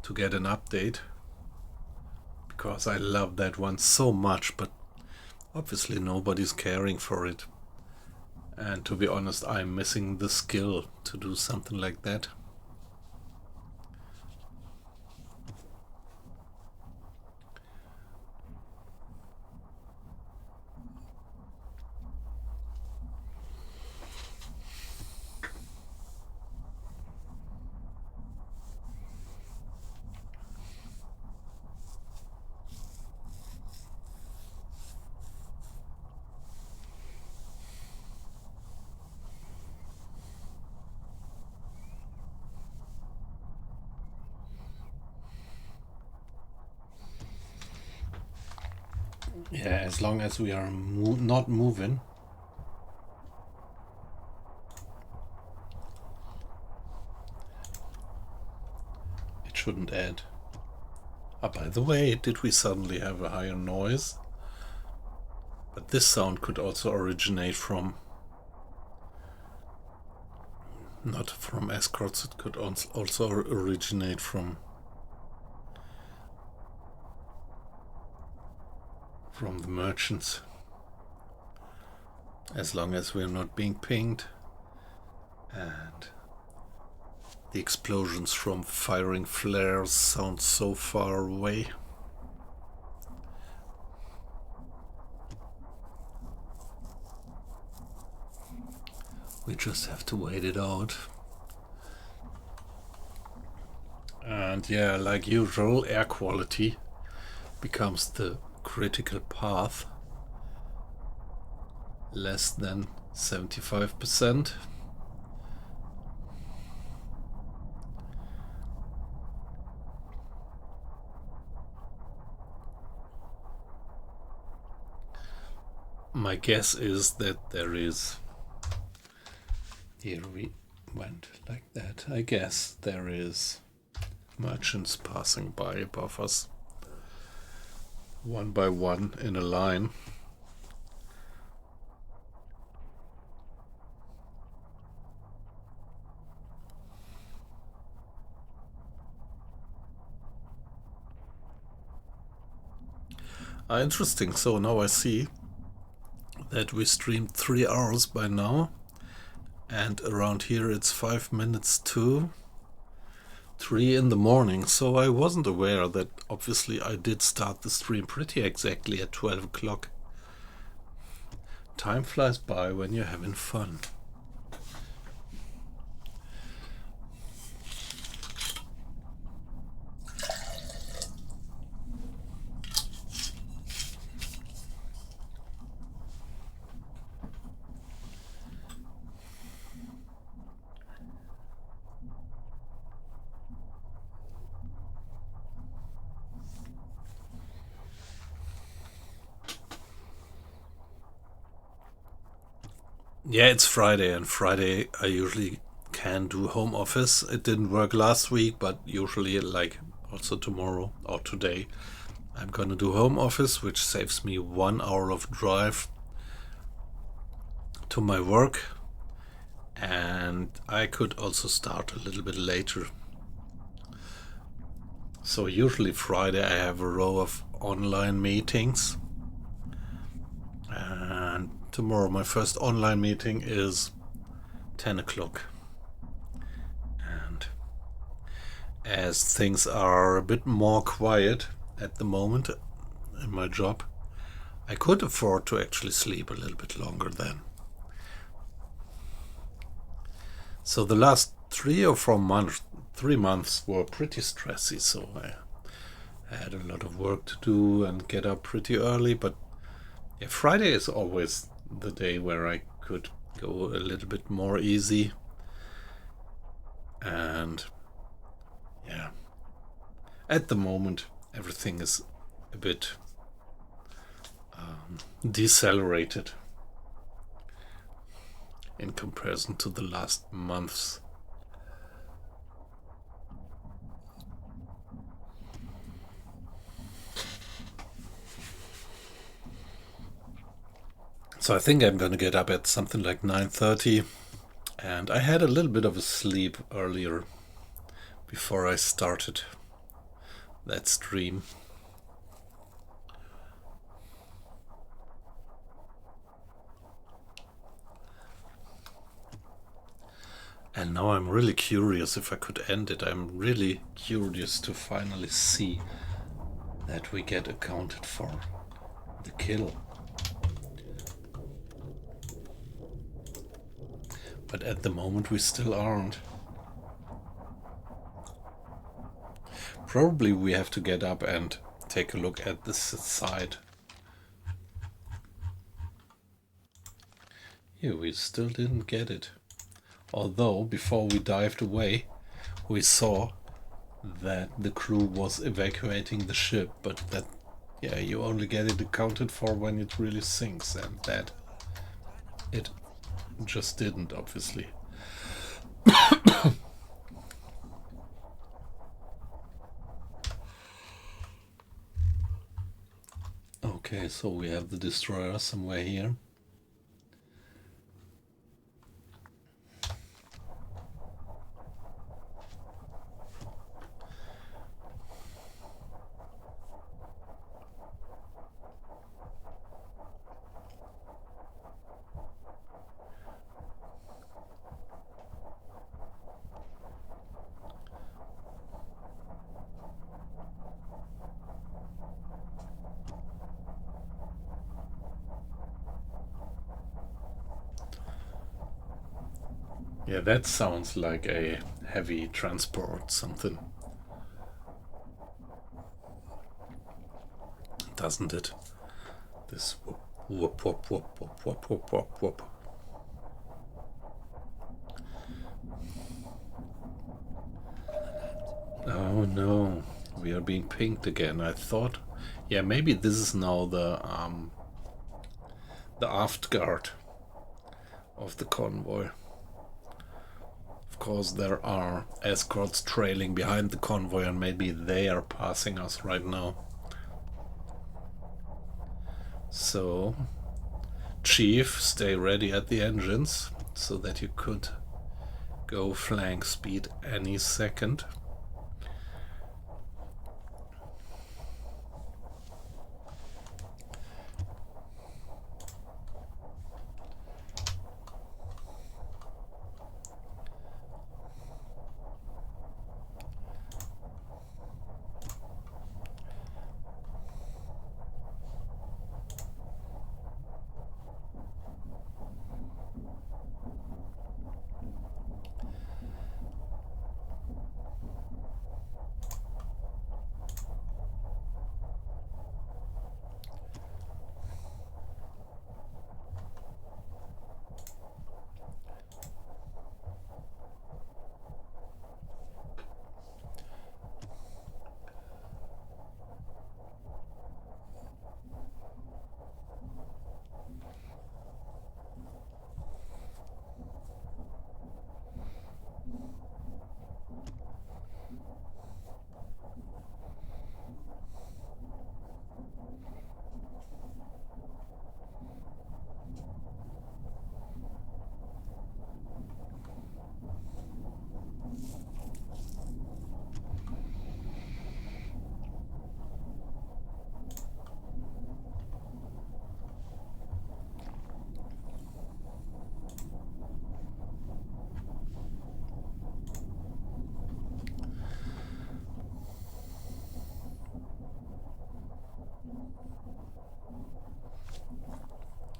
to get an update, because I love that one so much, but obviously nobody's caring for it. And to be honest, I'm missing the skill to do something like that. Yeah, as long as we are not moving. It shouldn't add. Ah, by the way, did we suddenly have a higher noise? But this sound could also originate from... Not from escorts, it could also originate from the merchants. As long as we're not being pinged. And the explosions from firing flares sound so far away. We just have to wait it out. And yeah, like usual, air quality becomes the critical path. Less than 75%. My guess is that there is... Here we went like that. I guess there is merchants passing by above us, one by one in a line. Interesting. So now I see that we streamed 3 hours by now, and around here it's 5 minutes to 3 in the morning. So I wasn't aware that obviously I did start the stream pretty exactly at 12 o'clock. Time flies by when you're having fun. Yeah, it's Friday, and Friday I usually can do home office. It didn't work last week, but usually, like also tomorrow or today, I'm gonna do home office, which saves me 1 hour of drive to my work, and I could also start a little bit later. So usually Friday I have a row of online meetings, and tomorrow my first online meeting is 10 o'clock. And as things are a bit more quiet at the moment in my job, I could afford to actually sleep a little bit longer then. So the last 3 or 4 months, 3 months were pretty stressy, so I had a lot of work to do and get up pretty early, but yeah, Friday is always the day where I could go a little bit more easy. And yeah, at the moment everything is a bit decelerated in comparison to the last months. So I think I'm gonna get up at something like 9:30, and I had a little bit of a sleep earlier before I started that stream. And now I'm really curious if I could end it. I'm really curious to finally see that we get accounted for the kill. But at the moment we still aren't. Probably we have to get up and take a look at this side. Here we still didn't get it. Although before we dived away we saw that the crew was evacuating the ship, but that Yeah, you only get it accounted for when it really sinks, and that it just didn't, obviously. Okay, so we have the destroyer somewhere here. Yeah, that sounds like a heavy transport something. Doesn't it? This whoop, whoop, whoop, whoop, whoop, whoop, whoop, whoop. Oh no, we are being pinged again. I thought, yeah, maybe this is now the aft guard of the convoy. Of course, there are escorts trailing behind the convoy, and maybe they are passing us right now. So, Chief, stay ready at the engines so that you could go flank speed any second.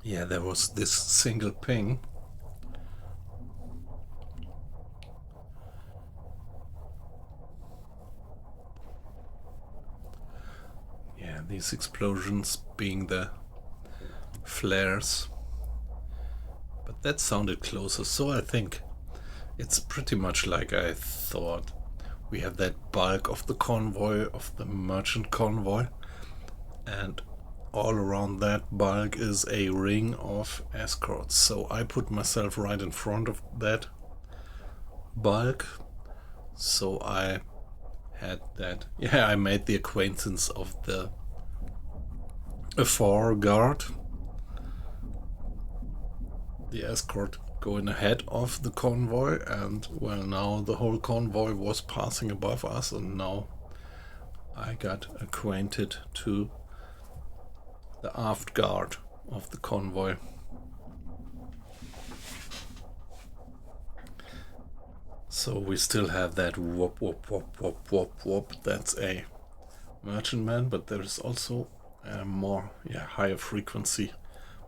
Yeah, there was this single ping. Yeah, these explosions being the flares. But that sounded closer, so I think it's pretty much like I thought. We have that bulk of the convoy, of the merchant convoy, and all around that bulk is a ring of escorts. So I put myself right in front of that bulk. So I had that. Yeah, I made the acquaintance of the afar guard, the escort going ahead of the convoy, and well, now the whole convoy was passing above us, and now I got acquainted to the aft guard of the convoy. So we still have that whoop, whoop, whoop, whoop, whoop, whoop. That's a merchantman, but there is also a more higher frequency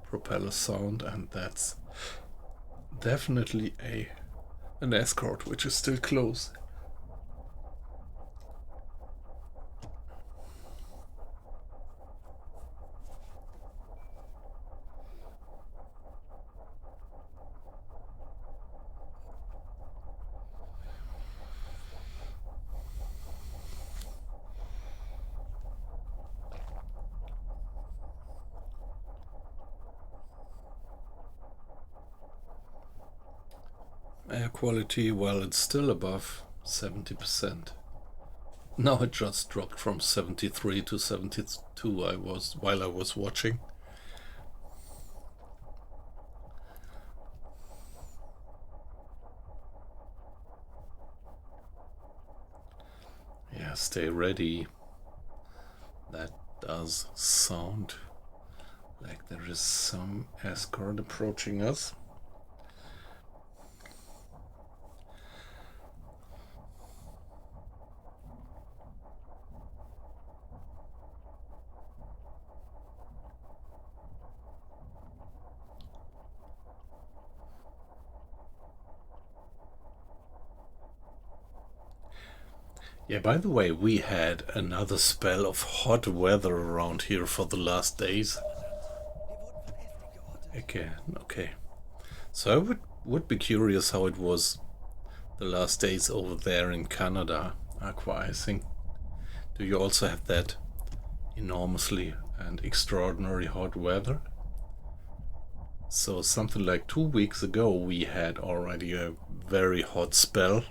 propeller sound, and that's definitely an escort, which is still close. Air quality, well, it's still above 70%. Now it just dropped from 73 to 72 while I was watching. Yeah, stay ready. That does sound like there is some escort approaching us. Yeah, by the way, we had another spell of hot weather around here for the last days. Wir wurden von Estig geortet. Again, okay. So I would be curious how it was the last days over there in Canada, aqua-icing. Do you also have that enormously and extraordinary hot weather? So something like 2 weeks ago we had already a very hot spell.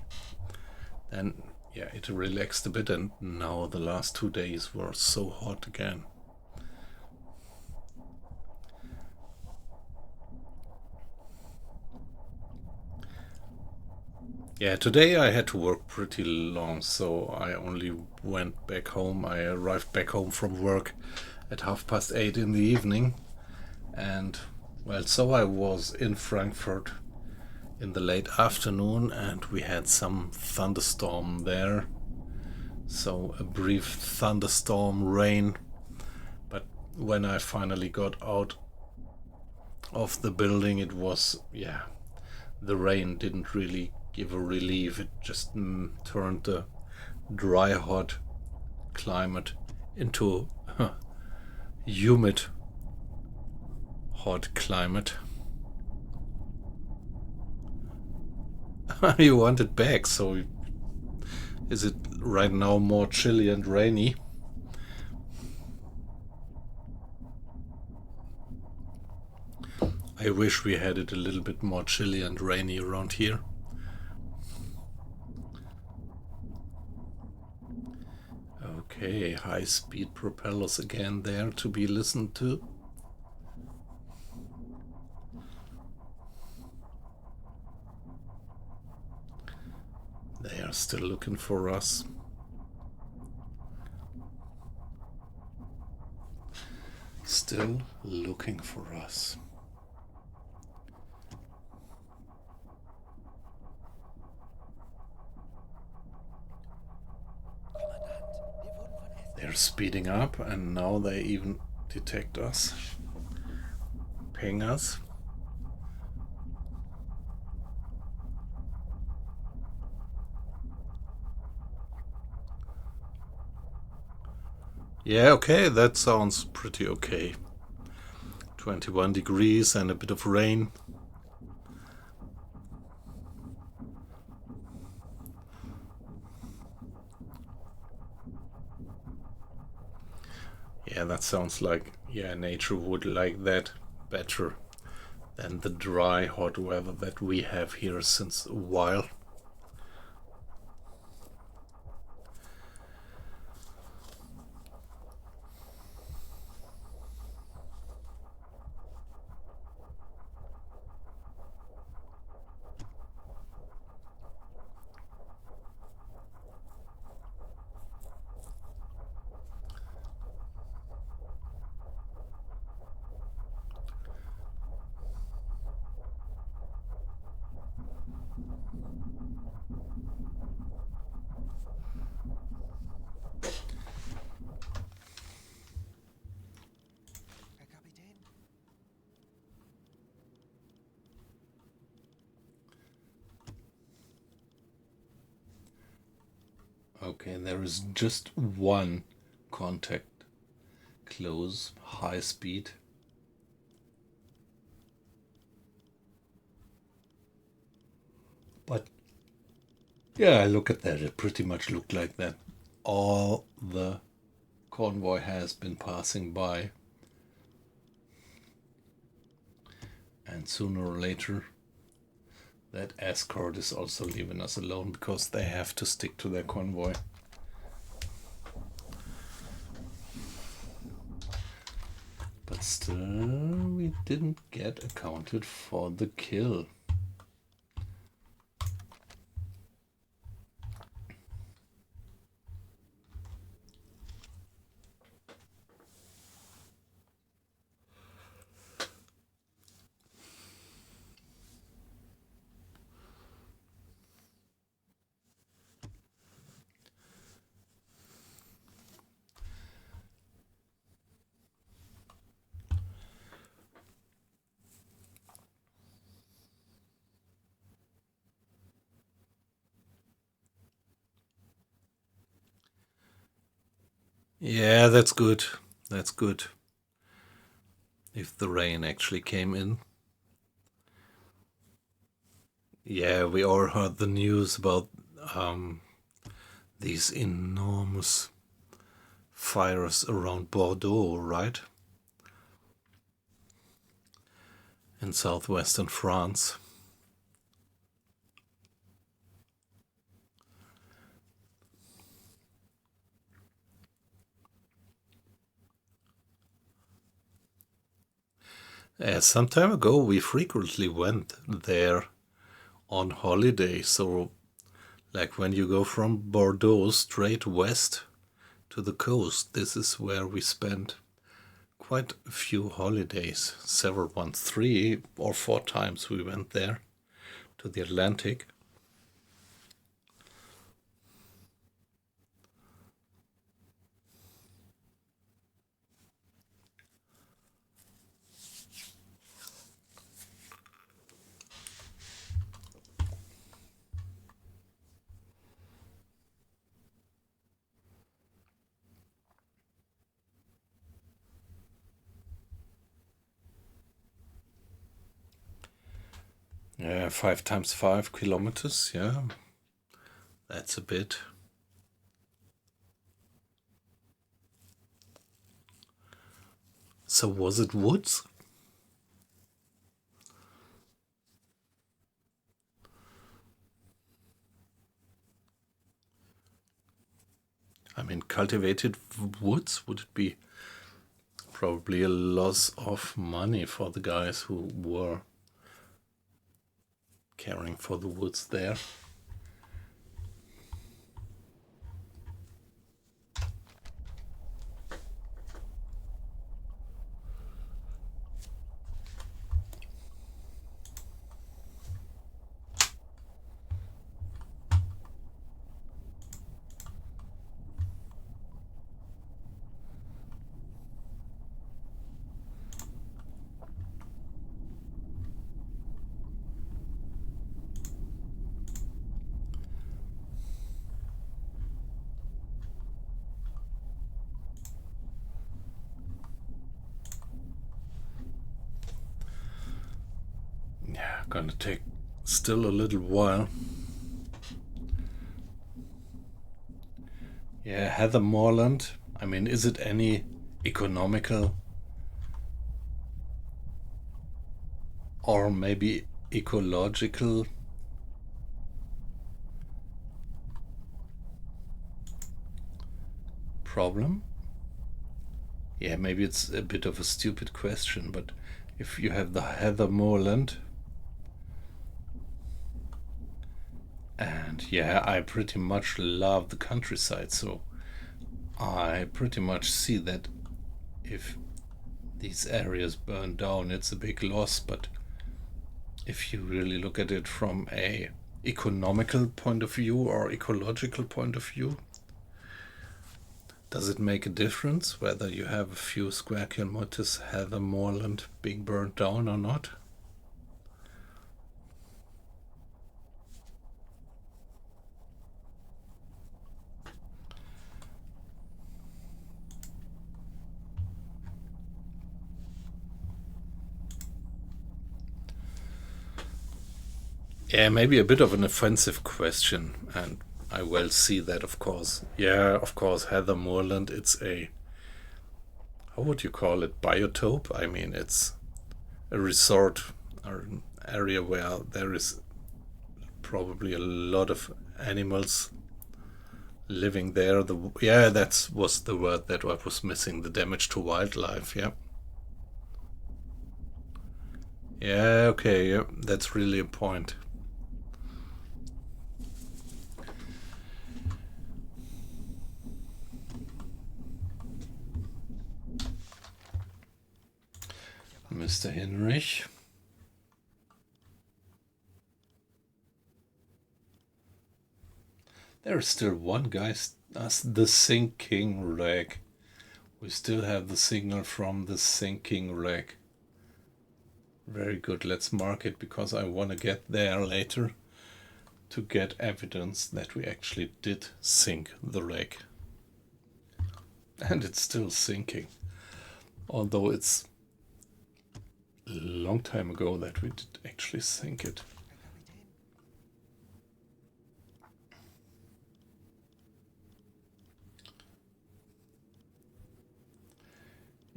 And yeah, it relaxed a bit, and now the last 2 days were so hot again. Yeah, today I had to work pretty long, so I only went back home. I arrived back home from work at 8:30 in the evening, and well, so I was in Frankfurt in the late afternoon, and we had some thunderstorm there. So a brief thunderstorm, rain, but when I finally got out of the building, it was, yeah, the rain didn't really give a relief. It just turned the dry, hot climate into humid, hot climate. You want it back, so is it right now more chilly and rainy? I wish we had it a little bit more chilly and rainy around here. Okay, high-speed propellers again there to be listened to. They are still looking for us. Still looking for us. They're speeding up, and now they even detect us, ping us. Yeah, okay, that sounds pretty okay. 21 degrees and a bit of rain. Yeah, that sounds like, yeah, nature would like that better than the dry, hot weather that we have here since a while. Herr Kapitän, Okay, there is just one contact close, high speed. But yeah, I look at that, it pretty much looked like that. All the convoy has been passing by, and sooner or later That escort is also leaving us alone because they have to stick to their convoy. But still, we didn't get accounted for the kill. Yeah, that's good. That's good. If the rain actually came in. Yeah, we all heard the news about these enormous fires around Bordeaux, right? In southwestern France. Some time ago, we frequently went there on holiday. So, like when you go from Bordeaux straight west to the coast, this is where we spent quite a few holidays, several ones, 3 or 4 times we went there to the Atlantic. Yeah, 5 times 5 kilometers, yeah. That's a bit. So was it woods? I mean, cultivated woods, would it be probably a loss of money for the guys who were caring for the woods there? Yeah, gonna take still a little while. Yeah, Heather Moorland. I mean, is it any economical or maybe ecological problem? Yeah, maybe it's a bit of a stupid question, but if you have the Heather Moorland, and yeah, I pretty much love the countryside, so I pretty much see that if these areas burn down, it's a big loss. But if you really look at it from a economical point of view or ecological point of view, does it make a difference whether you have a few square kilometers heather moorland being burned down or not? Yeah, maybe a bit of an offensive question, and I well see that, of course. Yeah, of course, Heather Moorland, it's a, how would you call it, biotope? I mean, it's a resort or an area where there is probably a lot of animals living there. Yeah, that was the word that I was missing, the damage to wildlife, yeah. Yeah, okay, yeah, that's really a point. Mr. Hinrich. There's still one guy, the sinking wreck. We still have the signal from the sinking wreck. Very good, let's mark it because I want to get there later to get evidence that we actually did sink the wreck. And it's still sinking. Although it's a long time ago that we did actually sink it.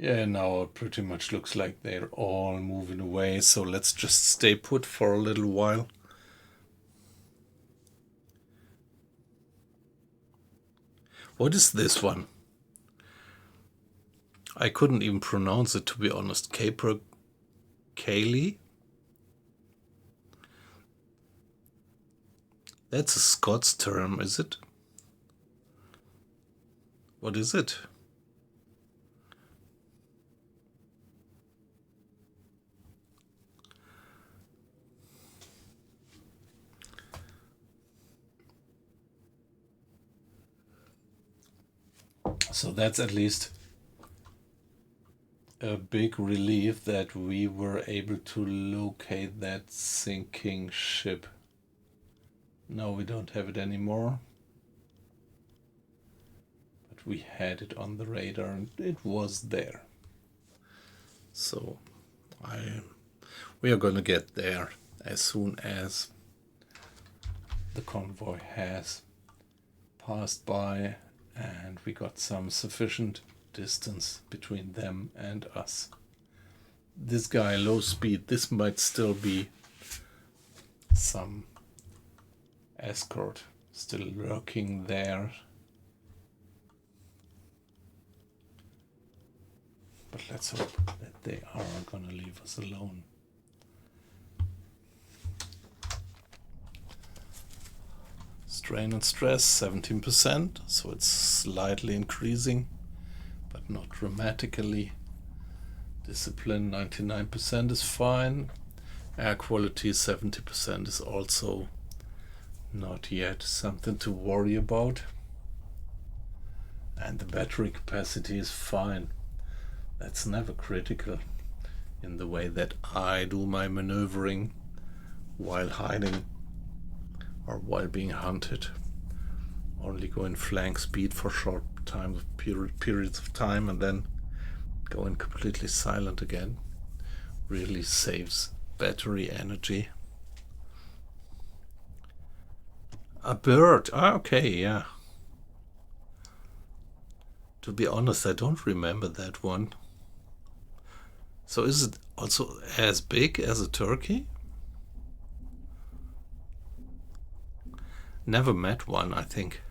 Yeah, now it pretty much looks like they're all moving away, so let's just stay put for a little while. What is this one? I couldn't even pronounce it, to be honest. Caper Cayley? That's a Scots term, is it? What is it? So that's at least a big relief that we were able to locate that sinking ship. No, we don't have it anymore. But we had it on the radar and it was there. So we are gonna get there as soon as the convoy has passed by and we got some sufficient distance between them and us. This guy, low speed, this might still be some escort still lurking there. But let's hope that they are gonna leave us alone. Strain and stress 17%, so it's slightly increasing, but not dramatically. Discipline 99% is fine. Air quality 70% is also not yet something to worry about. And the battery capacity is fine. That's never critical in the way that I do my maneuvering while hiding or while being hunted. Only go in flank speed for short periods of time and then going completely silent again. Really saves battery energy. A bird. Okay, yeah. To be honest, I don't remember that one. So is it also as big as a turkey? Never met one, I think.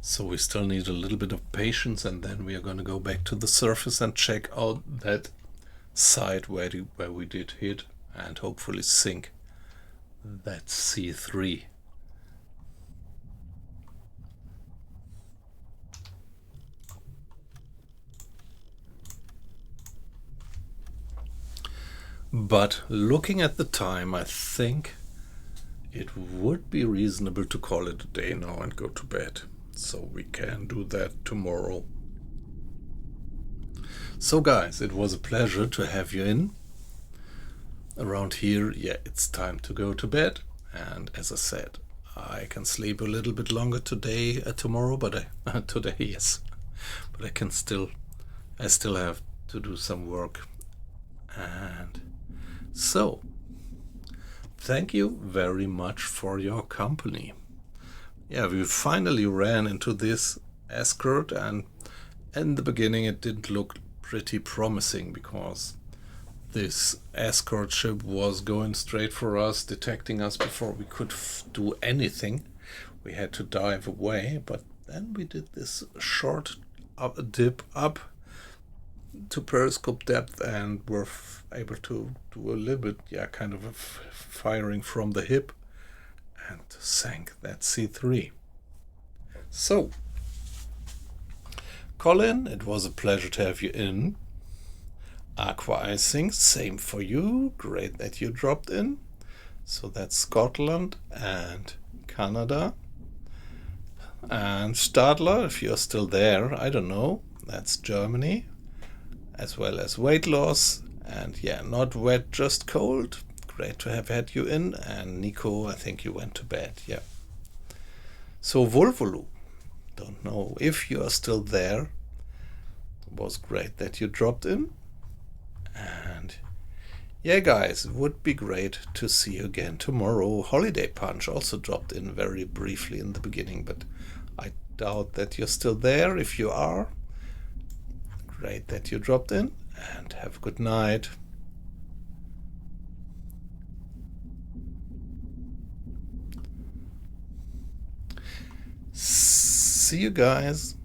So we still need a little bit of patience and then we are going to go back to the surface and check out that site where we did hit and hopefully sink that C3. But looking at the time, I think it would be reasonable to call it a day now and go to bed. So we can do that tomorrow. So guys, it was a pleasure to have you in. Around here, yeah, it's time to go to bed. And as I said, I can sleep a little bit longer today, tomorrow, but today, yes. But I still have to do some work. And so, thank you very much for your company. Yeah, we finally ran into this escort, and in the beginning it didn't look pretty promising because this escort ship was going straight for us, detecting us before we could do anything. We had to dive away, but then we did this short dip up to periscope depth and were able to do a little bit, kind of a firing from the hip, and sank that C3. So, Colin, it was a pleasure to have you in. Aqua Icing, same for you. Great that you dropped in. So that's Scotland and Canada. And Stadler, if you're still there, I don't know, that's Germany. As well as weight loss. And yeah, not wet, just cold. Great to have had you in. And Nico, I think you went to bed. Yeah. So Volvolu, don't know if you are still there. It was great that you dropped in. And yeah, guys, it would be great to see you again tomorrow. Holiday Punch also dropped in very briefly in the beginning, but I doubt that you're still there. If you are, great that you dropped in, and have a good night. See you guys.